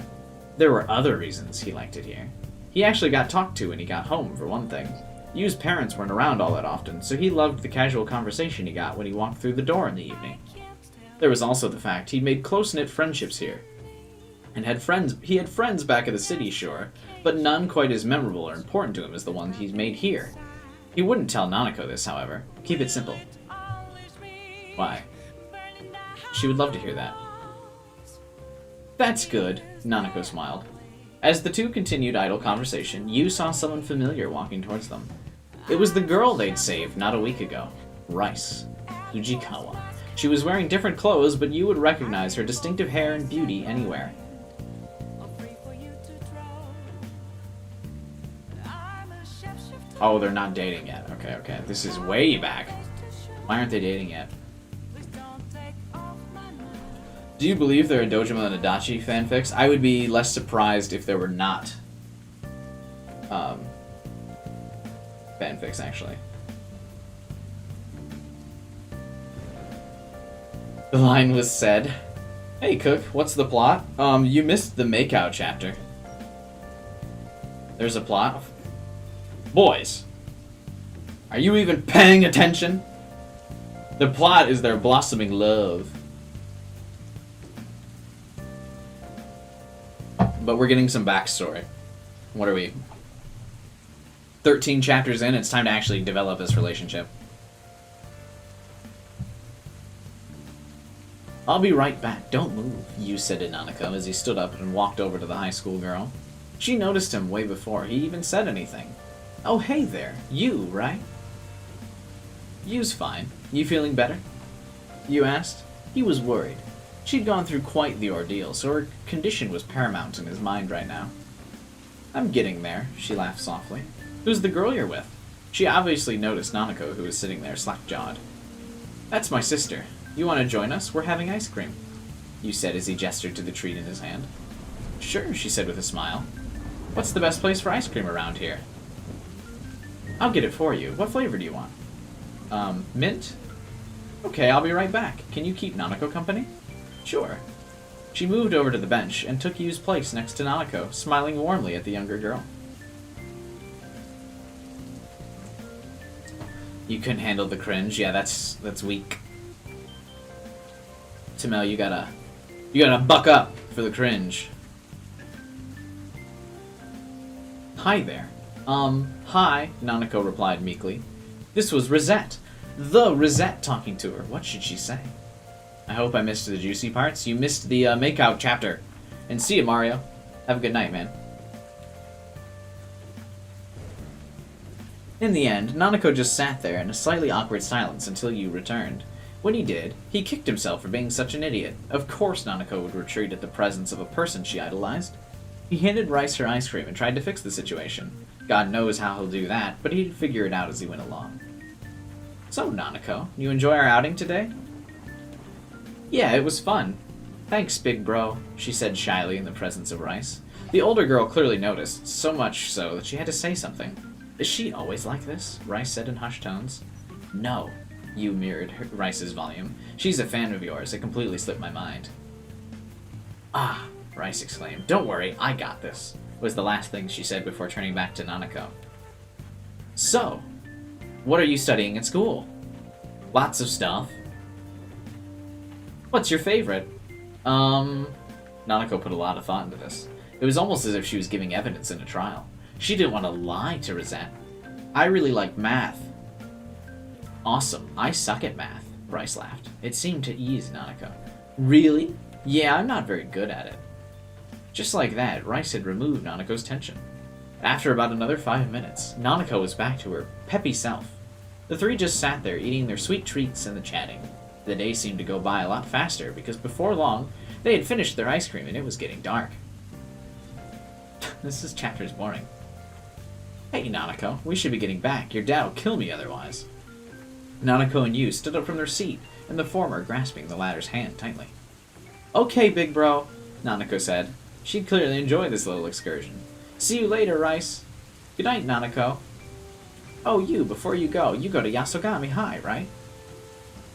There were other reasons he liked it here. He actually got talked to when he got home, for one thing. Yu's parents weren't around all that often, so he loved the casual conversation he got when he walked through the door in the evening. There was also the fact he'd made close-knit friendships here. And he had friends back in the city, sure, but none quite as memorable or important to him as the ones he's made here. He wouldn't tell Nanako this, however. Keep it simple. Why? She would love to hear that. That's good, Nanako smiled. As the two continued idle conversation, Yu saw someone familiar walking towards them. It was the girl they'd saved not a week ago. Rice. Fujikawa. She was wearing different clothes, but Yu would recognize her distinctive hair and beauty anywhere. Oh, they're not dating yet. Okay. This is way back. Why aren't they dating yet? Do you believe there are Dojima and Adachi fanfics? I would be less surprised if there were not fanfics, actually. The line was said. Hey, Cook, what's the plot? You missed the makeout chapter. There's a plot? Boys, are you even paying attention? The plot is their blossoming love. But we're getting some backstory. What are we? 13 chapters in, it's time to actually develop this relationship. I'll be right back, don't move, Yu said to Nanako as he stood up and walked over to the high school girl. She noticed him way before he even said anything. Oh, hey there, Yu, right? Yu's fine. You feeling better? Yu asked. He was worried. She'd gone through quite the ordeal, so her condition was paramount in his mind right now. I'm getting there, she laughed softly. Who's the girl you're with? She obviously noticed Nanako, who was sitting there slack-jawed. That's my sister. You want to join us? We're having ice cream, Yu said as he gestured to the treat in his hand. Sure, she said with a smile. What's the best place for ice cream around here? I'll get it for you. What flavor do you want? Mint? Okay, I'll be right back. Can you keep Nanako company? Sure. She moved over to the bench and took Yu's place next to Nanako, smiling warmly at the younger girl. You couldn't handle the cringe? Yeah, that's weak. Tamel, you gotta buck up for the cringe. Hi there. Hi, Nanako replied meekly. This was Rosette. The Rosette talking to her. What should she say? I hope I missed the juicy parts. You missed the makeout chapter. And see you, Mario. Have a good night, man. In the end, Nanako just sat there in a slightly awkward silence until Yu returned. When he did, he kicked himself for being such an idiot. Of course Nanako would retreat at the presence of a person she idolized. He handed Rice her ice cream and tried to fix the situation. God knows how he'll do that, but he'd figure it out as he went along. So, Nanako, you enjoy our outing today? Yeah, it was fun. Thanks, big bro, she said shyly in the presence of Rice. The older girl clearly noticed, so much so that she had to say something. Is she always like this? Rice said in hushed tones. No, you mirrored Rice's volume. She's a fan of yours. It completely slipped my mind. Ah, Rice exclaimed. Don't worry, I got this, was the last thing she said before turning back to Nanako. So, what are you studying at school? Lots of stuff. What's your favorite? Nanako put a lot of thought into this. It was almost as if she was giving evidence in a trial. She didn't want to lie to Rosette. I really like math. Awesome, I suck at math, Rice laughed. It seemed to ease Nanako. Really? Yeah, I'm not very good at it. Just like that, Rice had removed Nanako's tension. After about another 5 minutes, Nanako was back to her peppy self. The three just sat there eating their sweet treats and chatting. The day seemed to go by a lot faster because before long, they had finished their ice cream and it was getting dark. This chapter's boring. Hey, Nanako, we should be getting back. Your dad will kill me otherwise. Nanako and Yu stood up from their seat, and the former grasping the latter's hand tightly. Okay, big bro, Nanako said. She'd clearly enjoy this little excursion. See you later, Rice. Good night, Nanako. Oh, Yu, before you go to Yasogami High, right?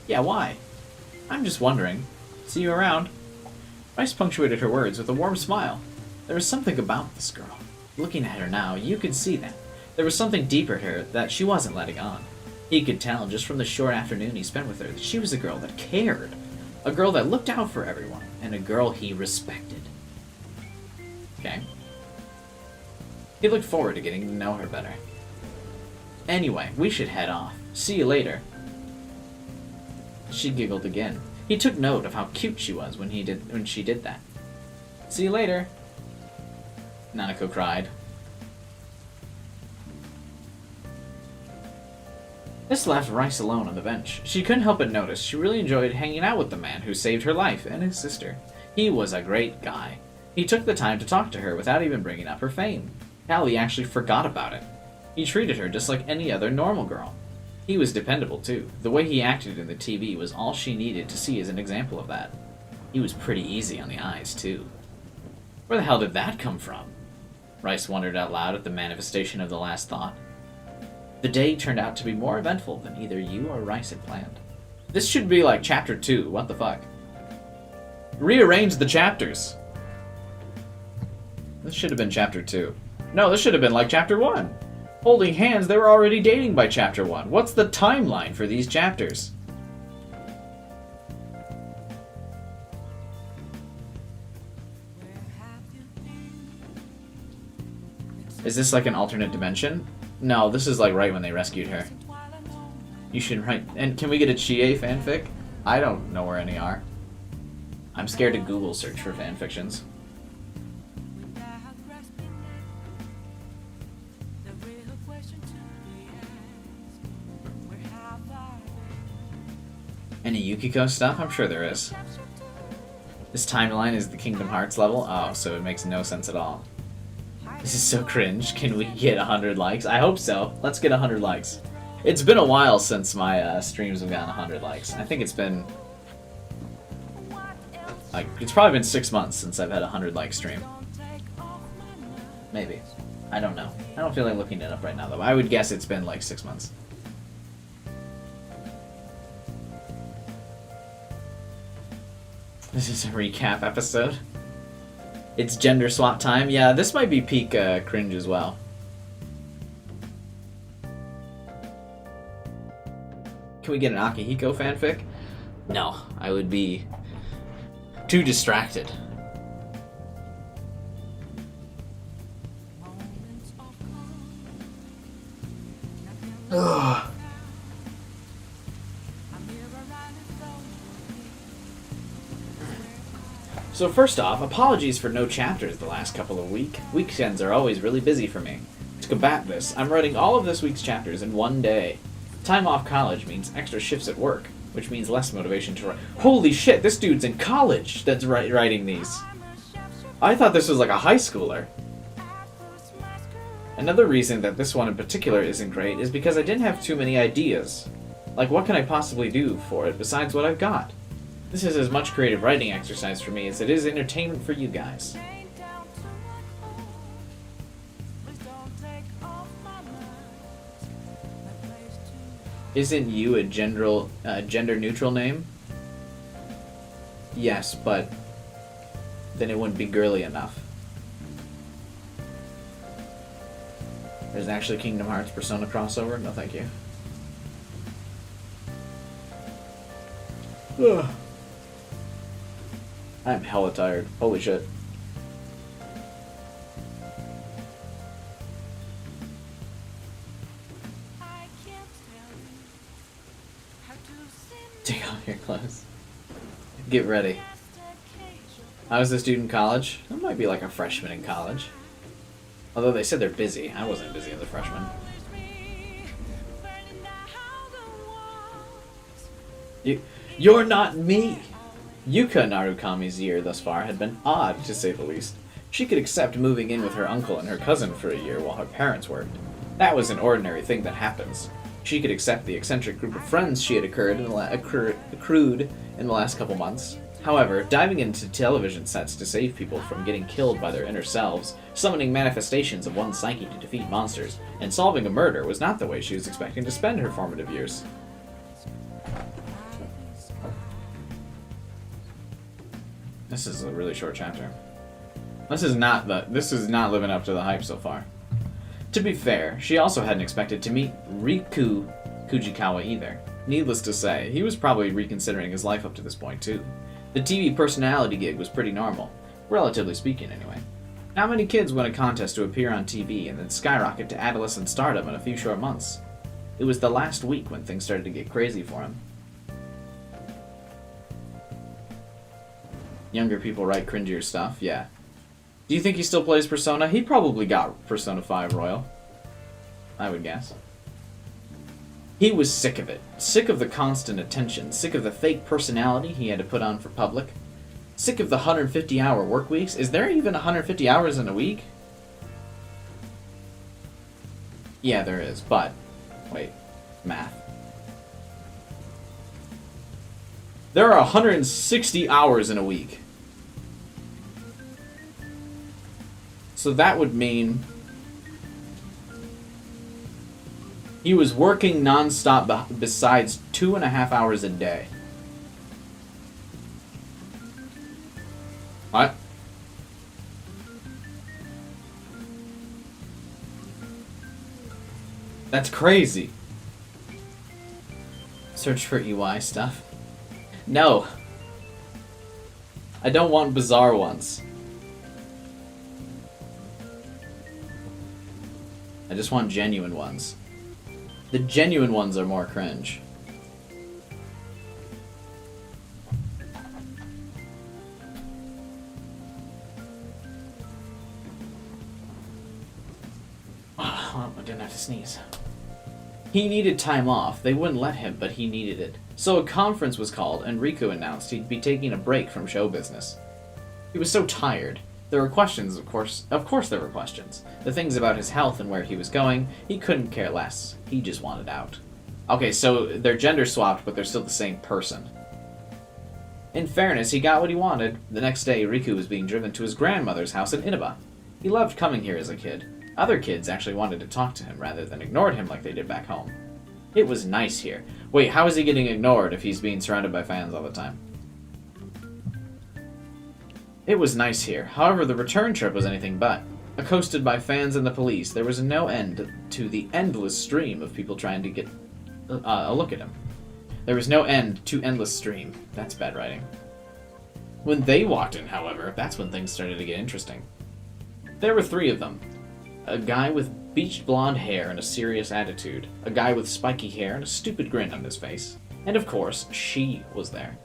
Yeah, why? I'm just wondering. See you around. Rice punctuated her words with a warm smile. There was something about this girl. Looking at her now, you could see that. There was something deeper to her that she wasn't letting on. He could tell just from the short afternoon he spent with her that she was a girl that cared. A girl that looked out for everyone. And a girl he respected. Okay. He looked forward to getting to know her better. Anyway, we should head off. See you later. She giggled again. He took note of how cute she was when she did that. See you later. Nanako cried. This left Rice alone on the bench. She couldn't help but notice she really enjoyed hanging out with the man who saved her life and his sister. He was a great guy. He took the time to talk to her without even bringing up her fame. Callie actually forgot about it. He treated her just like any other normal girl. He was dependable too. The way he acted in the TV was all she needed to see as an example of that. He was pretty easy on the eyes too. Where the hell did that come from? Rice wondered out loud at the manifestation of the last thought. The day turned out to be more eventful than either you or Rice had planned. This should be like chapter 2, what the fuck? Rearrange the chapters! This should have been chapter 2. No, this should have been like chapter 1! Holding hands, they were already dating by chapter 1. What's the timeline for these chapters? Is this like an alternate dimension? No, this is like right when they rescued her. You should write... And can we get a Chie fanfic? I don't know where any are. I'm scared to Google search for fanfictions. Any Yukiko stuff? I'm sure there is. This timeline is the Kingdom Hearts level? Oh, so it makes no sense at all. This is so cringe. Can we get 100 likes? I hope so. Let's get 100 likes. It's been a while since my streams have gotten 100 likes. I think it's been... like, it's probably been 6 months since I've had a 100 like stream. Maybe. I don't know. I don't feel like looking it up right now, though. I would guess it's been like 6 months. This is a recap episode. It's gender swap time. Yeah, this might be peak cringe as well. Can we get an Akihiko fanfic? No, I would be too distracted. Ugh. So first off, apologies for no chapters the last couple of weeks. Weekends are always really busy for me. To combat this, I'm writing all of this week's chapters in one day. Time off college means extra shifts at work, which means less motivation to write. Holy shit, this dude's in college that's writing these. I thought this was like a high schooler. Another reason that this one in particular isn't great is because I didn't have too many ideas. Like, what can I possibly do for it besides what I've got? This is as much creative writing exercise for me as it is entertainment for you guys. Isn't you a gender-neutral name? Yes, but then it wouldn't be girly enough. There's actually Kingdom Hearts Persona crossover? No, thank you. Ugh. I'm hella tired. Holy shit. Take off your clothes. Get ready. I was a student in college. I might be like a freshman in college. Although they said they're busy. I wasn't busy as a freshman. You're not me! Yuka Narukami's year thus far had been odd, to say the least. She could accept moving in with her uncle and her cousin for a year while her parents worked. That was an ordinary thing that happens. She could accept the eccentric group of friends she had accrued in the last couple months. However, diving into television sets to save people from getting killed by their inner selves, summoning manifestations of one's psyche to defeat monsters, and solving a murder was not the way she was expecting to spend her formative years. This is a really short chapter. This is not living up to the hype so far. To be fair, she also hadn't expected to meet Riku Kujikawa either. Needless to say, he was probably reconsidering his life up to this point too. The TV personality gig was pretty normal, relatively speaking anyway. Not many kids win a contest to appear on TV and then skyrocket to adolescent stardom in a few short months. It was the last week when things started to get crazy for him. Younger people write cringier stuff, yeah. Do you think he still plays Persona? He probably got Persona 5 Royal. I would guess. He was sick of it. Sick of the constant attention. Sick of the fake personality he had to put on for public. Sick of the 150-hour work weeks. Is there even 150 hours in a week? Yeah, there is, but... Wait. Math. There are 160 hours in a week. So that would mean he was working non-stop besides 2.5 hours a day. What? That's crazy. Search for EY stuff. No. I don't want bizarre ones. I just want genuine ones. The genuine ones are more cringe. I didn't have to sneeze. He needed time off. They wouldn't let him, but he needed it. So a conference was called, and Riku announced he'd be taking a break from show business. He was so tired. There were questions, of course. Of course there were questions. The things about his health and where he was going, he couldn't care less. He just wanted out. Okay, so they're gender swapped, but they're still the same person. In fairness, he got what he wanted. The next day, Riku was being driven to his grandmother's house in Inaba. He loved coming here as a kid. Other kids actually wanted to talk to him rather than ignored him like they did back home. It was nice here. Wait, how is he getting ignored if he's being surrounded by fans all the time? It was nice here. However, the return trip was anything but. Accosted by fans and the police, there was no end to the endless stream of people trying to get a look at him. There was no end to endless stream. That's bad writing. When they walked in, however, that's when things started to get interesting. There were 3 of them. A guy with bleached blonde hair and a serious attitude. A guy with spiky hair and a stupid grin on his face. And of course, she was there.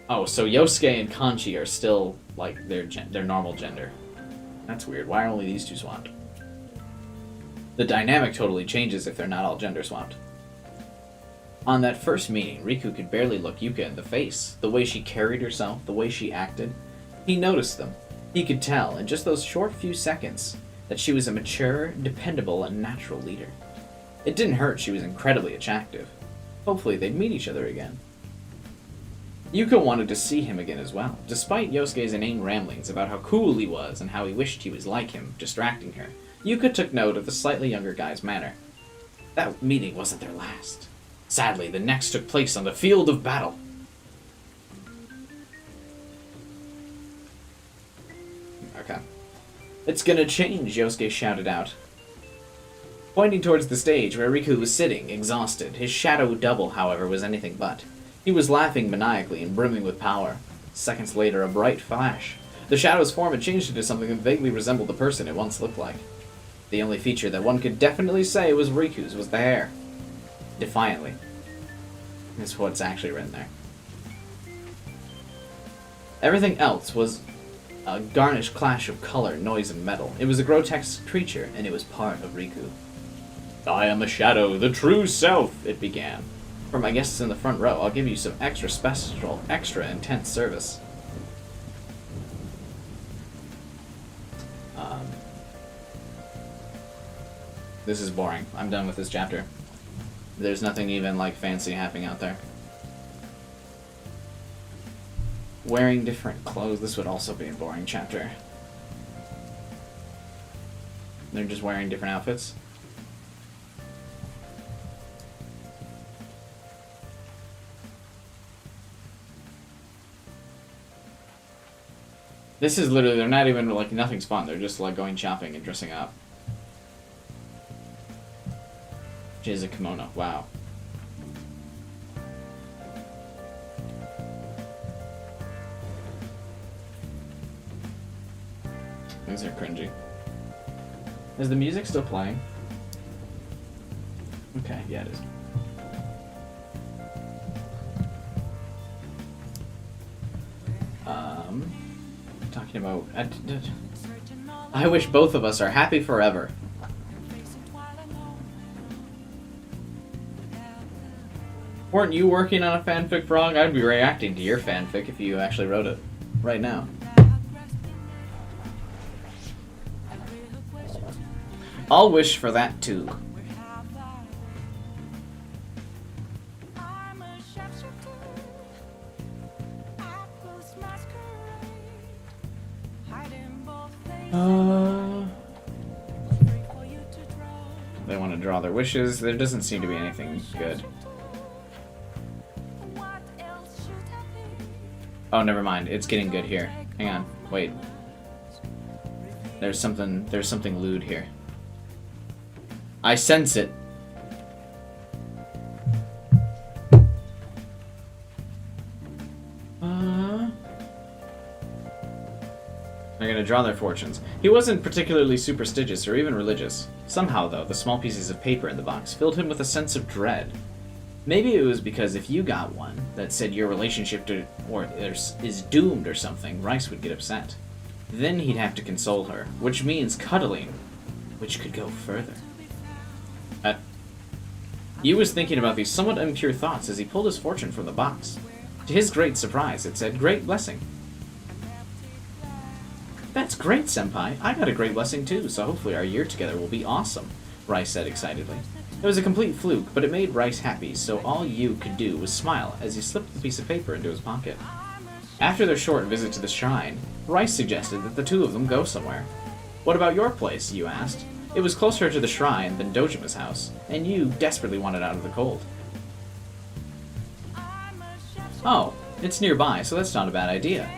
Oh, so Yosuke and Kanchi are still, like, their normal gender. That's weird. Why are only these 2 swapped? The dynamic totally changes if they're not all gender swapped. On that first meeting, Riku could barely look Yuka in the face. The way she carried herself, the way she acted. He noticed them. He could tell, in just those short few seconds, that she was a mature, dependable, and natural leader. It didn't hurt she was incredibly attractive. Hopefully they'd meet each other again. Yuka wanted to see him again as well, despite Yosuke's inane ramblings about how cool he was and how he wished he was like him, distracting her. Yuka took note of the slightly younger guy's manner. That meeting wasn't their last. Sadly, the next took place on the field of battle. Okay. It's gonna change, Yosuke shouted out, pointing towards the stage where Riku was sitting, exhausted. His shadow double, however, was anything but. He was laughing maniacally and brimming with power. Seconds later, a bright flash. The shadow's form had changed into something that vaguely resembled the person it once looked like. The only feature that one could definitely say was Riku's was the hair. Defiantly. That's what's actually written there. Everything else was a garnished clash of color, noise, and metal. It was a grotesque creature, and it was part of Riku. I am a shadow, the true self, it began. For my guests in the front row, I'll give you some extra special, extra intense service. This is boring. I'm done with this chapter. There's nothing even, like, fancy happening out there. Wearing different clothes. This would also be a boring chapter. They're just wearing different outfits. This is literally, they're not even, like, nothing's fun. They're just, like, going shopping and dressing up. She has a kimono. Wow. These are cringy. Is the music still playing? Okay, yeah, it is. Talking about... I wish both of us are happy forever. Weren't you working on a fanfic, Frog? I'd be reacting to your fanfic if you actually wrote it right now. I'll wish for that too. They want to draw their wishes. There doesn't seem to be anything good. Oh, never mind. It's getting good here. Hang on. Wait. There's something lewd here. I sense it. They're gonna draw their fortunes. He wasn't particularly superstitious or even religious. Somehow, though, the small pieces of paper in the box filled him with a sense of dread. Maybe it was because if you got one that said your relationship is doomed or something, Rice would get upset. Then he'd have to console her, which means cuddling, which could go further. Yu was thinking about these somewhat impure thoughts as he pulled his fortune from the box. To his great surprise, it said, "Great blessing." That's great, Senpai. I got a great blessing too, so hopefully our year together will be awesome, Rice said excitedly. It was a complete fluke, but it made Rice happy, so all Yu could do was smile as he slipped the piece of paper into his pocket. After their short visit to the shrine, Rice suggested that the two of them go somewhere. What about your place? Yu asked. It was closer to the shrine than Dojima's house, and Yu desperately wanted out of the cold. Oh, it's nearby, so that's not a bad idea.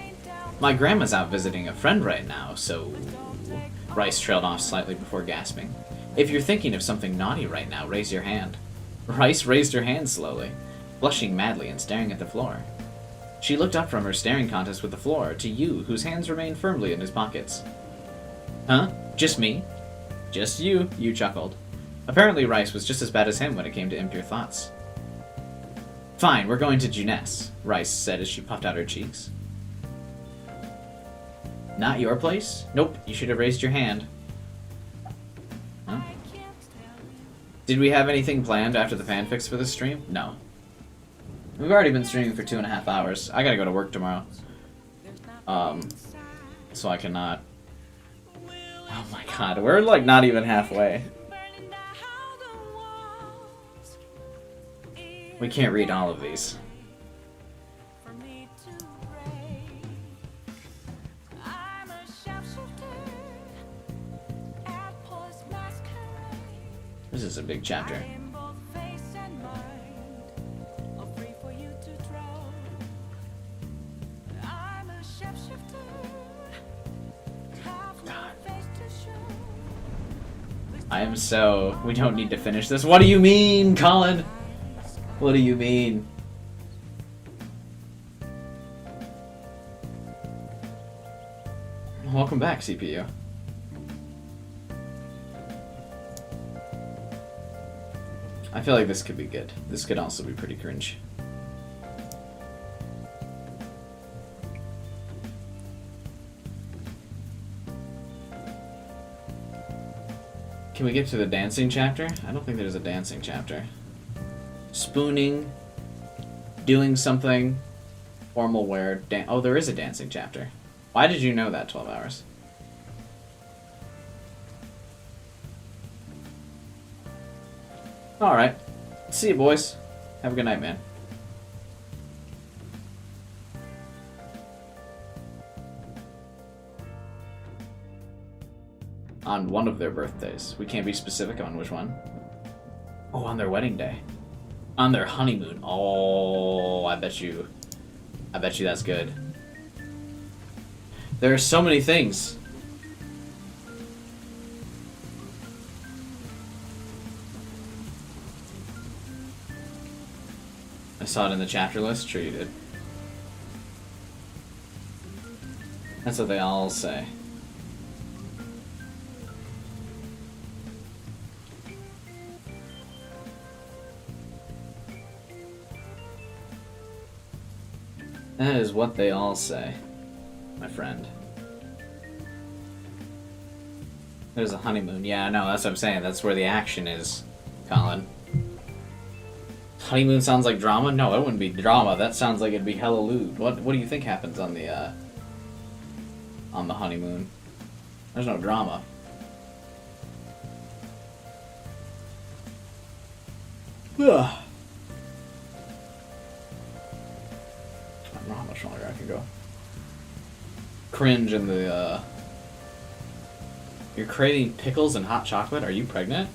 My grandma's out visiting a friend right now, so... Rice trailed off slightly before gasping. If you're thinking of something naughty right now, raise your hand. Rice raised her hand slowly, blushing madly and staring at the floor. She looked up from her staring contest with the floor to Yu, whose hands remained firmly in his pockets. Huh? Just me? Just you, Yu chuckled. Apparently Rice was just as bad as him when it came to impure thoughts. Fine, we're going to Juness, Rice said as she puffed out her cheeks. Not your place? Nope, you should have raised your hand. Huh? Did we have anything planned after the fanfics for this stream? No. We've already been streaming for 2.5 hours. I gotta go to work tomorrow. So I cannot Oh my god, we're like not even halfway. We can't read all of these. This is a big chapter. I am so... We don't need to finish this. What do you mean, Colin? What do you mean? Welcome back, CPU. I feel like this could be good. This could also be pretty cringe. Can we get to the dancing chapter? I don't think there's a dancing chapter. Spooning, doing something, formal wear, oh, there is a dancing chapter. Why did you know that, 12 hours? Alright. See you, boys. Have a good night, man. On one of their birthdays. We can't be specific on which one. Oh, on their wedding day. On their honeymoon. Oh, I bet you that's good. There are so many things. I saw it in the chapter list. Sure you did. That's what they all say. That is what they all say, my friend. There's a honeymoon. Yeah, I know, that's what I'm saying. That's where the action is, Colin. Honeymoon sounds like drama? No, it wouldn't be drama. That sounds like it'd be hella lewd. What do you think happens on the honeymoon? There's no drama. Ugh. I don't know how much longer I can go. Cringe in the, You're creating pickles and hot chocolate? Are you pregnant?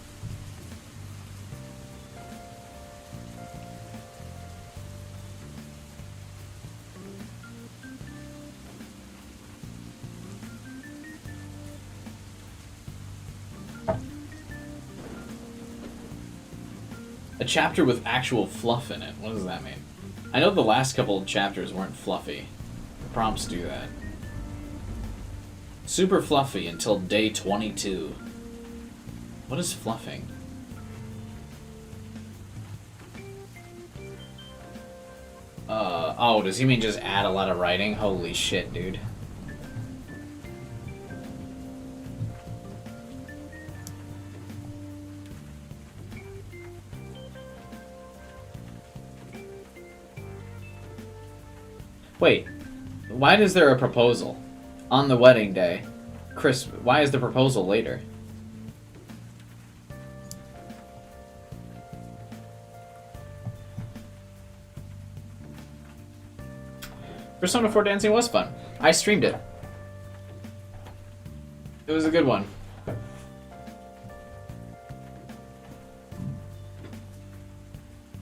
A chapter with actual fluff in it. What does that mean? I know the last couple of chapters weren't fluffy. The prompts do that. Super fluffy until day 22. What is fluffing? Oh, does he mean just add a lot of writing? Holy shit, dude. Wait, why is there a proposal on the wedding day? Chris, why is the proposal later? Persona 4 dancing was fun. I streamed it. It was a good one.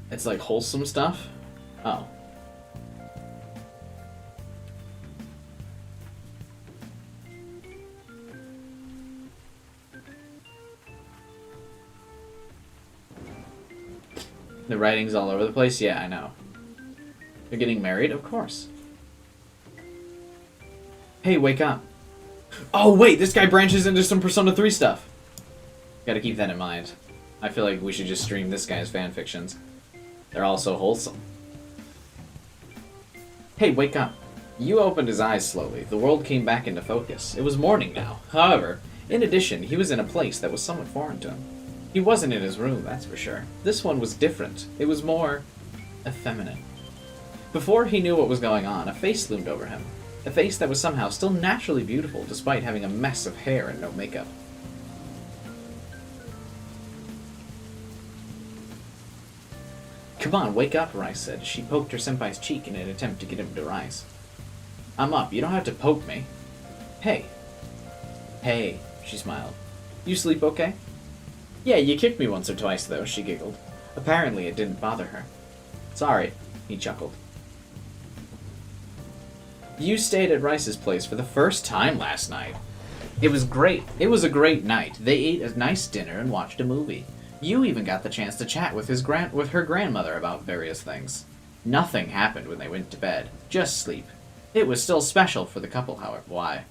It's like wholesome stuff? Oh. The writing's all over the place? Yeah, I know. You're getting married? Of course. Hey, wake up. Oh, wait, this guy branches into some Persona 3 stuff. Gotta keep that in mind. I feel like we should just stream this guy's fanfictions. They're all so wholesome. Hey, wake up. Yu opened his eyes slowly. The world came back into focus. It was morning now. However, in addition, he was in a place that was somewhat foreign to him. He wasn't in his room, that's for sure. This one was different. It was more effeminate. Before he knew what was going on, a face loomed over him. A face that was somehow still naturally beautiful despite having a mess of hair and no makeup. Come on, wake up, Rice said as she poked her senpai's cheek in an attempt to get him to rise. I'm up, you don't have to poke me. Hey. Hey, she smiled. You sleep okay? Yeah, you kicked me once or twice, though, she giggled. Apparently it didn't bother her. Sorry, he chuckled. You stayed at Rice's place for the first time last night. It was great. It was a great night. They ate a nice dinner and watched a movie. You even got the chance to chat with her grandmother about various things. Nothing happened when they went to bed. Just sleep. It was still special for the couple, however. Why?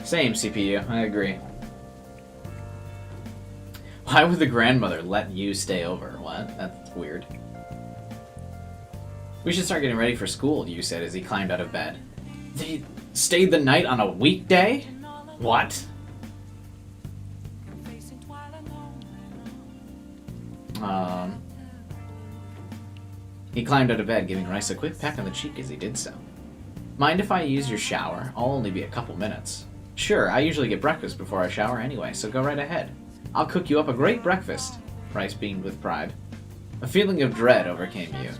Same, CPU. I agree. Why would the grandmother let you stay over? What? That's weird. We should start getting ready for school, you said as he climbed out of bed. They stayed the night on a weekday? What? He climbed out of bed, giving Rice a quick peck on the cheek as he did so. Mind if I use your shower? I'll only be a couple minutes. Sure, I usually get breakfast before I shower anyway, so go right ahead. I'll cook you up a great breakfast. Rice beamed with pride. A feeling of dread overcame you.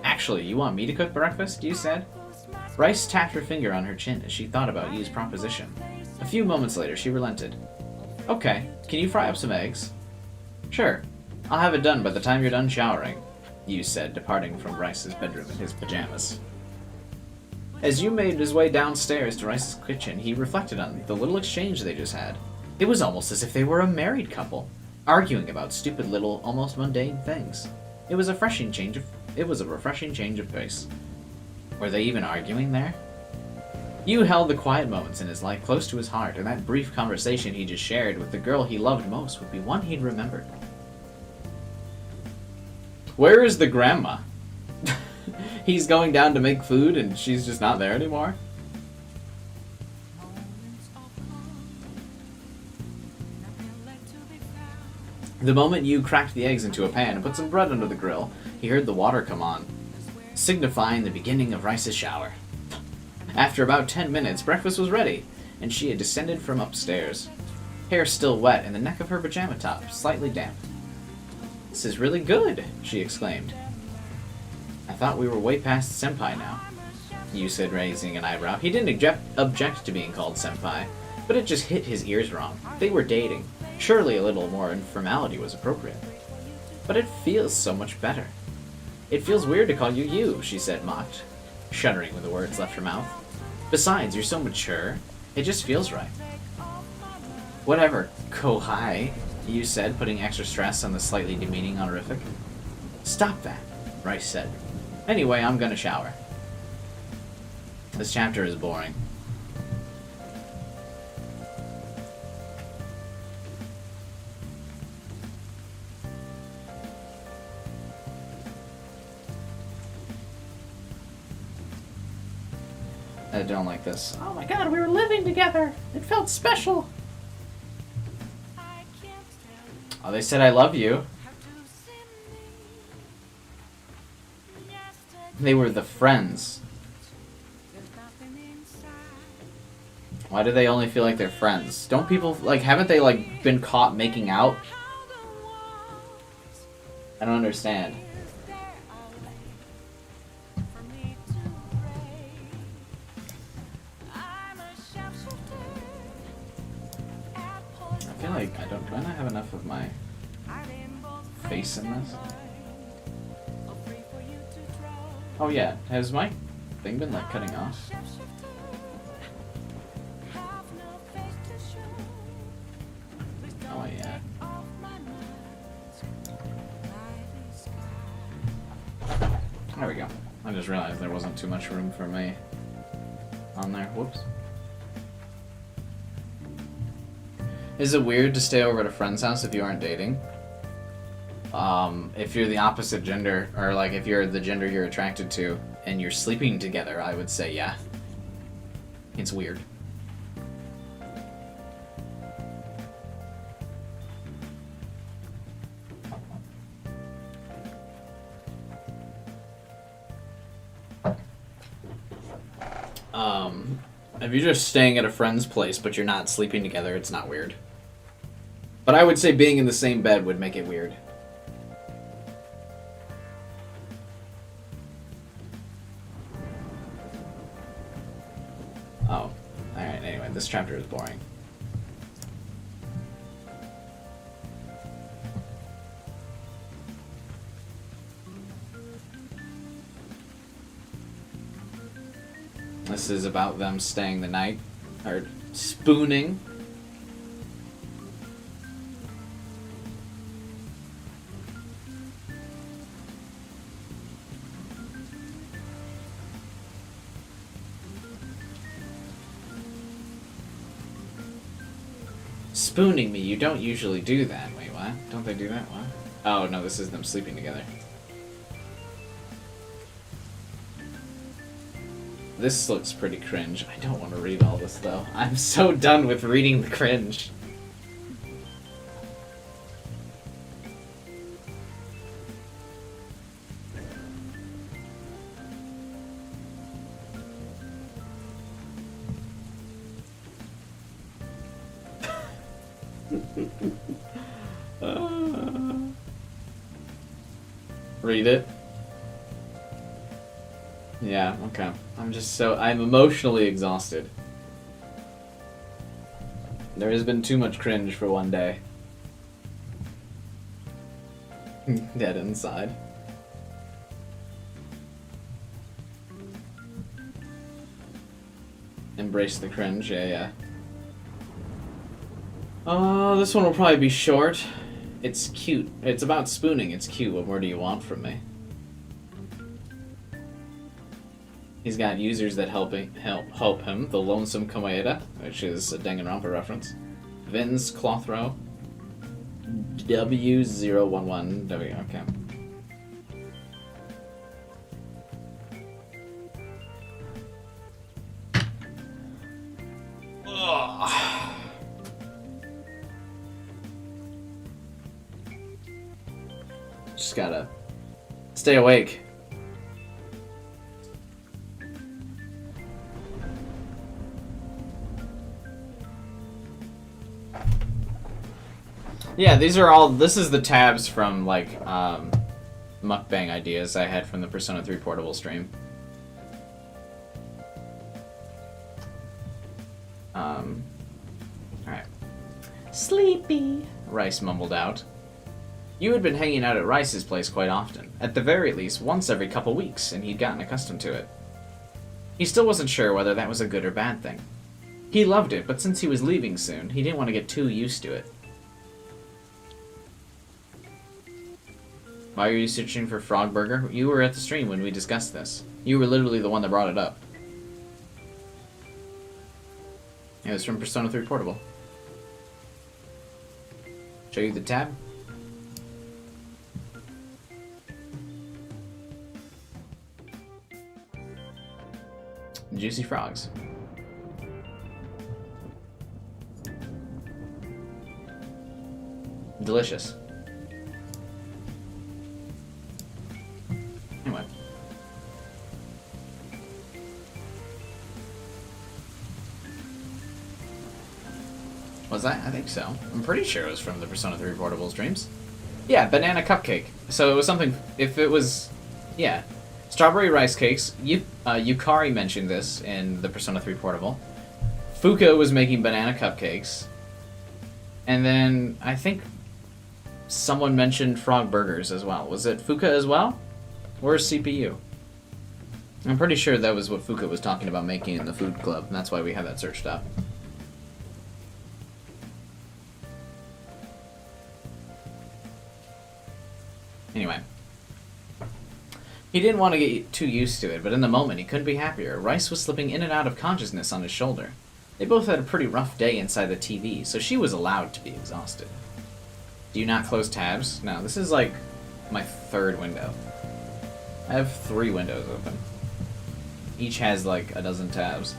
Actually, you want me to cook breakfast, you said? Rice tapped her finger on her chin as she thought about Yu's proposition. A few moments later, she relented. Okay, can you fry up some eggs? Sure. I'll have it done by the time you're done showering, Yu said, departing from Rice's bedroom in his pajamas. As Yu made his way downstairs to Rice's kitchen, he reflected on the little exchange they just had. It was almost as if they were a married couple, arguing about stupid little, almost mundane things. It was a refreshing change of pace. Were they even arguing there? Yu held the quiet moments in his life close to his heart, and that brief conversation he just shared with the girl he loved most would be one he'd remember. Where is the grandma? He's going down to make food and she's just not there anymore? The moment Yu cracked the eggs into a pan and put some bread under the grill, he heard the water come on, signifying the beginning of Rice's shower. After about 10 minutes, breakfast was ready, and she had descended from upstairs. Hair still wet and the neck of her pajama top slightly damp. This is really good, she exclaimed. I thought we were way past senpai now, Yu said, raising an eyebrow. He didn't object to being called senpai, but it just hit his ears wrong. They were dating. Surely a little more informality was appropriate. But it feels so much better. It feels weird to call you Yu, she said, mocked, shuddering when the words left her mouth. Besides, you're so mature. It just feels right. Whatever, Kohai, Yu said, putting extra stress on the slightly demeaning honorific. Stop that, Rice said. Anyway, I'm gonna shower. This chapter is boring. I don't like this. Oh my god, we were living together! It felt special! Oh, they said I love you. They were the friends. Why do they only feel like they're friends? Don't people, like, haven't they, like, been caught making out? I don't understand. I feel like do I not have enough of my face in this? Oh yeah, has my thing been like cutting off? Oh yeah. There we go. I just realized there wasn't too much room for me on there. Whoops. Is it weird to stay over at a friend's house if you aren't dating? If you're the opposite gender, or like if you're the gender you're attracted to and you're sleeping together, I would say yeah. It's weird. If you're just staying at a friend's place but you're not sleeping together, it's not weird. But I would say being in the same bed would make it weird. Oh. Alright, anyway, this chapter is boring. This is about them staying the night, or spooning. Spooning me, you don't usually do that. Wait, what? Don't they do that? What? Oh, no, this is them sleeping together. This looks pretty cringe. I don't want to read all this, though. I'm so done with reading the cringe. Read it? Yeah, okay. I'm emotionally exhausted. There has been too much cringe for one day. Dead inside. Embrace the cringe, yeah. Oh, this one will probably be short. It's cute. It's about spooning. It's cute. What more do you want from me? He's got users that help him. The Lonesome Komaeda, which is a Danganronpa reference. Vin's Clothrow. W011W. Okay. Ugh. Just gotta stay awake. Yeah, this is the tabs from, like, mukbang ideas I had from the Persona 3 Portable stream. Alright. Sleepy, Rice mumbled out. You had been hanging out at Rice's place quite often, at the very least once every couple weeks, and he'd gotten accustomed to it. He still wasn't sure whether that was a good or bad thing. He loved it, but since he was leaving soon, he didn't want to get too used to it. Why are you searching for Frog Burger? You were at the stream when we discussed this. You were literally the one that brought it up. It was from Persona 3 Portable. Show you the tab? Juicy frogs. Delicious. Anyway. Was that? I think so. I'm pretty sure it was from the Persona 3 Portable streams. Yeah, banana cupcake. So it was something, if it was, yeah. Strawberry rice cakes. Yukari mentioned this in the Persona 3 Portable. Fuka was making banana cupcakes. And then I think someone mentioned frog burgers as well. Was it Fuka as well? Where's CPU? I'm pretty sure that was what Fuka was talking about making in the food club, and that's why we have that searched up. Anyway. He didn't want to get too used to it, but in the moment he couldn't be happier. Rice was slipping in and out of consciousness on his shoulder. They both had a pretty rough day inside the TV, so she was allowed to be exhausted. Do you not close tabs? No, this is like my third window. I have 3 windows open. Each has like a dozen tabs.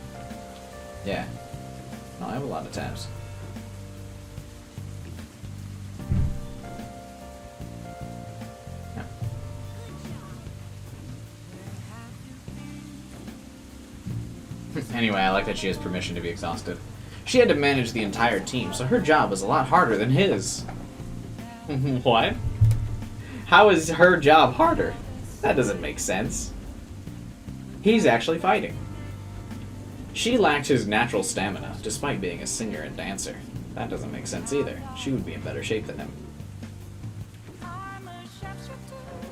Yeah. No, I have a lot of tabs. Anyway, I like that she has permission to be exhausted. She had to manage the entire team, so her job was a lot harder than his. What? How is her job harder? That doesn't make sense. He's actually fighting. She lacked his natural stamina, despite being a singer and dancer. That doesn't make sense either. She would be in better shape than him.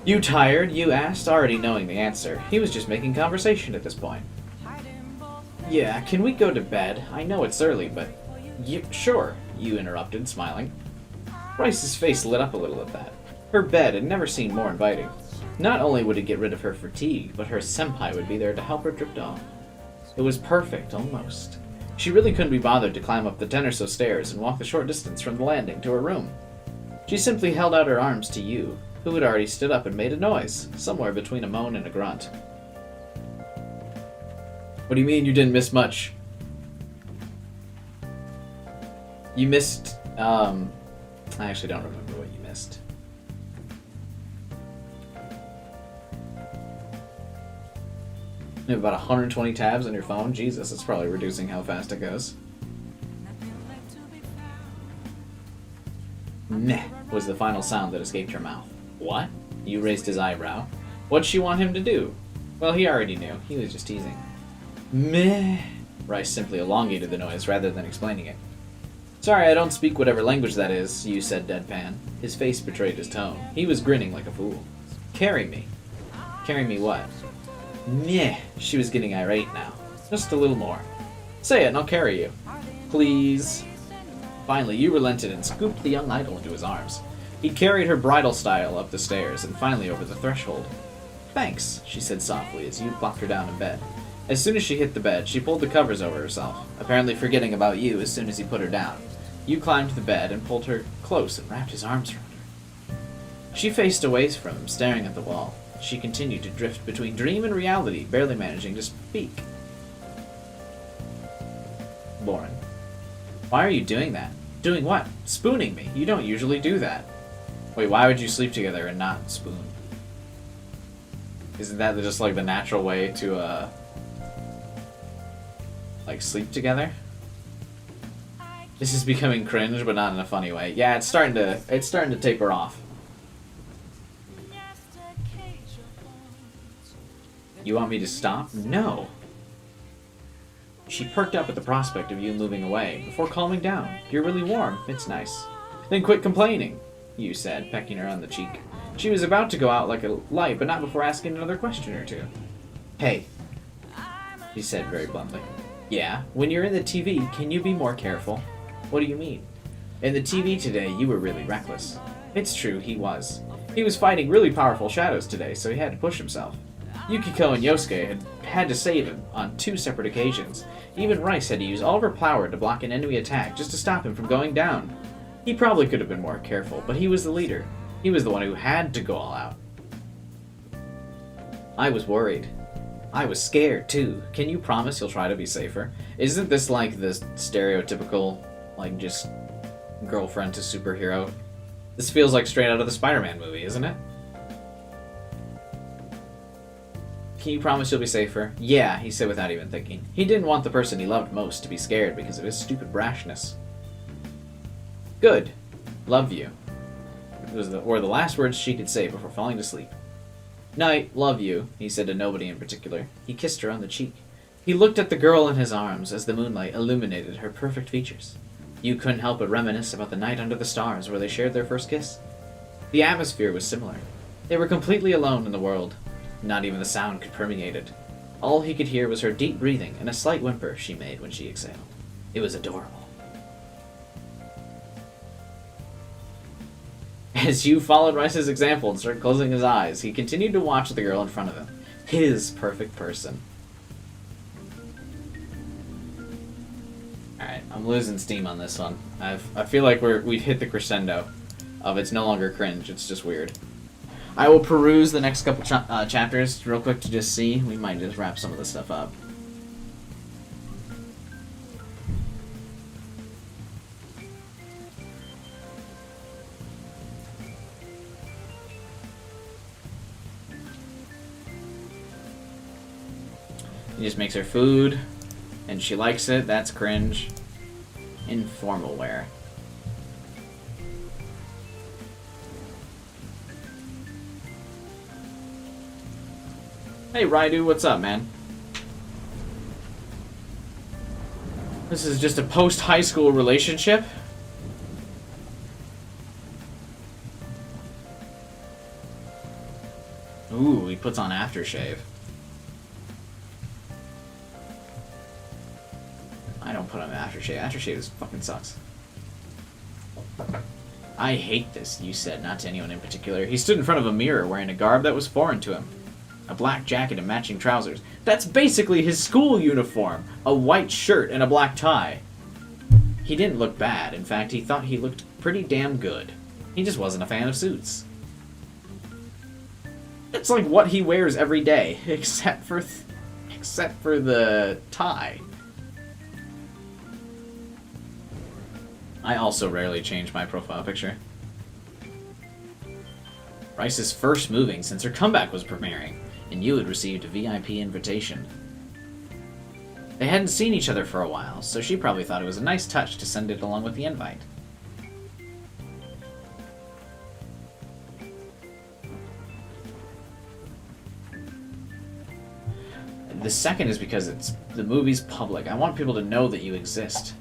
You tired? You asked, already knowing the answer. He was just making conversation at this point. Yeah, can we go to bed? I know it's early, but... Sure, you interrupted, smiling. Rice's face lit up a little at that. Her bed had never seemed more inviting. Not only would it get rid of her fatigue, but her senpai would be there to help her drift off. It was perfect, almost. She really couldn't be bothered to climb up the 10 or so stairs and walk the short distance from the landing to her room. She simply held out her arms to you, who had already stood up and made a noise, somewhere between a moan and a grunt. What do you mean you didn't miss much? You missed, I actually don't remember what you missed. You have about 120 tabs on your phone? Jesus, it's probably reducing how fast it goes. Meh, was the final sound that escaped her mouth. What? You raised his eyebrow. What'd she want him to do? Well, he already knew. He was just teasing. Meh. Rice simply elongated the noise rather than explaining it. Sorry, I don't speak whatever language that is, you said deadpan. His face betrayed his tone. He was grinning like a fool. Carry me. Carry me what? Meh. She was getting irate now. Just a little more. Say it and I'll carry you. Please. Finally, you relented and scooped the young idol into his arms. He carried her bridal style up the stairs and finally over the threshold. Thanks, she said softly as you plopped her down in bed. As soon as she hit the bed, she pulled the covers over herself, apparently forgetting about you as soon as he put her down. You climbed the bed and pulled her close and wrapped his arms around her. She faced away from him, staring at the wall. She continued to drift between dream and reality, barely managing to speak. Lauren. Why are you doing that? Doing what? Spooning me. You don't usually do that. Wait, why would you sleep together and not spoon? Isn't that just like the natural way to, like sleep together? This is becoming cringe, but not in a funny way. Yeah, it's starting to taper off. You want me to stop? No. She perked up at the prospect of you moving away, before calming down. You're really warm. It's nice. Then quit complaining, you said, pecking her on the cheek. She was about to go out like a light, but not before asking another question or two. Hey, he said very bluntly. Yeah, when you're in the TV, can you be more careful? What do you mean? In the TV today, you were really reckless. It's true, he was. He was fighting really powerful shadows today, so he had to push himself. Yukiko and Yosuke had to save him on 2 separate occasions. Even Rice had to use all of her power to block an enemy attack just to stop him from going down. He probably could have been more careful, but he was the leader. He was the one who had to go all out. I was worried. I was scared, too. Can you promise you'll try to be safer? Isn't this like the stereotypical, like, just girlfriend to superhero? This feels like straight out of the Spider-Man movie, isn't it? Can you promise you'll be safer? Yeah, he said without even thinking. He didn't want the person he loved most to be scared because of his stupid brashness. Good. Love you. Were the last words she could say before falling to sleep. Night, love you, he said to nobody in particular. He kissed her on the cheek. He looked at the girl in his arms as the moonlight illuminated her perfect features. You couldn't help but reminisce about the night under the stars where they shared their first kiss. The atmosphere was similar. They were completely alone in the world. Not even the sound could permeate it. All he could hear was her deep breathing and a slight whimper she made when she exhaled. It was adorable. As you followed Rice's example and started closing his eyes, he continued to watch the girl in front of him. His perfect person. Alright, I'm losing steam on this one. I feel like we've hit the crescendo of it's no longer cringe, it's just weird. I will peruse the next couple chapters real quick to just see. We might just wrap some of this stuff up. He just makes her food. And she likes it. That's cringe. Informal wear. Hey, Raidu, what's up, man? This is just a post-high school relationship? Ooh, he puts on aftershave. I don't put on aftershave. Aftershave fucking sucks. I hate this, you said, not to anyone in particular. He stood in front of a mirror wearing a garb that was foreign to him. A black jacket and matching trousers. That's basically his school uniform. A white shirt and a black tie. He didn't look bad. In fact, he thought he looked pretty damn good. He just wasn't a fan of suits. It's like what he wears every day, except for the tie. I also rarely change my profile picture. Rice's first moving since her comeback was premiering, and you had received a VIP invitation. They hadn't seen each other for a while, so she probably thought it was a nice touch to send it along with the invite. The second is because the movie's public. I want people to know that you exist.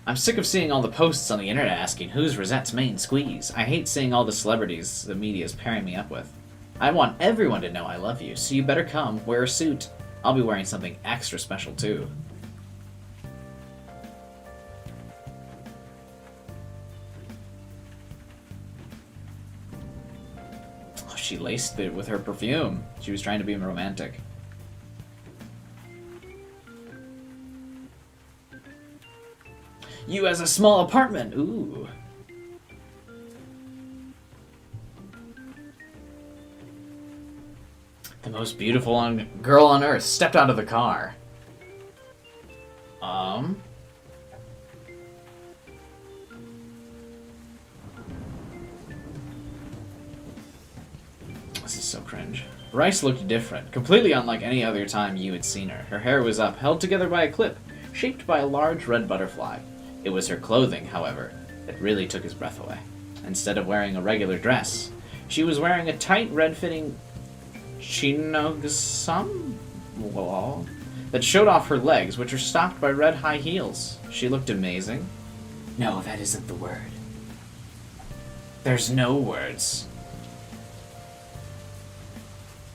I'm sick of seeing all the posts on the internet asking, who's Rosette's main squeeze? I hate seeing all the celebrities the media's pairing me up with. I want everyone to know I love you, so you better come, wear a suit. I'll be wearing something extra special, too. Oh, she laced it with her perfume. She was trying to be romantic. You has a small apartment. Ooh. The most beautiful girl on earth stepped out of the car. This is so cringe. Rice looked different, completely unlike any other time you had seen her. Her hair was up, held together by a clip, shaped by a large red butterfly. It was her clothing, however, that really took his breath away. Instead of wearing a regular dress, she was wearing a tight, red-fitting chinogasam that showed off her legs, which were stopped by red high heels. She looked amazing. No, that isn't the word. There's no words.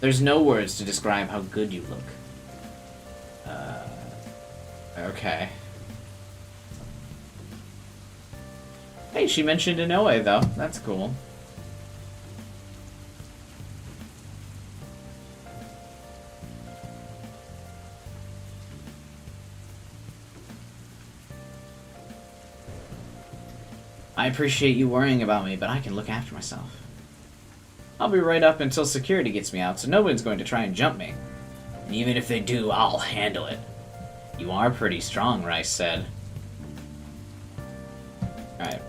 There's no words to describe how good you look. Okay. Hey, she mentioned Inoue, though. That's cool. I appreciate you worrying about me, but I can look after myself. I'll be right up until security gets me out, so no one's going to try and jump me. And even if they do, I'll handle it. You are pretty strong, Rice said. Alright.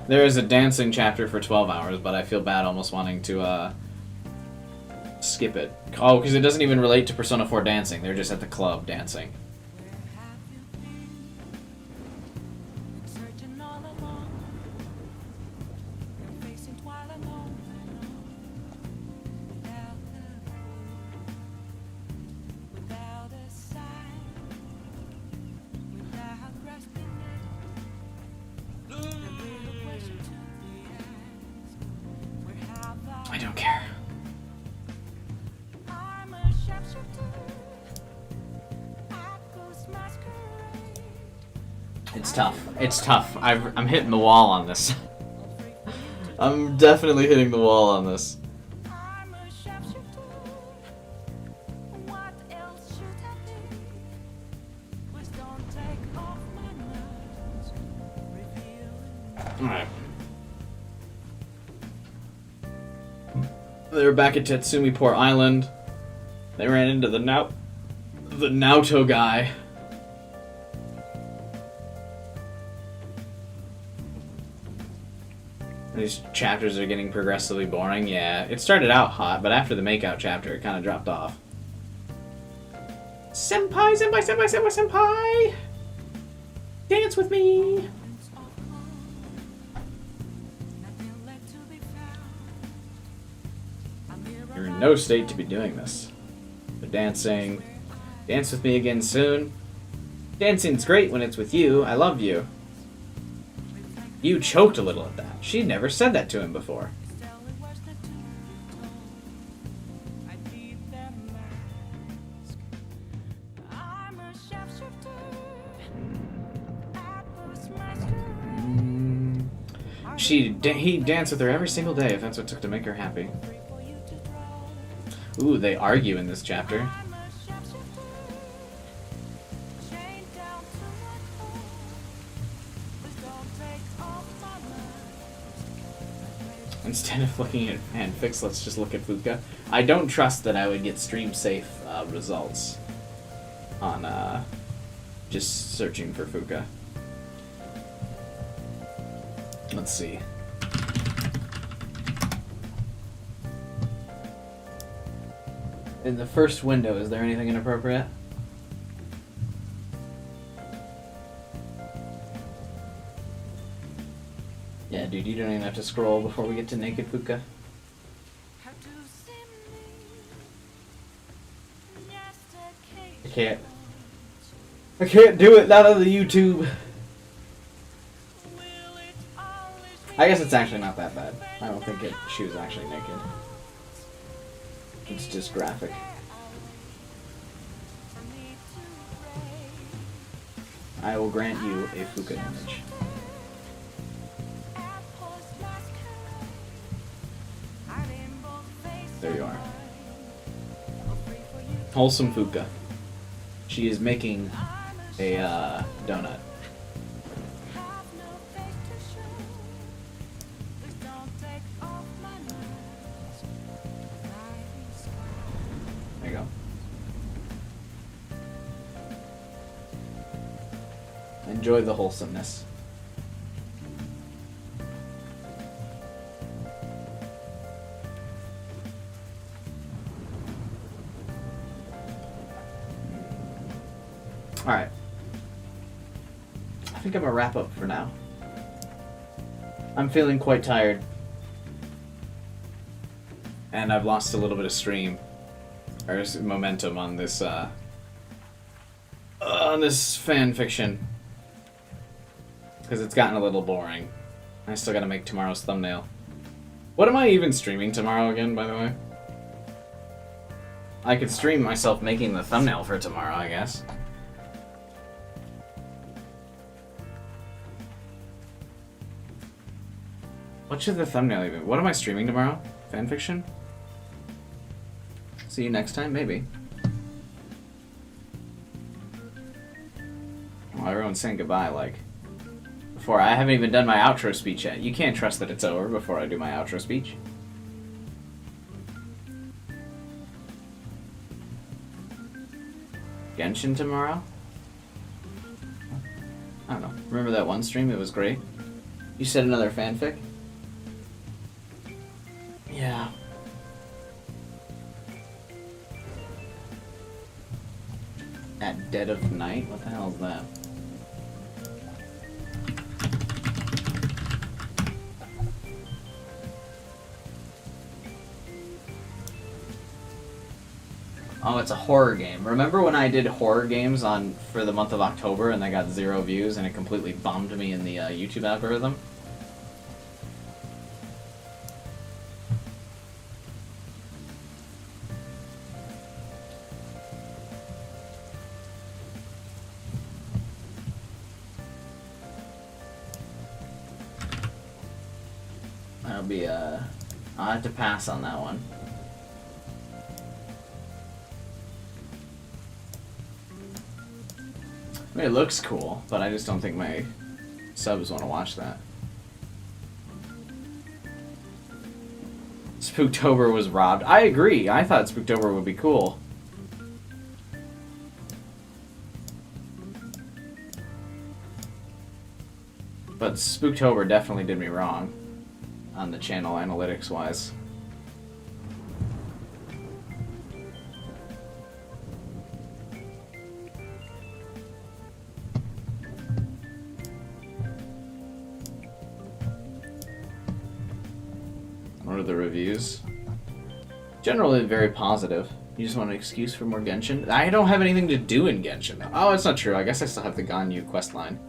There is a dancing chapter for 12 hours, but I feel bad almost wanting to skip it. Oh, because it doesn't even relate to Persona 4 dancing. They're just at the club dancing. I don't care. It's tough. It's tough. I'm hitting the wall on this. I'm definitely hitting the wall on this. Alright. They were back at Tatsumi Port Island. They ran into the Naoto guy. These chapters are getting progressively boring. Yeah, it started out hot, but after the makeout chapter, it kind of dropped off. Senpai, senpai, senpai, senpai, senpai! Dance with me! You're in no state to be doing this. But dancing. Dance with me again soon. Dancing's great when it's with you. I love you. You choked a little at that. She never said that to him before. He danced with her every single day if that's what it took to make her happy. Ooh, they argue in this chapter. Instead of looking at FanFiction, let's just look at Fuka. I don't trust that I would get stream safe results on just searching for Fuka. Let's see. In the first window, is there anything inappropriate? Yeah, dude, you don't even have to scroll before we get to naked Fuka. I can't do it, not on the YouTube. I guess it's actually not that bad. I don't think she was actually naked. It's just graphic. I will grant you a Fuka image. There you are. Wholesome Fuka. She is making a donut. There you go. Enjoy the wholesomeness. Alright. I think I'm gonna wrap up for now. I'm feeling quite tired. And I've lost a little bit of stream. Or momentum on this FanFiction. Because it's gotten a little boring. I still gotta make tomorrow's thumbnail. What am I even streaming tomorrow again, by the way? I could stream myself making the thumbnail for tomorrow, I guess. What should the thumbnail even... What am I streaming tomorrow? FanFiction? See you next time, maybe. Well, everyone's saying goodbye, like... Before, I haven't even done my outro speech yet. You can't trust that it's over before I do my outro speech. Genshin tomorrow? I don't know. Remember that one stream? It was great. You said another fanfic? Yeah. At dead of night? What the hell is that? Oh, it's a horror game. Remember when I did horror games for the month of October and they got 0 views and it completely bombed me in the YouTube algorithm? That'll be I'll have to pass on that one. I mean, it looks cool, but I just don't think my subs want to watch that. Spooktober was robbed. I agree. I thought Spooktober would be cool. But Spooktober definitely did me wrong. on the channel analytics wise. What are the reviews? Generally very positive. You just want an excuse for more Genshin? I don't have anything to do in Genshin. Oh, it's not true. I guess I still have the Ganyu quest line.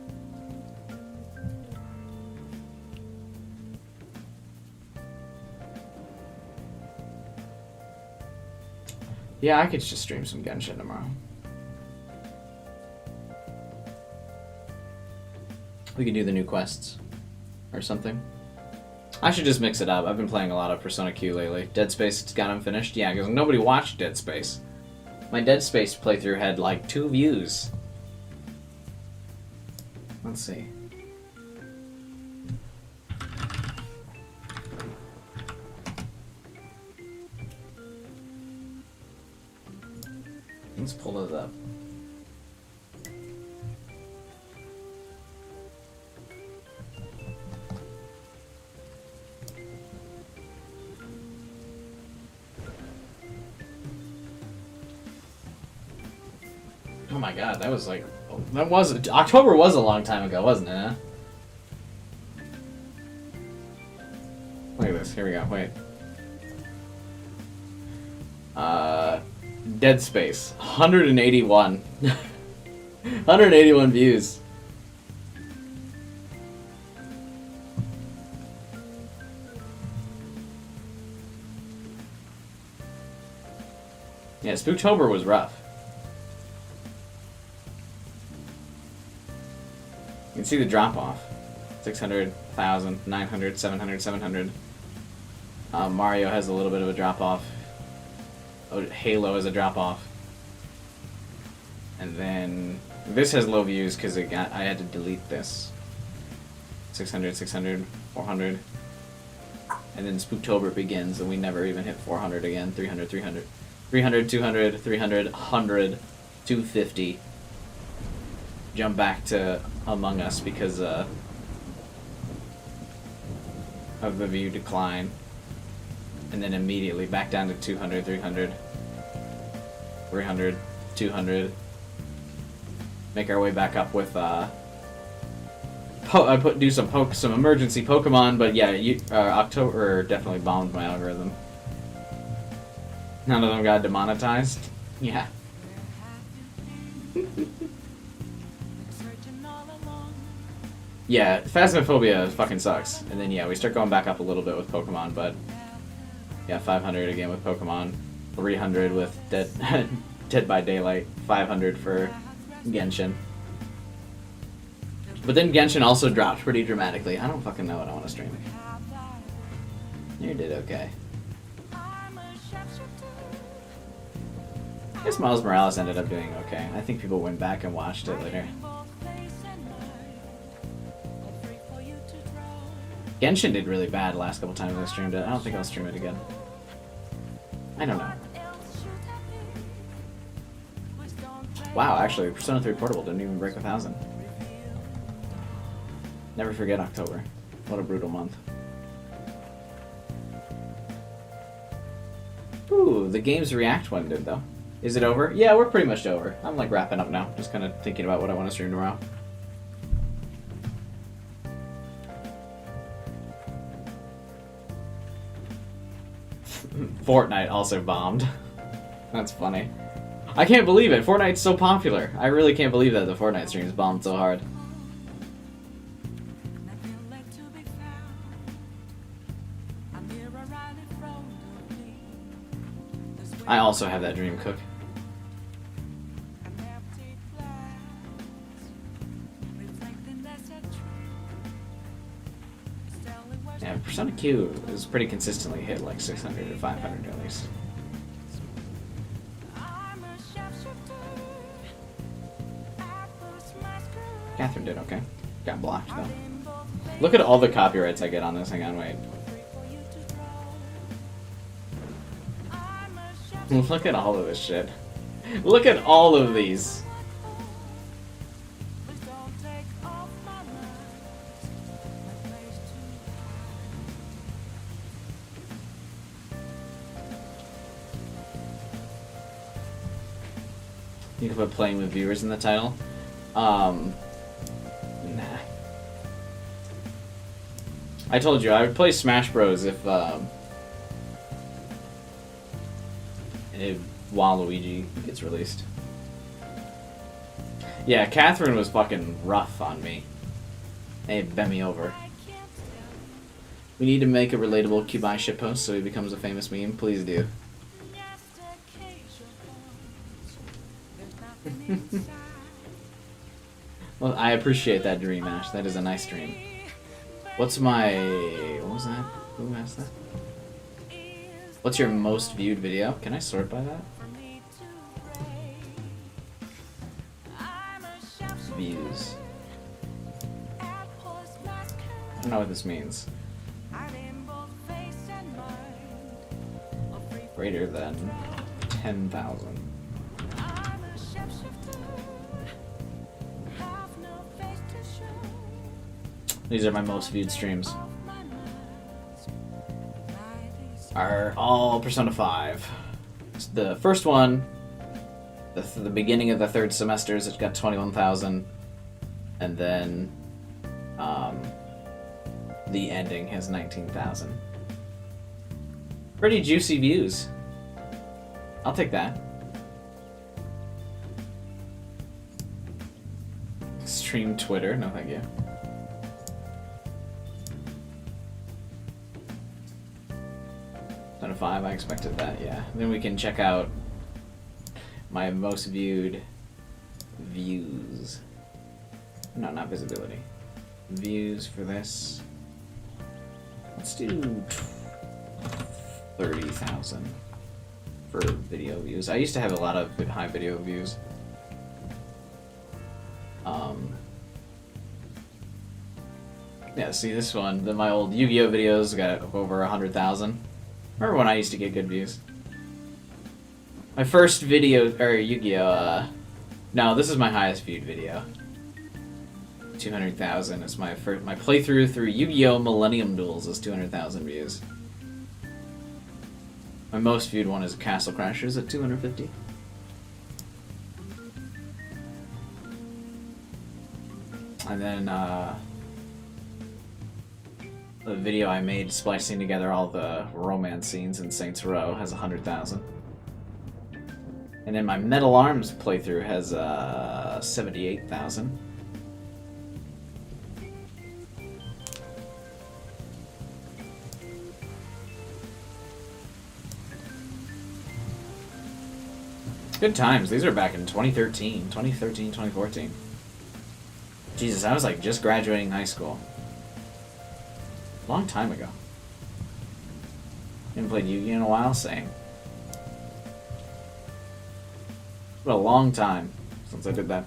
Yeah, I could just stream some Genshin tomorrow. We could do the new quests. Or something. I should just mix it up. I've been playing a lot of Persona Q lately. Dead Space got unfinished? Yeah, because nobody watched Dead Space. My Dead Space playthrough had like 2 views. Let's see. Let's pull it up. Oh my god, that was like... That was... October was a long time ago, wasn't it, huh? Look at this, here we go, wait. Dead Space, 181. 181 views. Yeah, Spooktober was rough. You can see the drop off. 600, 1,000, 900, 700, 700. Mario has a little bit of a drop off. Oh, Halo has a drop off. And then this has low views because I had to delete this. 600, 600, 400. And then Spooktober begins and we never even hit 400 again. 300, 300. 300, 200, 300, 100, 250. Jump back to Among Us because of the view decline. And then immediately back down to 200, 300, 300, 200. Make our way back up with do some emergency Pokemon, but yeah, October definitely bombed my algorithm. None of them got demonetized. Yeah. Yeah, Phasmophobia fucking sucks. And then yeah, we start going back up a little bit with Pokemon, but yeah, 500 again with Pokemon, 300 with Dead by Daylight, 500 for Genshin. But then Genshin also dropped pretty dramatically. I don't fucking know what I want to stream. You did okay. I guess Miles Morales ended up doing okay. I think people went back and watched it later. Genshin did really bad the last couple times I streamed it. I don't think I'll stream it again. I don't know. Wow, actually, Persona 3 Portable didn't even break 1,000. Never forget October. What a brutal month. Ooh, the Games React one did, though. Is it over? Yeah, we're pretty much over. I'm like wrapping up now. Just kind of thinking about what I want to stream tomorrow. Fortnite also bombed. That's funny. I can't believe it. Fortnite's so popular. I really can't believe that the Fortnite streams bombed so hard. I also have that dream cook. Yeah, Persona Q is pretty consistently hit like 600 or 500 at least. Catherine did okay. Got blocked though. Look at all the copyrights I get on this. Hang on, wait. Look at all of this shit. Look at all of these. You can put playing with viewers in the title. Nah. I told you I would play Smash Bros. If Waluigi gets released. Yeah, Catherine was fucking rough on me. Hey, bent me over. We need to make a relatable Kubai shitpost so he becomes a famous meme. Please do. Well, I appreciate that dream, Ash. That is a nice dream. What's my... What was that? Who asked that? What's your most viewed video? Can I sort by that? Views. I don't know what this means. Greater than 10,000. These are my most viewed streams. Are all Persona 5. The first one, the beginning of the third semesters, it got 21,000, and then the ending has 19,000. Pretty juicy views. I'll take that. Stream Twitter, no thank you. Out of 5, I expected that, yeah. Then we can check out my most viewed views. No, not visibility. Views for this. Let's do 30,000 for video views. I used to have a lot of high video views. Yeah, see this one, my old Yu-Gi-Oh videos got over 100,000. Remember when I used to get good views? My first video, or Yu-Gi-Oh, no, this is my highest viewed video. 200,000 is my playthrough through Yu-Gi-Oh! Millennium Duels is 200,000 views. My most viewed one is Castle Crashers at 250. And then, the video I made splicing together all the romance scenes in Saints Row has 100,000. And then my Metal Arms playthrough has 78,000. Good times. These are back in 2013, 2014. Jesus, I was like just graduating high school. Long time ago. Haven't played Yu-Gi-Oh! In a while, same. What a long time since I did that.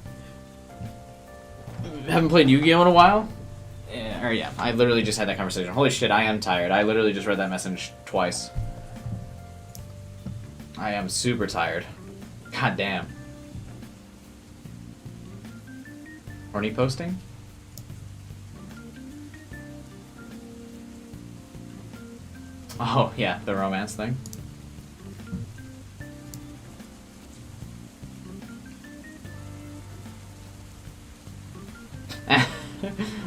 Haven't played Yu-Gi-Oh! In a while? Yeah, I literally just had that conversation. Holy shit, I am tired. I literally just read that message twice. I am super tired. God damn. Horny posting? Oh, yeah, the romance thing.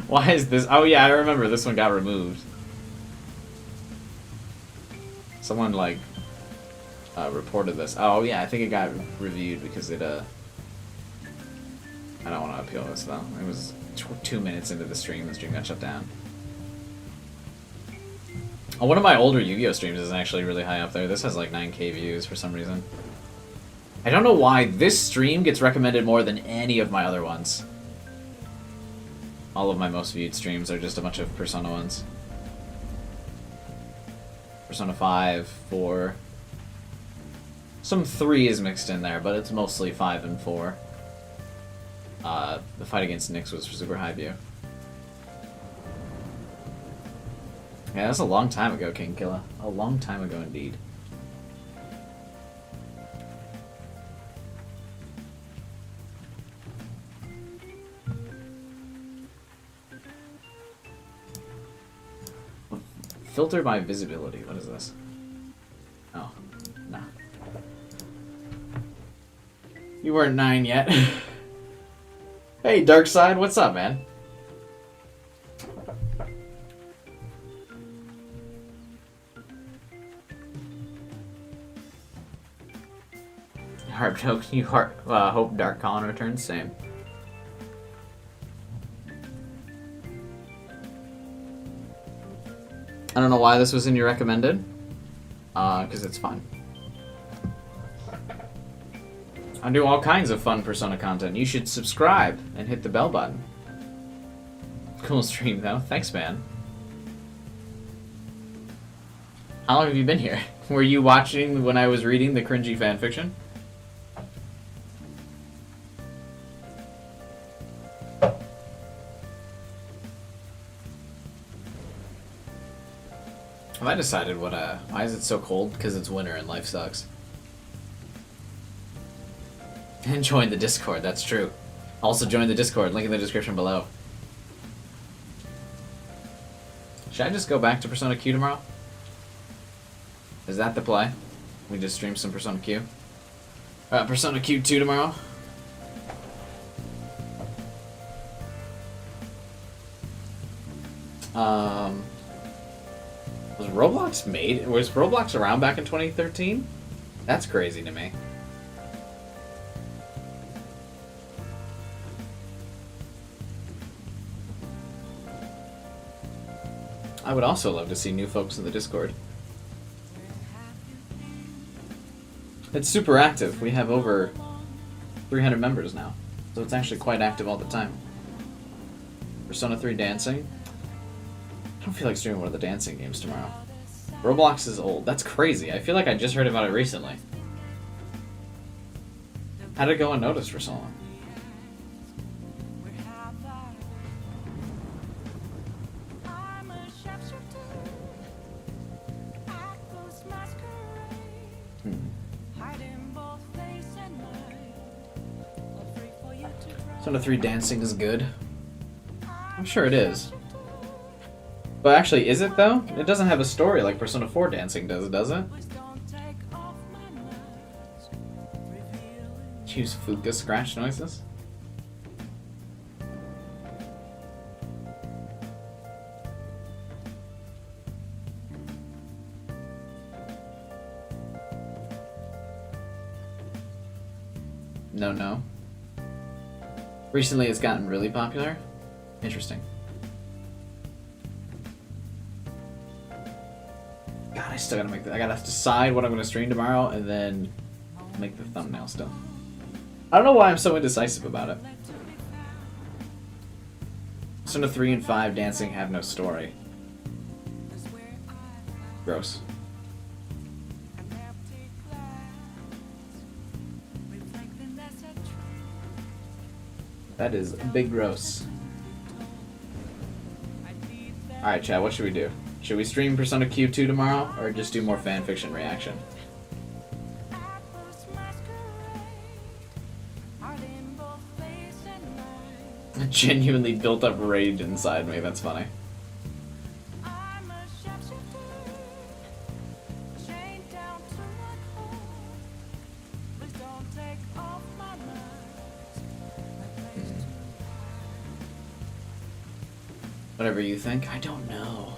Why is this? Oh, yeah, I remember this one got removed. Someone, like, reported this. Oh, yeah, I think it got reviewed because it, I don't want to appeal this, though. It was 2 minutes into the stream got shut down. Oh, one of my older Yu-Gi-Oh! Streams is actually really high up there. This has like 9K views for some reason. I don't know why this stream gets recommended more than any of my other ones. All of my most viewed streams are just a bunch of Persona ones. Persona 5, 4. Some 3 is mixed in there, but it's mostly 5 and 4. The fight against Nyx was super high view. Yeah, that was a long time ago, King Killa. A long time ago indeed. Filter by visibility. What is this? Oh, nah. You weren't 9 yet. Hey, Darkside, what's up, man? Hope Dark Colin returns. Same. I don't know why this was in your recommended. Because it's fun. I do all kinds of fun Persona content. You should subscribe and hit the bell button. Cool stream, though. Thanks, man. How long have you been here? Were you watching when I was reading the cringy fanfiction? Have I decided what, why is it so cold? Because it's winter and life sucks. And join the Discord, that's true. Also join the Discord, link in the description below. Should I just go back to Persona Q tomorrow? Is that the play? We just stream some Persona Q? Persona Q 2 tomorrow? Was Roblox around back in 2013? That's crazy to me. I would also love to see new folks in the Discord. It's super active. We have over 300 members now, so it's actually quite active all the time. Persona 3 dancing. I don't feel like streaming one of the dancing games tomorrow. Roblox is old. That's crazy. I feel like I just heard about it recently. How did it go unnoticed for so long? Persona 3 dancing is good. I'm sure it is. But actually, is it though? It doesn't have a story like Persona 4 dancing does it? Use Fuka scratch noises? No. Recently it's gotten really popular. Interesting. God, I still gotta make that. I gotta decide what I'm gonna stream tomorrow and then make the thumbnail still. I don't know why I'm so indecisive about it. Persona 3 and 5 dancing have no story. Gross. That is big gross. Alright, Chad, what should we do? Should we stream Persona Q2 tomorrow, or just do more fanfiction reaction? I genuinely built up rage inside me, that's funny. Whatever you think, I don't know.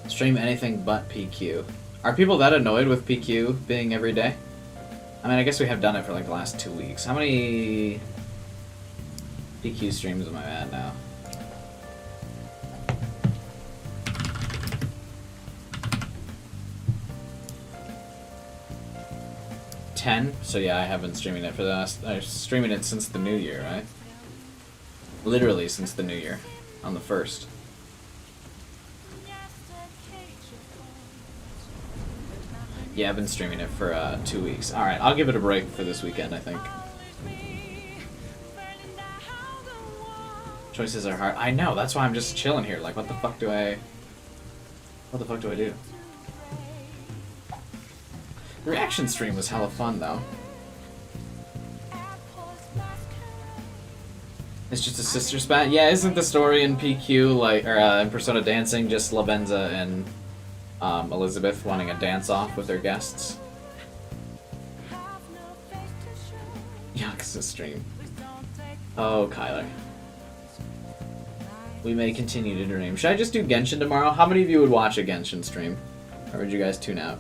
Stream anything but PQ. Are people that annoyed with PQ being every day? I mean, I guess we have done it for like the last 2 weeks. How many PQ streams am I at now? $10? So yeah, I have been streaming it for the last... I'm streaming it since the new year, right? Literally since the new year. On the 1st. Yeah, I've been streaming it for 2 weeks. Alright, I'll give it a break for this weekend, I think. Choices are hard. I know, that's why I'm just chilling here. Like, what the fuck do I do? The reaction stream was hella fun, though. It's just a sister spat? Yeah, isn't the story in PQ, like, or in Persona Dancing, just Lavenza and Elizabeth wanting a dance-off with their guests? Yakuza stream. Oh, Kyler. We may continue to dream. Should I just do Genshin tomorrow? How many of you would watch a Genshin stream? Or would you guys tune out?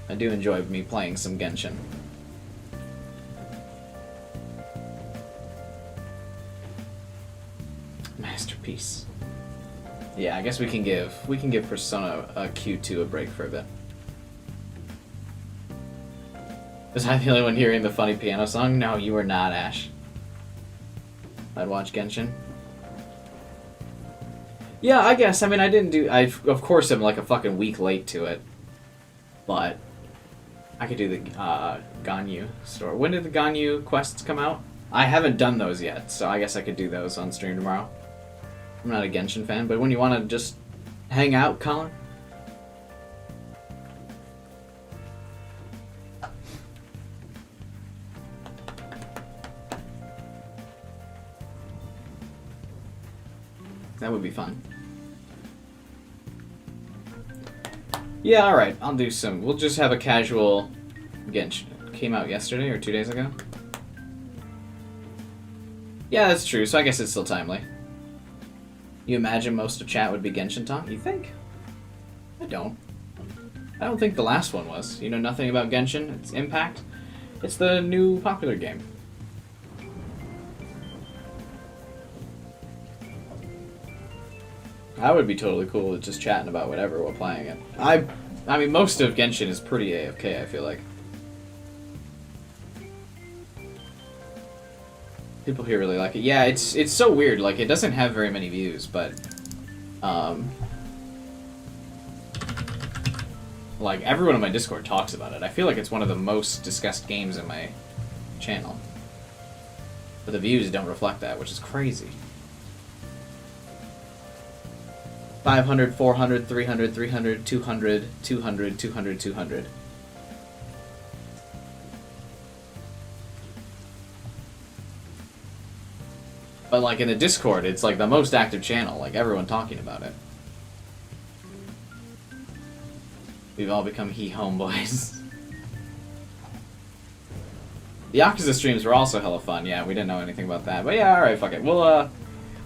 I do enjoy me playing some Genshin. Masterpiece. Yeah, I guess we can give Persona Q2 a break for a bit. Was I the only one hearing the funny piano song? No, you were not, Ash. I'd watch Genshin. Yeah, I guess. I mean, of course I'm like a fucking week late to it. But I could do the Ganyu store. When did the Ganyu quests come out? I haven't done those yet, so I guess I could do those on stream tomorrow. I'm not a Genshin fan, but when you want to just hang out, Colin. That would be fun. Yeah, alright, I'll do some. We'll just have a casual Genshin. Came out yesterday or 2 days ago? Yeah, that's true, so I guess it's still timely. You imagine most of chat would be Genshin talk? You think? I don't. I don't think the last one was. You know nothing about Genshin? Its impact? It's the new popular game. I would be totally cool with just chatting about whatever while playing it. I mean, most of Genshin is pretty AFK, I feel like. People here really like it. Yeah, it's so weird. Like, it doesn't have very many views, but like, everyone on my Discord talks about it. I feel like it's one of the most discussed games in my channel. But the views don't reflect that, which is crazy. 500, 400, 300, 300, 200, 200, 200, 200. But like in the Discord, it's like the most active channel, like everyone talking about it. We've all become homeboys. The Yakuza streams were also hella fun. Yeah, we didn't know anything about that. But yeah, alright, fuck it. We'll,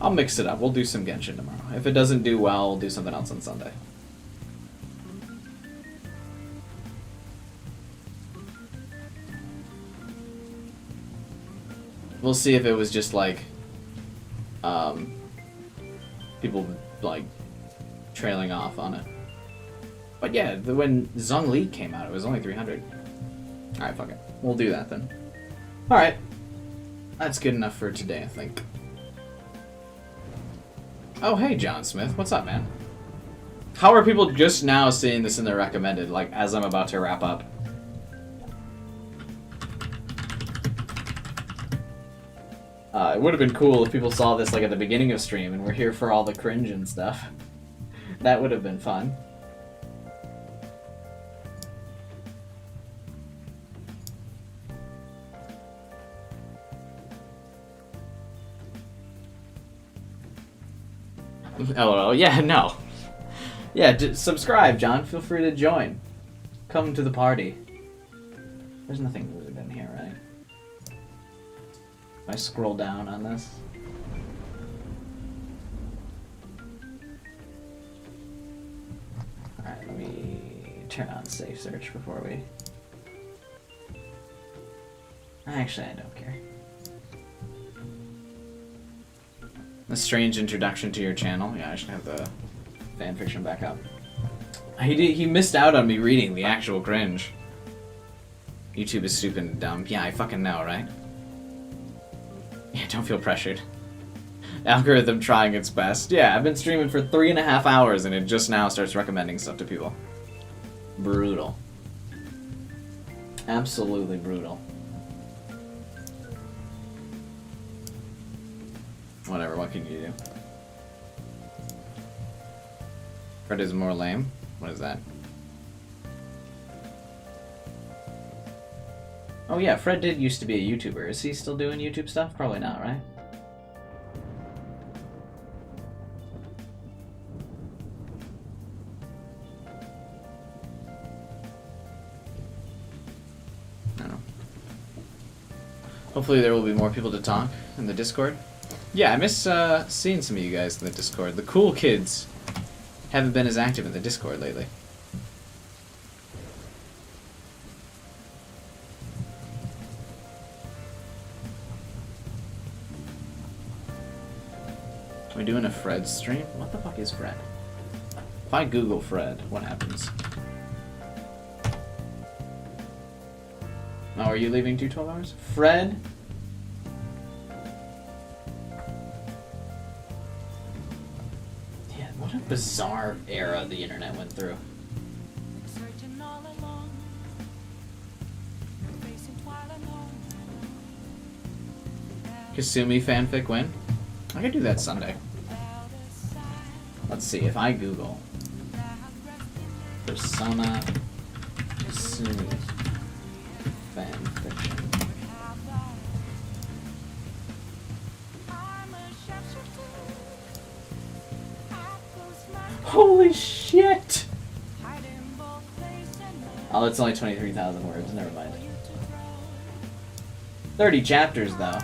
I'll mix it up. We'll do some Genshin tomorrow. If it doesn't do well, we'll do something else on Sunday. We'll see if it was just like people like trailing off on it. But yeah, when Zhongli came out, it was only 300. Alright, fuck it. We'll do that then. Alright. That's good enough for today, I think. Oh, hey, John Smith. What's up, man? How are people just now seeing this in their recommended, like, as I'm about to wrap up? It would have been cool if people saw this, like, at the beginning of stream and were here for all the cringe and stuff. That would have been fun. Oh, yeah, no. Yeah, subscribe, John. Feel free to join. Come to the party. There's nothing weird in here, right? If I scroll down on this. Alright, let me turn on safe search before we... Actually, I don't care. A strange introduction to your channel. Yeah, I should have the fanfiction back up. He missed out on me reading the actual cringe. YouTube is stupid and dumb. Yeah, I fucking know, right? Yeah, don't feel pressured. Algorithm trying its best. Yeah, I've been streaming for 3.5 hours and it just now starts recommending stuff to people. Brutal. Absolutely brutal. Whatever, what can you do? Fred is more lame? What is that? Oh yeah, Fred did used to be a YouTuber. Is he still doing YouTube stuff? Probably not, right? I don't know. Hopefully there will be more people to talk in the Discord. Yeah, I miss seeing some of you guys in the Discord. The cool kids haven't been as active in the Discord lately. Are we doing a Fred stream? What the fuck is Fred? If I Google Fred, what happens? Oh, are you leaving 212 hours? Fred? Yeah, what a bizarre era the internet went through. Kasumi fanfic when? I could do that Sunday. Let's see, if I Google Persona Kasumi fanfiction. Holy shit! Oh, it's only 23,000 words, never mind. 30 chapters, though.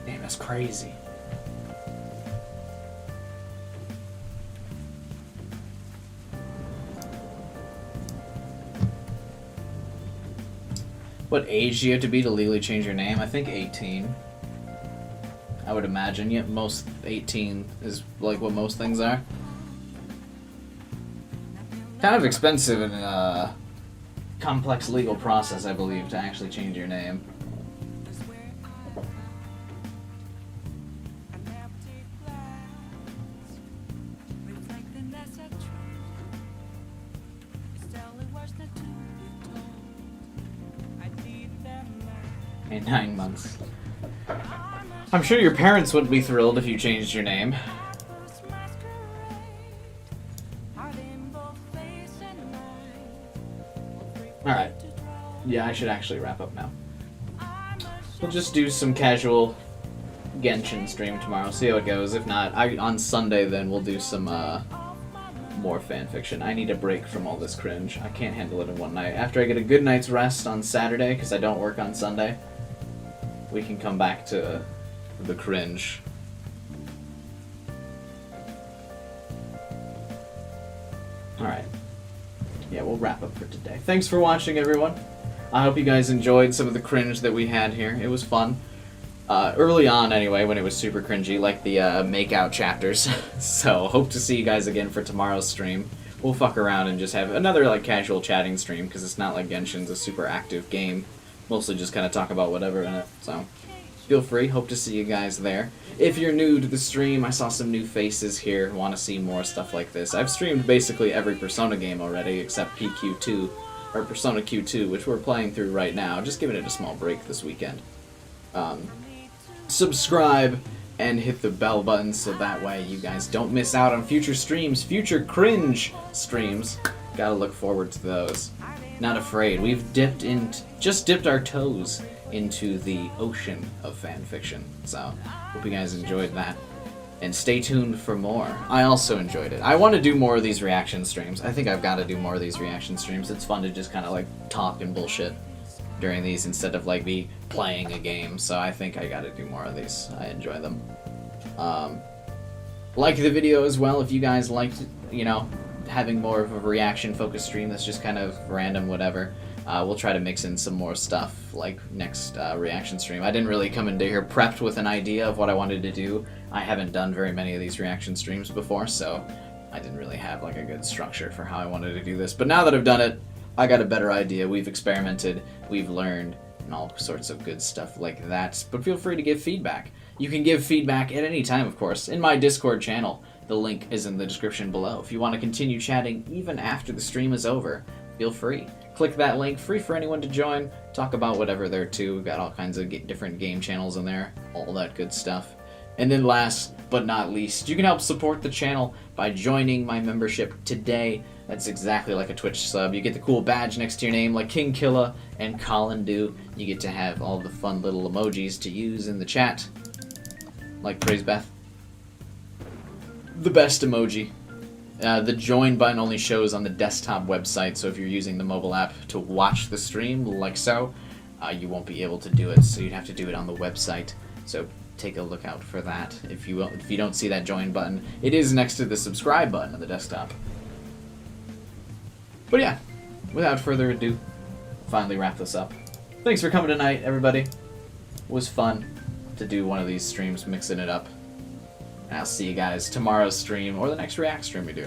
Damn, that's crazy. What age do you have to be to legally change your name? I think 18. I would imagine. Yeah, most 18 is like what most things are. Kind of expensive and complex legal process, I believe, to actually change your name. In 9 months. I'm sure your parents wouldn't be thrilled if you changed your name. Alright. Yeah, I should actually wrap up now. We'll just do some casual Genshin stream tomorrow, see how it goes. If not, on Sunday then we'll do some more fanfiction. I need a break from all this cringe. I can't handle it in one night. After I get a good night's rest on Saturday, because I don't work on Sunday, we can come back to the cringe. Alright. Yeah, we'll wrap up for today. Thanks for watching, everyone. I hope you guys enjoyed some of the cringe that we had here. It was fun. Early on, anyway, when it was super cringy, like the makeout chapters. So, hope to see you guys again for tomorrow's stream. We'll fuck around and just have another, like, casual chatting stream, because it's not like Genshin's a super active game. Mostly just kind of talk about whatever in it, so feel free. Hope to see you guys there. If you're new to the stream, I saw some new faces here, want to see more stuff like this. I've streamed basically every Persona game already, except PQ2, or Persona Q2, which we're playing through right now, just giving it a small break this weekend. Subscribe and hit the bell button so that way you guys don't miss out on future streams, future cringe streams. Gotta look forward to those. Not afraid. We've just dipped our toes into the ocean of fanfiction. So, hope you guys enjoyed that. And stay tuned for more. I also enjoyed it. I want to do more of these reaction streams. I think I've got to do more of these reaction streams. It's fun to just kind of like talk and bullshit during these instead of like me playing a game. So I think I got to do more of these. I enjoy them. Like the video as well if you guys liked, you know, having more of a reaction-focused stream that's just kind of random, whatever. We'll try to mix in some more stuff, like next reaction stream. I didn't really come into here prepped with an idea of what I wanted to do. I haven't done very many of these reaction streams before, so I didn't really have like a good structure for how I wanted to do this. But now that I've done it, I got a better idea. We've experimented, we've learned, and all sorts of good stuff like that. But feel free to give feedback. You can give feedback at any time, of course, in my Discord channel. The link is in the description below. If you want to continue chatting even after the stream is over, feel free. Click that link, free for anyone to join, talk about whatever there too. We've got all kinds of different game channels in there, all that good stuff. And then last but not least, you can help support the channel by joining my membership today. That's exactly like a Twitch sub. You get the cool badge next to your name like King Killa and Colin do. You get to have all the fun little emojis to use in the chat. Like Praise Beth. The best emoji. The join button only shows on the desktop website, so if you're using the mobile app to watch the stream, like so, you won't be able to do it, so you'd have to do it on the website. So take a look out for that. If you don't see that join button, it is next to the subscribe button on the desktop. But yeah, without further ado, finally wrap this up. Thanks for coming tonight, everybody. It was fun to do one of these streams, mixing it up. And I'll see you guys tomorrow's stream or the next React stream we do.